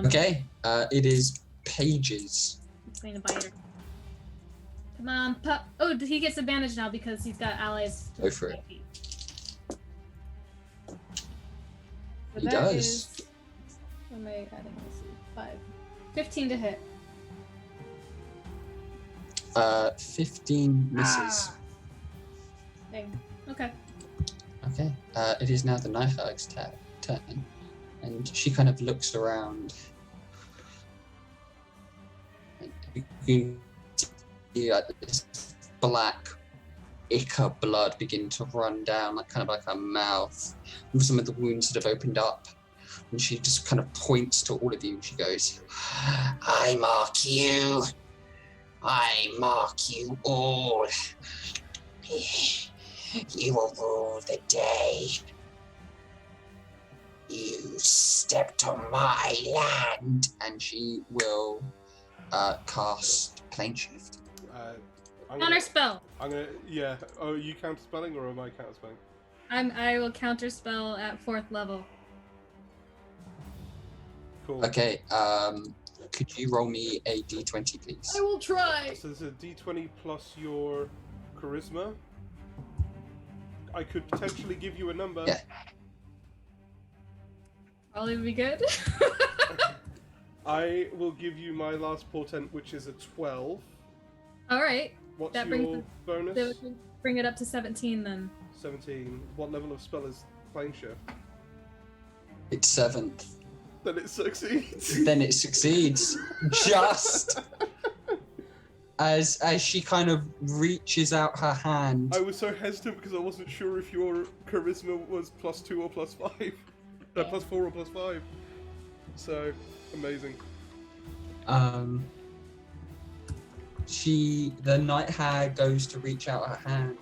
Okay, it is Paige's. He's going to bite her. Come on, pup. Oh, he gets advantage now because he's got allies. Go for it. So He that does. is am I adding? Let's see. 5. 15 to hit. 15 misses. Ah. Dang. Okay. Okay. It is now the Nihag's turn, and she kind of looks around. And you see this black ichor blood begin to run down, like kind of like her mouth, with some of the wounds that have opened up. And she just kind of points to all of you. And she goes, "I mark you. I mark you all. You will rule the day. You stepped on my land." And she will cast Plane Shift. Counter spell. I'm gonna, yeah. Oh, are you counter spelling or am I counter spelling? I will counter spell at 4th level. Cool. Okay, could you roll me a d20, please? I will try. So there's a d20 plus your charisma. I could potentially give you a number. Yeah. Probably be good. I will give you my last portent, which is a 12. All right. What's That your brings bonus? That would bring it up to 17 then. 17. What level of spell is Plane Shift? It's 7th. Then it succeeds. Then it succeeds. Just as she kind of reaches out her hand. I was so hesitant because I wasn't sure if your charisma was +2 or +5. +4 or +5. So, amazing. The night hag goes to reach out her hand,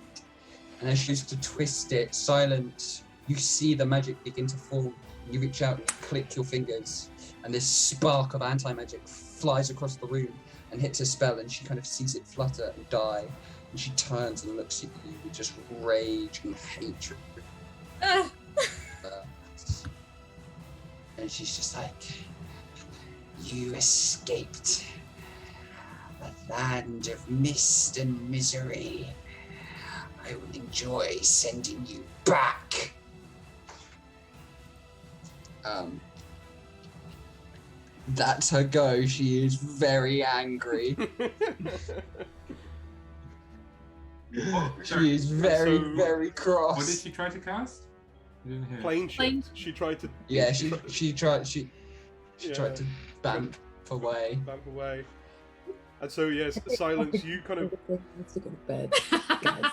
and as she goes to twist it, silent, you see the magic begin to form. You reach out, click your fingers, and this spark of anti-magic flies across the room and hits her spell, and she kind of sees it flutter and die, and she turns and looks at you with just rage and hatred. And she's just like, "You escaped a land of mist and misery. I will enjoy sending you back." That's her go. She is very angry. She is very, So, very cross. What did she try to cast? I didn't hear. Plane Shift. She tried to. Yeah, she tried to bamf away. Bamf away. And so yes, Silence. You kind of. Let's go to bed, guys.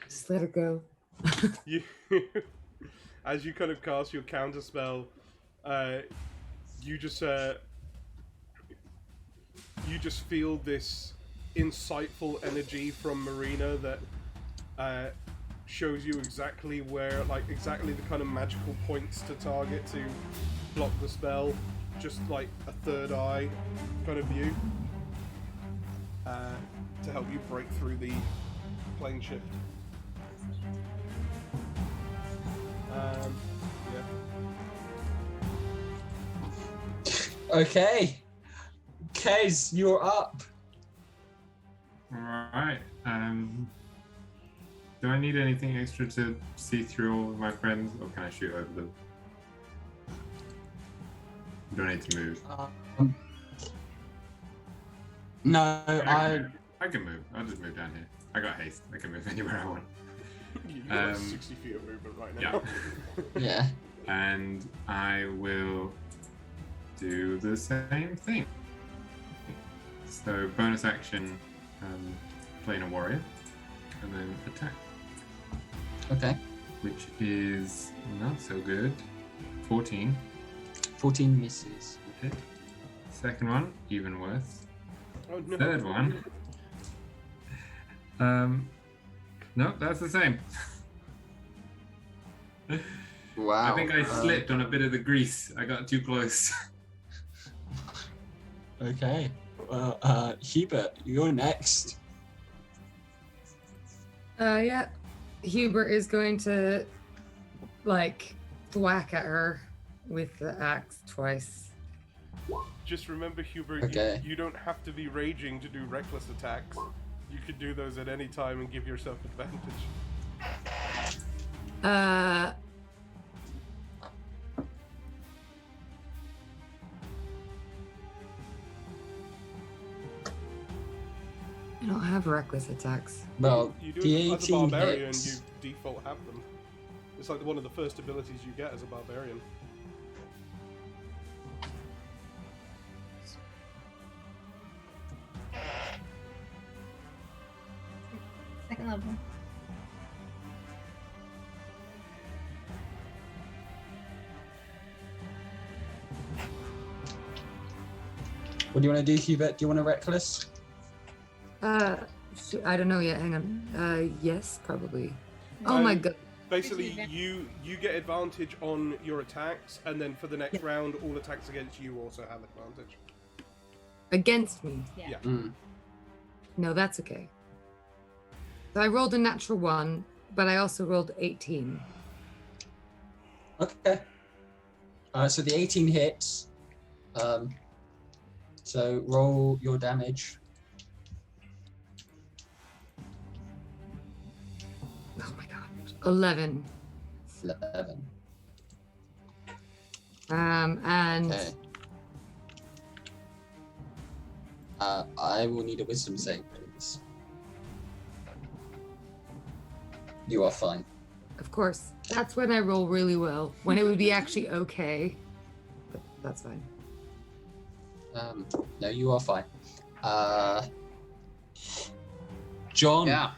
Just let her go. You, as you kind of cast your counter spell, you just feel this insightful energy from Marina that shows you exactly where, like, exactly the kind of magical points to target to block the spell, just like a third eye kind of view, to help you break through the Plane Shift. Yeah. Okay. Kez, you're up. Alright. Do I need anything extra to see through all of my friends, or can I shoot over them? You don't need to move. No, I can move. I'll just move down here. I got haste. I can move anywhere I want. You've got like 60 feet of movement right now. Yeah. yeah. And I will do the same thing. So bonus action, playing a warrior, and then attack. Okay. Which is not so good. 14. 14 misses. Hit. Second one, even worse. Oh, no. Third one. No, that's the same. Wow. I think I slipped on a bit of the grease. I got too close. Okay. Well, Hubert, you're next. Yeah. Hubert is going to, like, whack at her with the axe twice. Just remember, Hubert, Okay. you don't have to be raging to do reckless attacks. You could do those at any time and give yourself advantage. I don't have reckless attacks. Well, You do the as a 18 barbarian, hits. you default have them. It's like one of the first abilities you get as a barbarian. Second level. What do you want to do, Hubert? Do you want a reckless? I don't know yet. Hang on. Yes, probably. Oh my god. Basically, you get advantage on your attacks, and then for the next round, all attacks against you also have advantage. Against me. Yeah. No, that's okay. So I rolled a natural 1, but I also rolled 18. Okay. So the 18 hits. So roll your damage. Oh my god. 11. 11. And Okay. I will need a wisdom save, please. You are fine. of course, that's when I roll really well. When it would be actually okay. But that's fine. No, you are fine. John, Yeah,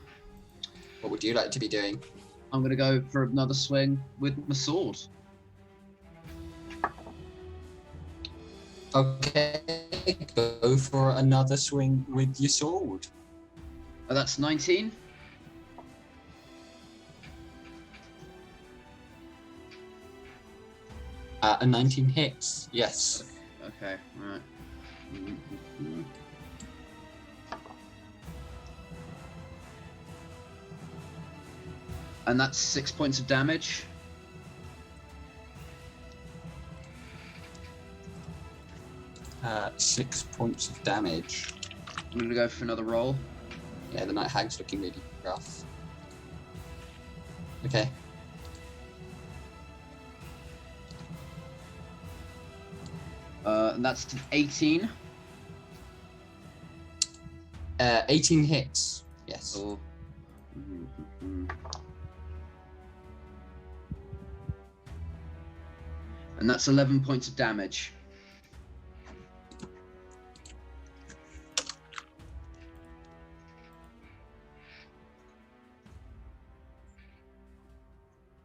what would you like to be doing? I'm gonna go for another swing with my sword. Okay, go for another swing with your sword. Oh, that's 19. A 19 hits, yes. Okay, right. And that's 6 points of damage. Uh, 6 points of damage. I'm gonna go for another roll. Yeah, the night hag's looking really rough. Okay. And that's 18. 18 hits, yes. So, and that's 11 points of damage.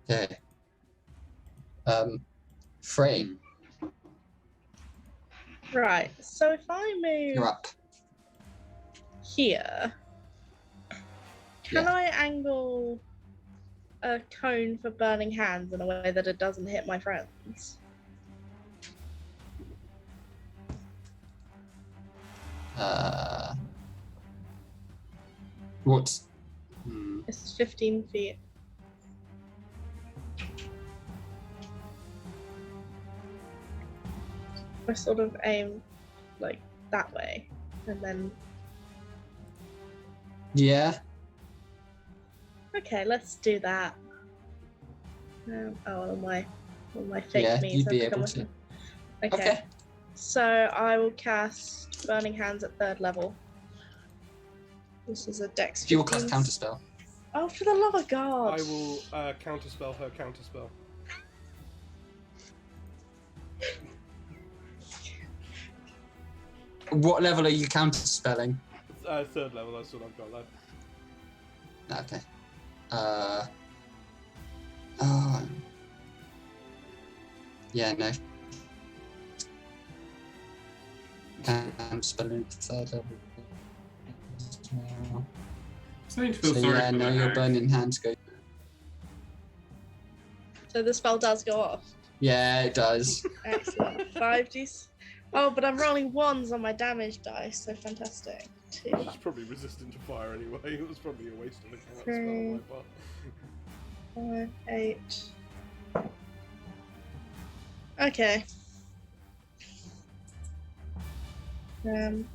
Okay. Frey, Right. So if I move you're up. here, can I angle a cone for burning hands in a way that it doesn't hit my friends? What? It's 15 feet. I sort of aim like that way, and then Yeah. okay, let's do that. All my fake Yeah, means you'd have be become able with to. me. Okay. Okay. So I will cast Burning Hands at 3rd level. This is a Dex. You will cast 15. counterspell. Oh, for the love of God! I will counterspell her counterspell. What level are you counterspelling? 3rd level, that's what I've got left. Okay. Oh. Yeah, no. Counterspelling 3rd level. Starting to feel So sorry yeah, for no, the your hag. burning hands go. So the spell does go off. Yeah, it does. Excellent. 5d. Oh, but I'm rolling 1s on my damage dice, so fantastic. 2. It's probably resistant to fire anyway. It was probably a waste of a counterspell on my part. 5, 8. Okay.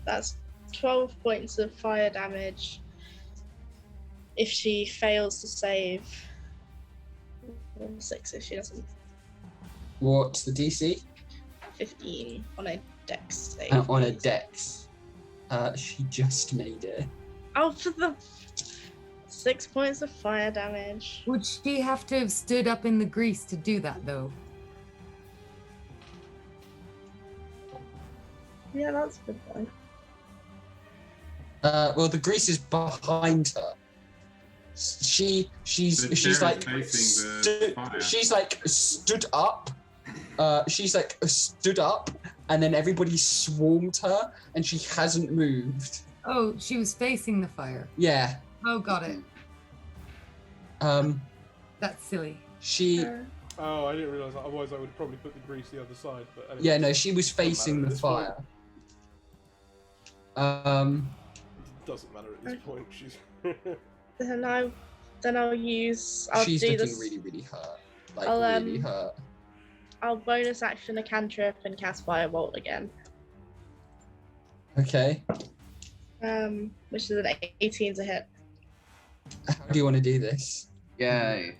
That's 12 points of fire damage if she fails to save. 6 if she doesn't. What's the DC? 15 on a dex save. On a please. dex. She just made it. Oh, for the 6 points of fire damage. Would she have to have stood up in the grease to do that, though? Yeah, that's a good point. Well, the grease is behind her. She's like facing the fire. she's like stood up. She's like stood up, and then everybody swarmed her, and she hasn't moved. Oh, she was facing the fire. Yeah. Oh, got it. That's silly. She. Oh, I didn't realise that. Otherwise, I would probably put the grease the other side. But anyway, Yeah, no, she was facing the at this point. fire. Doesn't matter at this point. She's. Then I'll use. I'll She's do looking this. really, really hurt. Like I'll, really hurt. I'll bonus action a cantrip and cast Firebolt again. Okay. Which is an 18 to hit. How do you want to do this? Yay.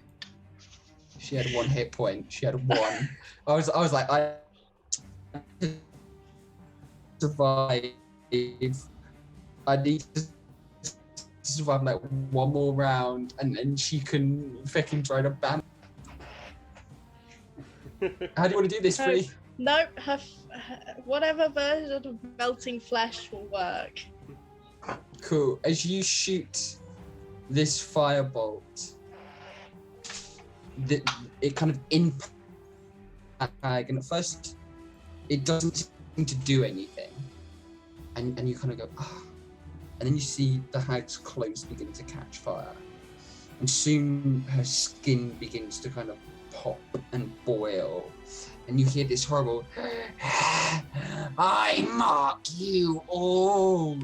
She had 1 hit point. She had 1. I was like, I survive. I need to survive like 1 more round, and then she can fucking try to ban. How do you want to do this, Free? Nope, whatever version of melting flesh will work. Cool. As you shoot this firebolt, it kind of impacts, and at first it doesn't seem to do anything, and you kind of go, ah. And then you see the hag's clothes begin to catch fire, and soon her skin begins to kind of pop and boil, and you hear this horrible, I mock you all,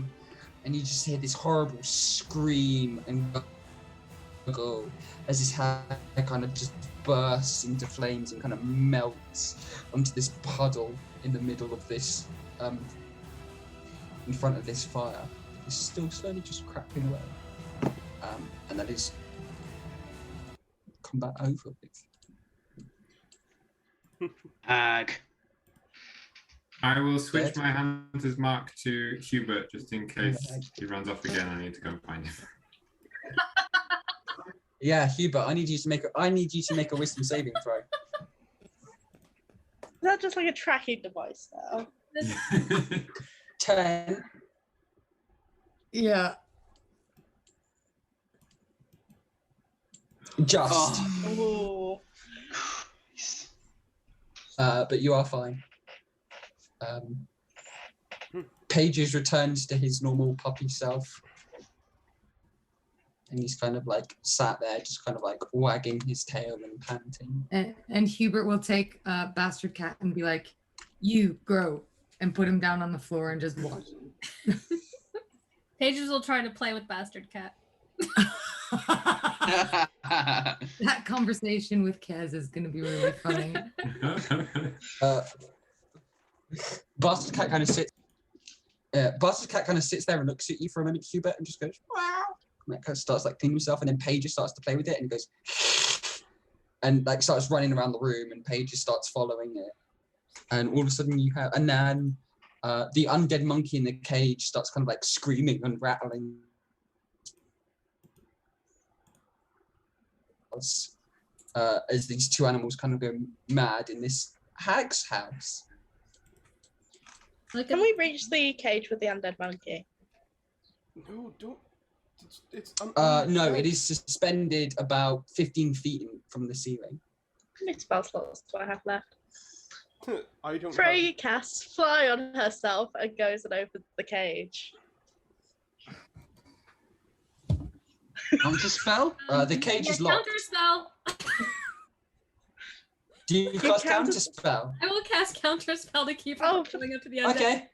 and you just hear this horrible scream and go as this hag kind of just bursts into flames and kind of melts onto this puddle in the middle of this, in front of this fire. It's still slowly just crackling away, and that is combat over with. Hag. I will switch Dead. my hunter's mark to Hubert just in case he runs off again. I need to go and find him. Yeah, Hubert, I need you to make a wisdom saving throw. Is that just like a tracking device now? 10. Yeah. Just. Ooh. But you are fine. Pages returns to his normal puppy self. And he's kind of like sat there, just kind of like wagging his tail and panting. And Hubert will take Bastard Cat and be like, you grow, and put him down on the floor and just watch. Pages will try to play with Bastard Cat. That conversation with Kez is going to be really funny. Bastard Cat kind of sits. Bastard Cat kind of sits there and looks at you for a minute, Hubert, and just goes, wow. And that kind of starts like cleaning himself, and then Paige starts to play with it and goes, and like starts running around the room, and Paige starts following it. And all of a sudden you have, and then the undead monkey in the cage starts kind of like screaming and rattling. As these two animals kind of go mad in this hag's house. Can we reach the cage with the undead monkey? No, don't. It's No, it is suspended about 15 feet from the ceiling. How many spell slots do I have left? I don't. Frey casts fly on herself and goes and opens the cage. Counter spell? The cage is locked. Counter spell. Do you cast counter- counter spell? I will cast counter spell to keep Oh, from going up to the undead. Okay.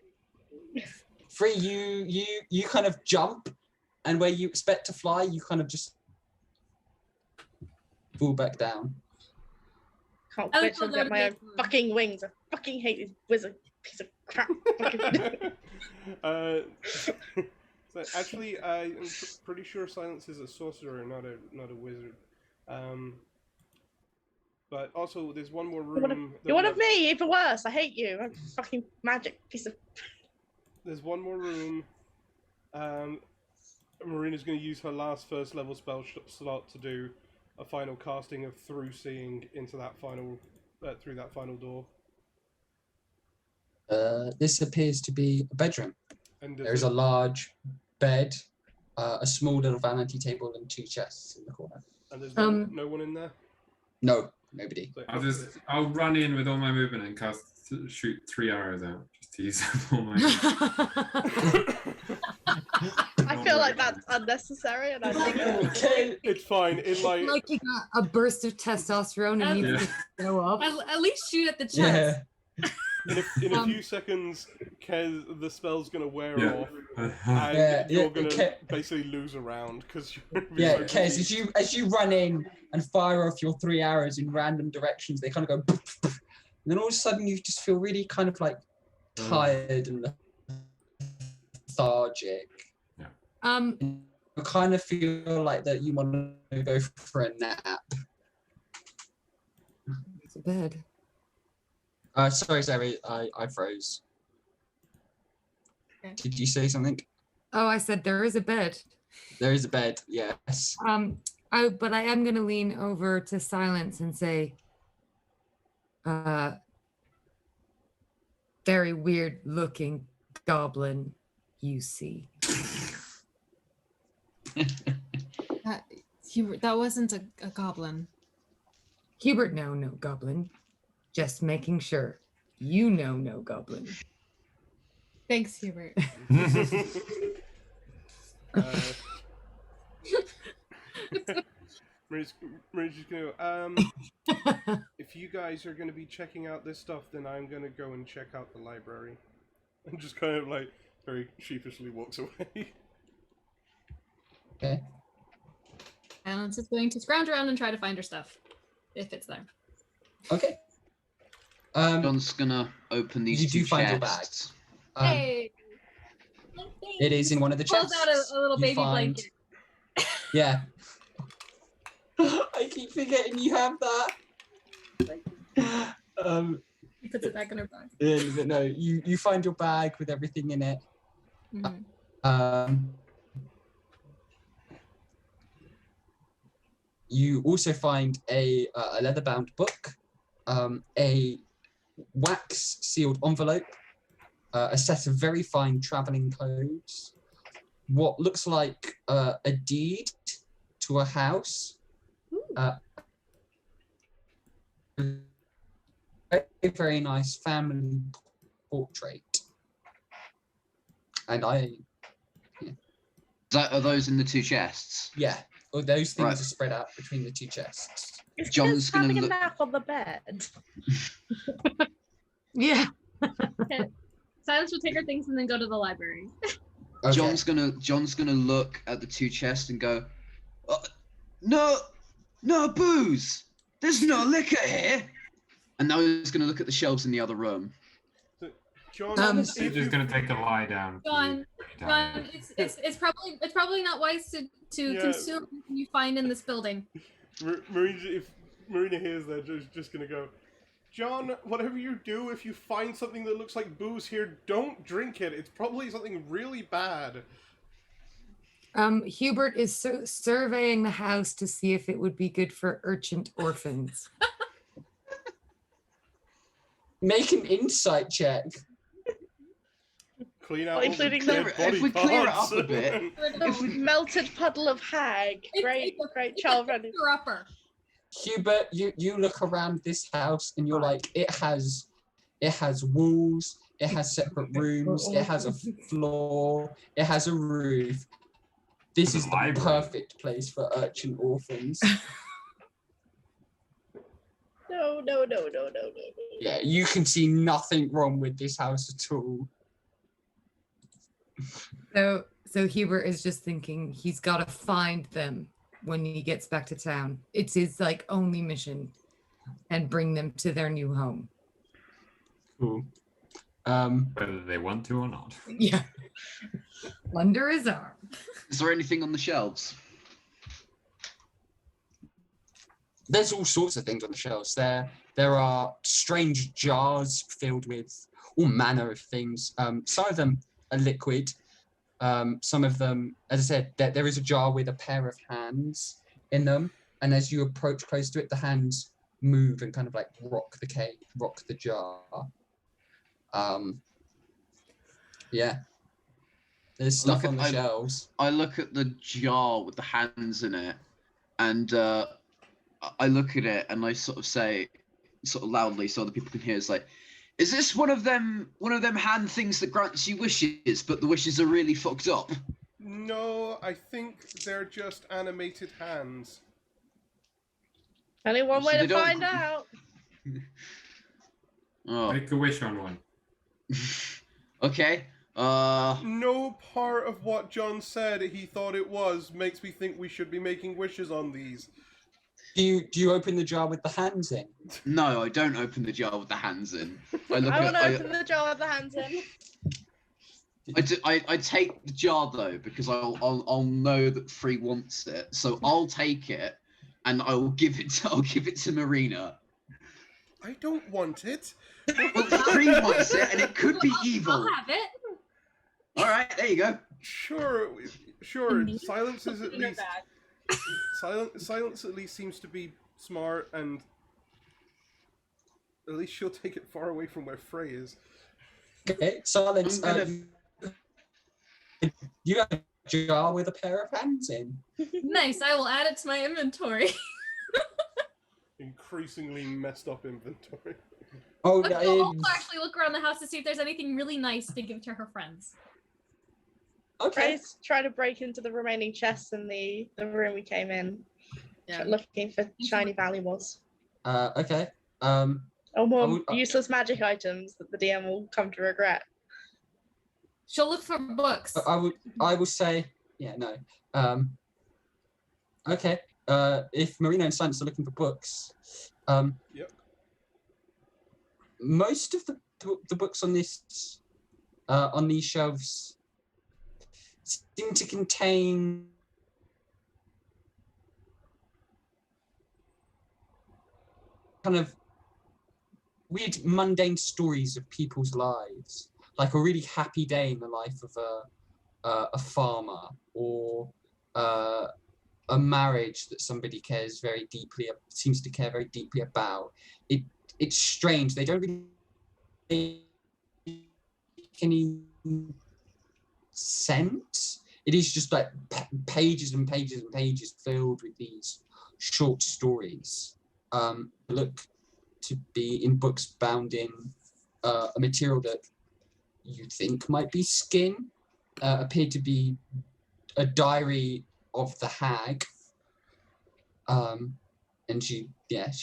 Free, you kind of jump, and where you expect to fly, you kind of just fall back down. Can't I wait would till I go get to my the own floor. fucking wings. I fucking hate this wizard piece of crap. So actually, I'm pretty sure Silence is a sorcerer, not a wizard. But also, there's one more room. You're one of me, even worse. I hate you. I'm a fucking magic piece of. There's one more room. Marina's going to use her last first level spell slot to do a final casting of through seeing into that final through that final door. This appears to be a bedroom. And There's a large bed, a small little vanity table, and 2 chests in the corner. and there's no one in there. No, nobody. So, I'll run in with all my movement and shoot 3 arrows out just to use up all my. I feel like that's unnecessary, and I think Okay. it's fine. In like Like you got a burst of testosterone and you Yeah. just go up. At least shoot at the chest. Yeah. in a few seconds, Kez, the spell's going to wear Yeah. off, and Yeah, you're going to Ke- basically lose a round because you're. Yeah, so Kez, confused. as you run in and fire off your 3 arrows in random directions, they kind of go, and then all of a sudden you just feel really kind of like tired and lethargic. You kind of feel like that you want to go for a nap. It's a bed. Sorry, Zoe, I froze. Okay. Did you say something? Oh, I said there is a bed. There is a bed, yes. But I am gonna lean over to Silence and say, very weird looking goblin you see. Hubert, that wasn't a goblin. Hubert, no goblin. Just making sure. You know no goblin. Thanks, Hubert. Maria's just going to if you guys are going to be checking out this stuff, then I'm going to go and check out the library. And just kind of like very sheepishly walks away. Okay. Silence is going to scrounge around and try to find her stuff, if it's there. Okay. John's gonna open these You two do find your chests. Hey! It is in one of the Pulls chests. out a little You baby find- blanket. Yeah. I keep forgetting you have that. He puts it back in her bag. No, you find your bag with everything in it. Mhm. You also find a leather-bound book, a wax-sealed envelope, a set of very fine traveling clothes, what looks like a deed to a house, a very nice family portrait, and Are those in the 2 chests? yeah. All those things Right. are spread out between the 2 chests. is John's Kez gonna having a look- nap on the bed. Yeah. Silence will take her things and then go to the library. Okay. John's gonna look at the 2 chests and go, no booze. There's no liquor here. And now he's gonna look at the shelves in the other room. John, He's just gonna take a lie down. John, it's probably not wise to Yeah. consume what you find in this building. if Marina hears that, just gonna go, John, whatever you do, if you find something that looks like booze here, don't drink it. It's probably something really bad. Hubert is surveying the house to see if it would be good for urchin orphans. Make an insight check. Clean out Well, all the including dead the- body if we clear it parts. up a bit. The melted puddle of hag. Great child running. Upper. Hubert, you look around this house and you're like, it has walls, it has separate rooms, it has a floor, it has a roof. This is the Library. perfect place for urchin orphans. No. Yeah, you can see nothing wrong with this house at all. So Hubert is just thinking he's got to find them when he gets back to town. It's his like only mission, and bring them to their new home. Cool. Whether they want to or not. Yeah. Under his arm. Is there anything on the shelves? There's all sorts of things on the shelves. There are strange jars filled with all manner of things. Some of them are liquid. Some of them, as I said, there is a jar with a pair of hands in them, and as you approach close to it, the hands move and kind of like rock the jar. Yeah. There's stuff on the shelves. I look at the jar with the hands in it, and I look at it and I sort of say, sort of loudly, so other people can hear. It's like, is this one of them hand things that grants you wishes, but the wishes are really fucked up? No, I think they're just animated hands. Only one way So to they don't- find out. Oh, Make a wish on one. okay. No part of what John said he thought it was makes me think we should be making wishes on these. Do you open the jar with the hands in? No, I don't open the jar with the hands in. I look I want at to open the jar with the hands in. I take the jar though, because I'll know that Free wants it, so I'll take it and I'll give it to Marina. I don't want it. Well, Free wants it, and it could be evil. I'll have it. All right, there you go. Sure. Indeed. Silence is at In a least bag. silence at least seems to be smart, and at least she'll take it far away from where Frey is. Okay, silence. I'm You have a jar with a pair of hands in. Nice. I will add it to my inventory. Increasingly messed up inventory. Oh, Let's that go also is... actually look around the house to see if there's anything really nice to give to her friends. Okay. Frey's trying to break into the remaining chests in the room we came in, looking for shiny valuables. Okay. Or more would- useless magic items that the DM will come to regret. She'll look for books. I will say, yeah, no. Okay. If Marina and Silence are looking for books, Yep. most of the books on this on these shelves seem to contain kind of weird mundane stories of people's lives, like a really happy day in the life of a farmer, or a marriage that somebody cares very deeply, seems to care very deeply about. It's strange. They don't really make any sense. It is just like pages and pages and pages filled with these short stories. Look to be in books bound in a material that you think might be skin, appeared to be a diary of the hag. And she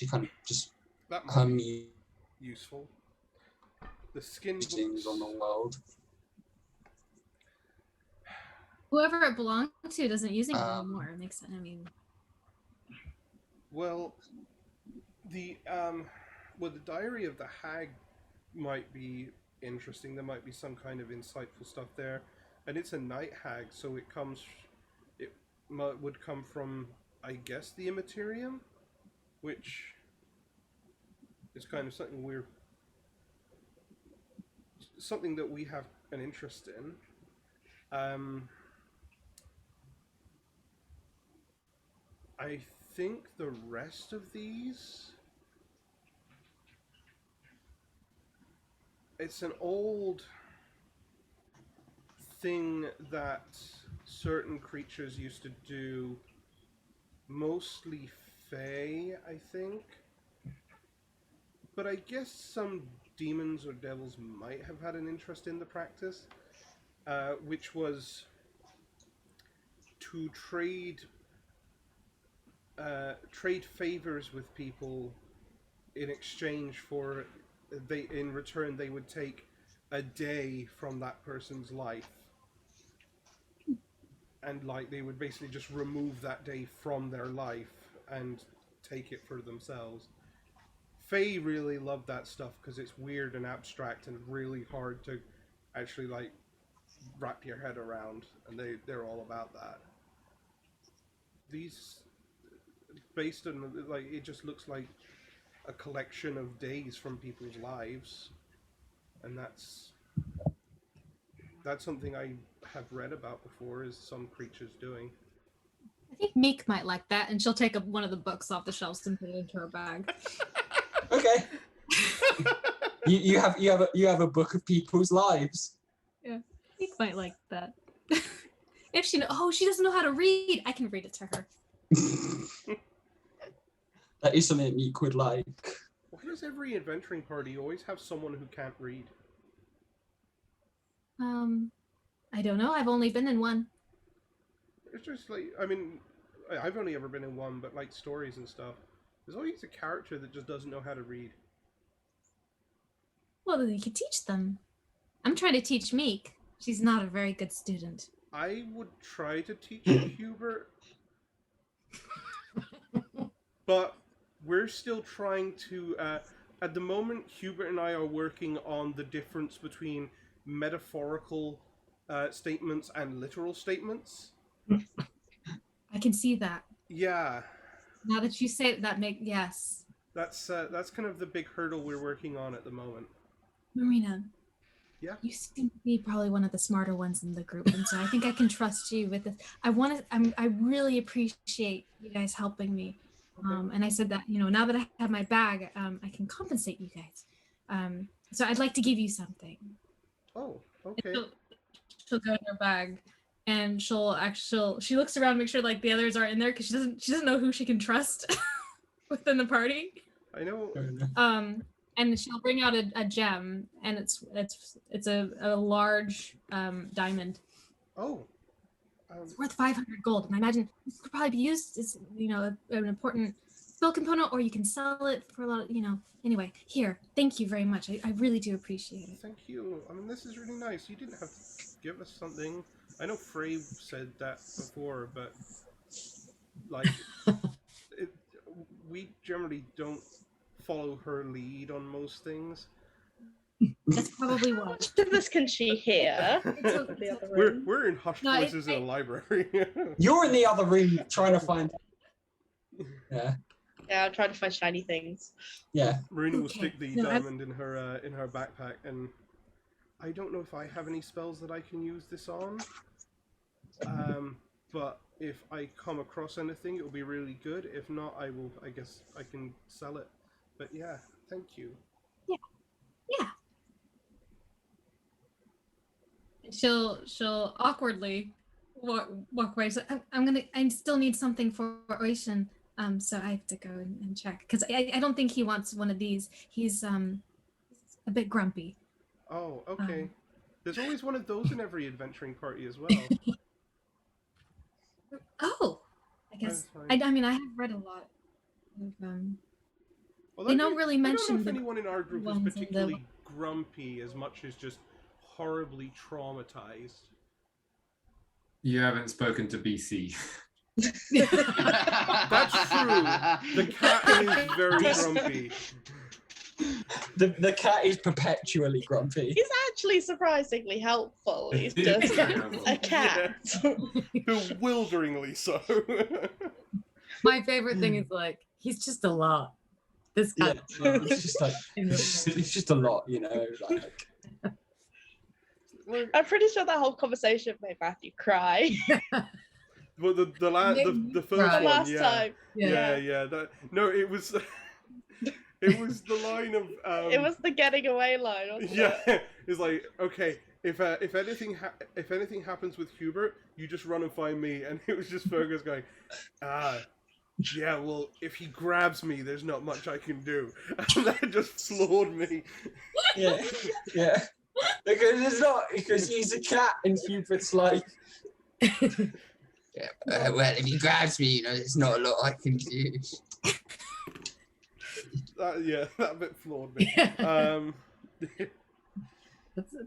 kind of just That might hung be useful. The skin things books. on the world. Whoever it belonged to doesn't use it anymore. It makes sense. I mean, Well, the diary of the hag might be interesting. There might be some kind of insightful stuff there, and it's a night hag, so would come from, I guess, the Immaterium, which is kind of something that we have an interest in. I think the rest of these, it's an old thing that certain creatures used to do, mostly fae, I think. But I guess some demons or devils might have had an interest in the practice, which was to trade favors with people in exchange for in return they would take a day from that person's life, and like they would basically just remove that day from their life and take it for themselves. Fae really love that stuff because it's weird and abstract and really hard to actually like wrap your head around, and they're all about that. These, based on like, it just looks like a collection of days from people's lives, and that's That's something I have read about before. Is some creatures doing. I think Meek might like that, and she'll take one of the books off the shelves and put it into her bag. Okay. you have a book of people's lives. Yeah, Meek might like that. If she she doesn't know how to read, I can read it to her. That is something that Meek would like. Why does every adventuring party always have someone who can't read? I don't know. I've only been in one. It's just like, I mean, I've only ever been in one, but like stories and stuff. There's always a character that just doesn't know how to read. Well, then you could teach them. I'm trying to teach Meek. She's not a very good student. I would try to teach Hubert, but we're still trying to, at the moment, Hubert and I are working on the difference between metaphorical statements and literal statements. I can see that. Yeah. Now that you say it, yes. That's kind of the big hurdle we're working on at the moment. Marina. Yeah. You seem to be probably one of the smarter ones in the group, and so I think I can trust you with this. I really appreciate you guys helping me. Okay. And I said that, now that I have my bag, I can compensate you guys. So I'd like to give you something. Oh, okay. She'll go in her bag, and she looks around, make sure like the others are in there, because she doesn't know who she can trust within the party. I know. And she'll bring out a gem, and it's a large diamond. Oh. It's worth 500 gold, and I imagine this could probably be used as an important spell component, or you can sell it for a lot of Anyway, here, thank you very much. I really do appreciate it. Thank you. I mean, this is really nice. You didn't have to give us something. I know Frey said that before, but like, we generally don't follow her lead on most things. That's probably why. How much of this can she hear? The other room? We're in hushed voices in a library. You're in the other room trying to find. Yeah. Yeah, I'm trying to find shiny things. Yeah. Marina will Okay. stick the diamond in her backpack, and I don't know if I have any spells that I can use this on. But if I come across anything, it'll be really good. If not, I guess I can sell it. But yeah, thank you. Yeah. She'll awkwardly walk away. So I still need something for Ocean. So I have to go and check, because I don't think he wants one of these. He's a bit grumpy. Oh, okay. There's always one of those in every adventuring party as well. Oh, I guess. I mean, I have read a lot of Well, they don't really I mention don't know if the anyone in our group is ones in the- particularly grumpy as much as just horribly traumatized. You haven't spoken to BC. That's true. The cat is very grumpy. The cat is perpetually grumpy. He's actually surprisingly helpful. He's just a cat. Bewilderingly so. My favorite thing is like, he's just a lot. This Yeah, guy. it's just like it's just a lot, like. I'm pretty sure that whole conversation made Matthew cry. Well, the first The one, last yeah. time. Yeah. No, it was the line of. It was the getting away line, wasn't it? Yeah, it's like, okay, if anything happens with Hubert, you just run and find me, and it was just Feargus going, yeah, well, if he grabs me, there's not much I can do, and that just floored me. Yeah. Because he's a cat, and Hubert's like. Yeah, well, if he grabs me, there's not a lot I can do. That bit floored me.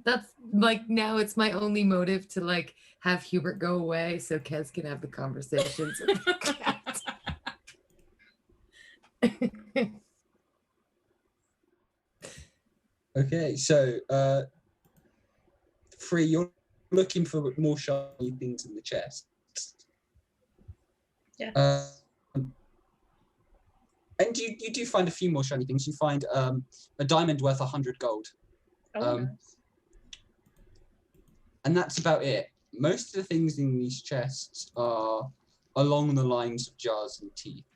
That's like, now it's my only motive to like have Hubert go away so Kez can have the conversations with the cat. Okay, so Free, you're looking for more shiny things in the chest. Yeah. And you do find a few more shiny things. You find a diamond worth 100 gold. Oh, And And that's about it. Most of the things in these chests are along the lines of jars and teeth,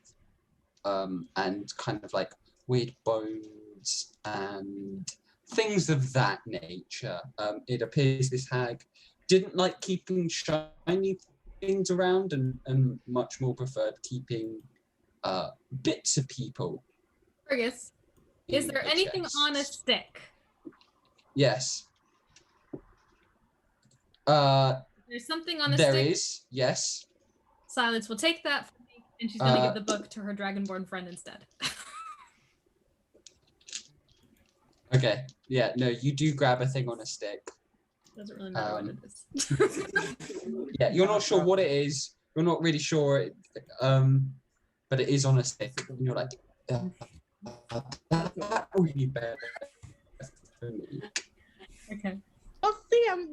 and kind of like weird bones and things of that nature. It appears this hag didn't like keeping shiny things around and much more preferred keeping bits of people. Feargus, is in there her anything chests. on a stick? Yes. There's something on a There stick. is, yes. Silence will take that from me, and she's gonna give the book to her dragonborn friend instead. Okay. Yeah, no, you do grab a thing on a stick. Doesn't really matter what it is. Yeah, you're not sure what it is. You're not really sure, but it is on a stick. And you're like, that would be better for me. Okay.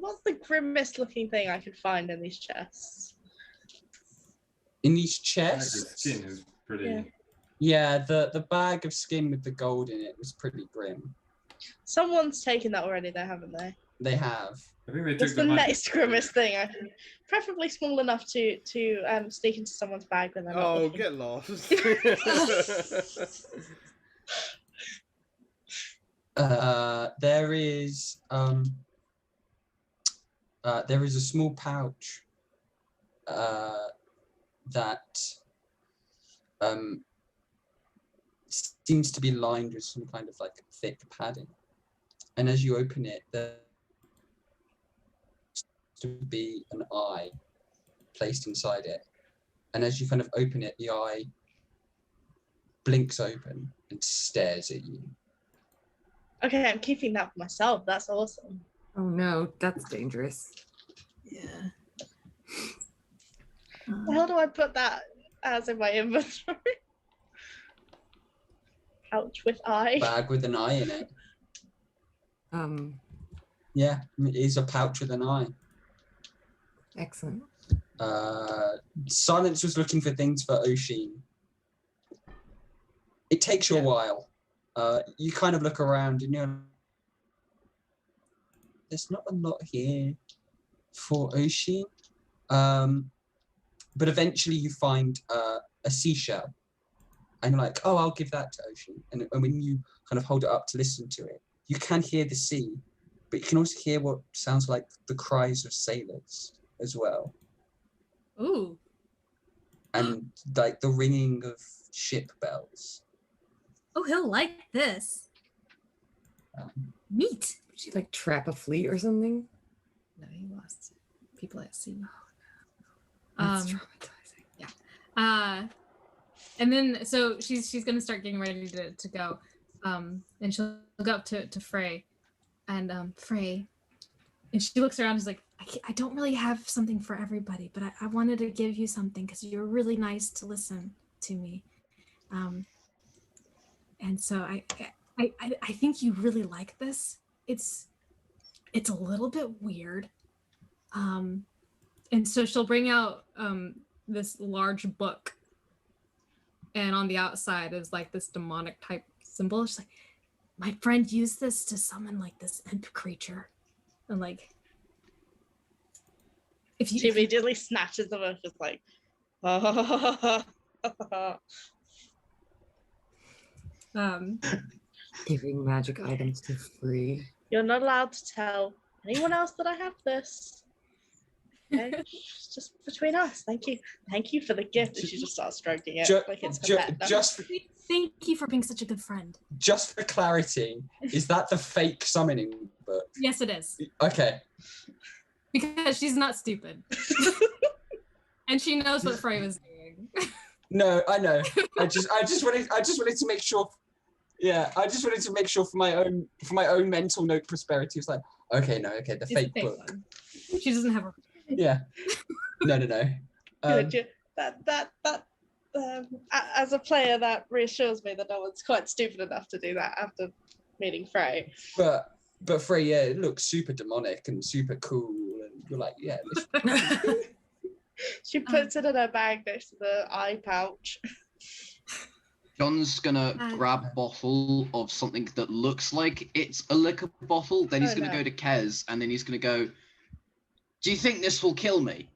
What's the grimmest looking thing I could find in these chests? In these The chests, skin is pretty. Yeah. yeah, the bag of skin with the gold in it was pretty grim. Someone's taken that already, though, haven't they? They have. I think they What's took the the magic. next grimmest thing I can, preferably small enough to sneak into someone's bag when they're not Oh, looking. get lost. There is a small pouch that seems to be lined with some kind of like thick padding, and as you open it, there to be an eye placed inside it, and as you kind of open it, the eye blinks open and stares at you. Okay, I'm keeping that for myself. That's awesome. Oh no, that's dangerous. Yeah. The hell do I put that as in my inventory? Pouch with eye. Bag with an eye in it. Yeah, it is a pouch with an eye. Excellent. Silence was looking for things for Oshin. It takes you a while. You kind of look around and you're, there's not a lot here for Oshin. But eventually you find a seashell. And you're like, oh, I'll give that to Oshin. And when you kind of hold it up to listen to it, you can hear the sea, but you can also hear what sounds like the cries of sailors as well. Ooh. And like the ringing of ship bells. Oh, he'll like this. Neat. Did she like trap a fleet or something? No, he lost people at sea. That's traumatizing. And then so she's gonna start getting ready to go. And she'll go up to Frey, and Frey, and she looks around and is like, I don't really have something for everybody, but I wanted to give you something because you're really nice to listen to me. And so I think you really like this. It's a little bit weird. And so she'll bring out this large book, and on the outside is like this demonic type symbol. She's like, my friend used this to summon like this imp creature, and like if She you immediately snatches them and just like, Giving magic items to free. you're not allowed to tell anyone else that I have this. Okay? It's just between us. Thank you for the gift. And she just starts stroking it like it's her pet. thank you for being such a good friend. Just for clarity, is that the fake summoning book? Yes, it is, Okay. because she's not stupid, and she knows what Frey was doing. No, I know. I just wanted to make sure. Yeah, I just wanted to make sure for my own mental note prosperity. It's like, the It's a fake fake book. one. She doesn't have a. Yeah. No. Good. That as a player, that reassures me that no one's quite stupid enough to do that after meeting Frey. But Frey, yeah, it looks super demonic and super cool, and you're like, yeah. She puts it in her bag next to the eye pouch. John's gonna grab a bottle of something that looks like it's a liquor bottle. Then he's gonna go to Kez, and then he's gonna go, do you think this will kill me?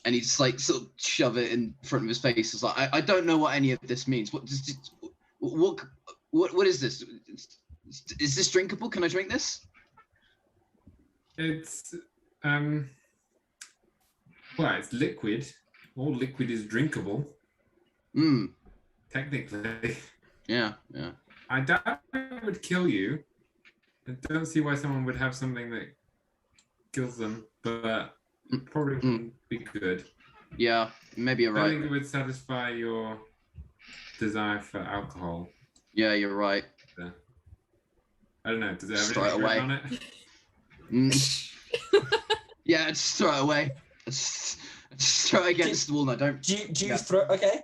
And he just like sort of shove it in front of his face. It's like, I don't know what any of this means. What is this? Is this drinkable? Can I drink this? It's well, it's liquid. All liquid is drinkable. Technically. Yeah. I doubt it would kill you. I don't see why someone would have something that kills them, but probably wouldn't be good. Yeah, maybe you're I right. think it would satisfy your desire for alcohol. Yeah, you're right. I don't know. Does it have Just throw it anything written away. on it? Yeah, just throw it away. Just throw it against the wall. No, don't. Do you throw? Okay.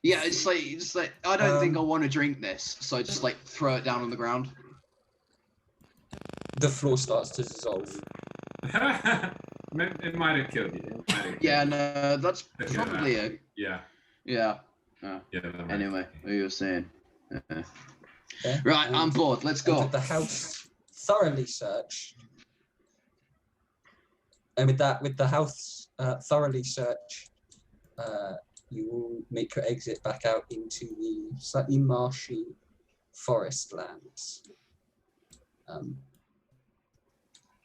Yeah, it's like I don't think I want to drink this, so I just like throw it down on the ground. The floor starts to dissolve. It might have killed you. Yeah, no, that's Okay, probably a. Yeah. Yeah. That might Anyway, what you were saying? Okay? Right, I'm bored. Let's go. With the house thoroughly searched, and with the house thoroughly searched, you will make your exit back out into the slightly marshy forest lands.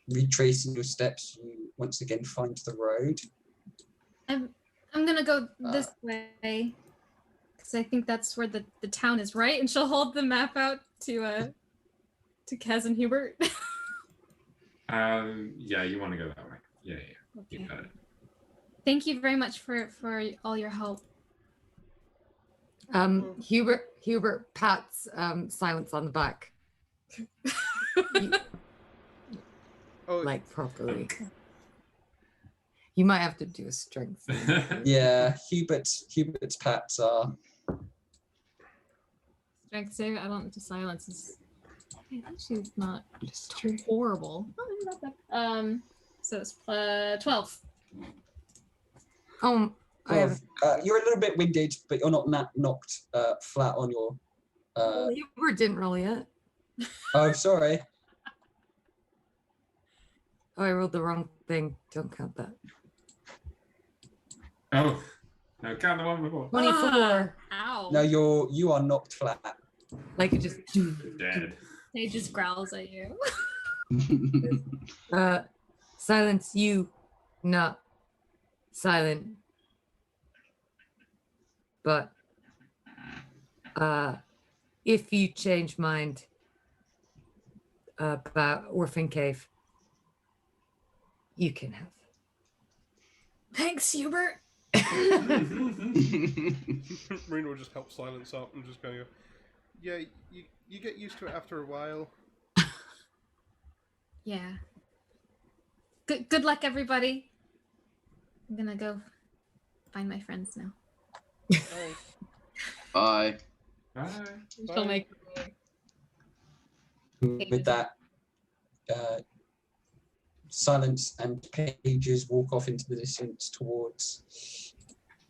Retracing your steps, you once again find the road. I'm gonna go this way because I think that's where the town is, right? And she'll hold the map out to Kaz and Hubert. Yeah, you want to go that way. Yeah. Okay. You got it. Thank you very much for all your help. Hubert pats Silence on the back. Oh, Like properly. You might have to do a strength. Yeah, Hubert's pats are. Strength save. I don't. Silence is. I think she's not horrible. So it's 12. I have. You're a little bit winded, but you're not knocked flat on your. Hubert didn't roll yet. Oh, sorry. Oh, I rolled the wrong thing. Don't count that. Oh, no, count the one before. 24. Ow. No, you are knocked flat. Like it just. Dead. He just growls at you. Silence, you not silent. But if you change mind about Orphan Cave, you can have. Thanks, Hubert. Marina will just help Silence up and just go, yeah, you get used to it after a while. Yeah. Good luck, everybody. I'm gonna go find my friends now. Bye. Bye. She'll make. With that, Silence and Pages walk off into the distance towards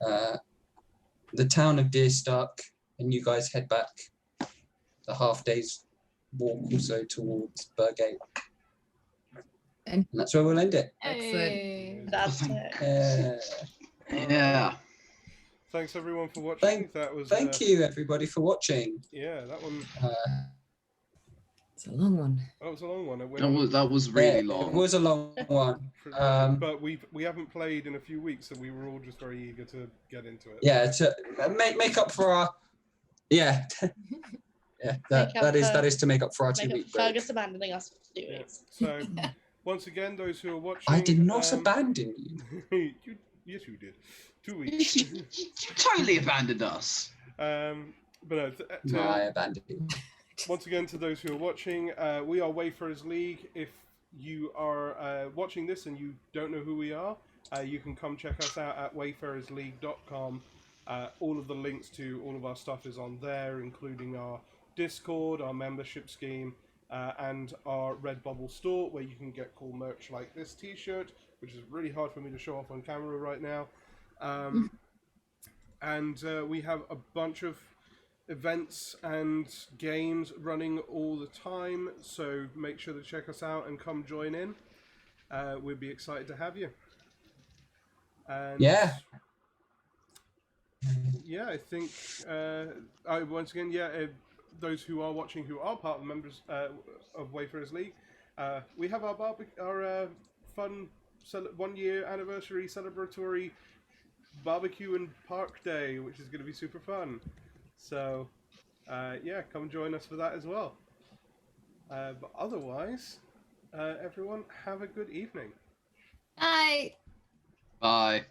the town of Deerstark, and you guys head back the half day's walk also towards Burgate. And that's where we'll end it. Hey. That's it. Yeah. Thanks everyone for watching. Thank you everybody for watching. Yeah, that one. It's a long one. That was a long one. That was really long. It was a long one. But we haven't played in a few weeks, so we were all just very eager to get into it. Yeah, to make up for our that is to make up for our 2 week break. Feargus abandoning us for 2 weeks. So once again, those who are watching, I did not abandon you. Yes, you did. 2 weeks. You totally abandoned us. But no, No, I abandoned you. once again, to those who are watching, we are Wayfarers League. If you are watching this and you don't know who we are, you can come check us out at wayfarersleague.com. All of the links to all of our stuff is on there, including our Discord, our membership scheme, and our Redbubble store, where you can get cool merch like this t-shirt, which is really hard for me to show off on camera right now. And we have a bunch of events and games running all the time, so make sure to check us out and come join in. we'd be excited to have you. And Yeah. yeah, I think once again, those who are watching who are part of the members of Wayfarers League, we have our fun 1 year anniversary celebratory barbecue and park day, which is going to be super fun. So yeah, come join us for that as well. But otherwise, everyone have a good evening. Bye. Bye.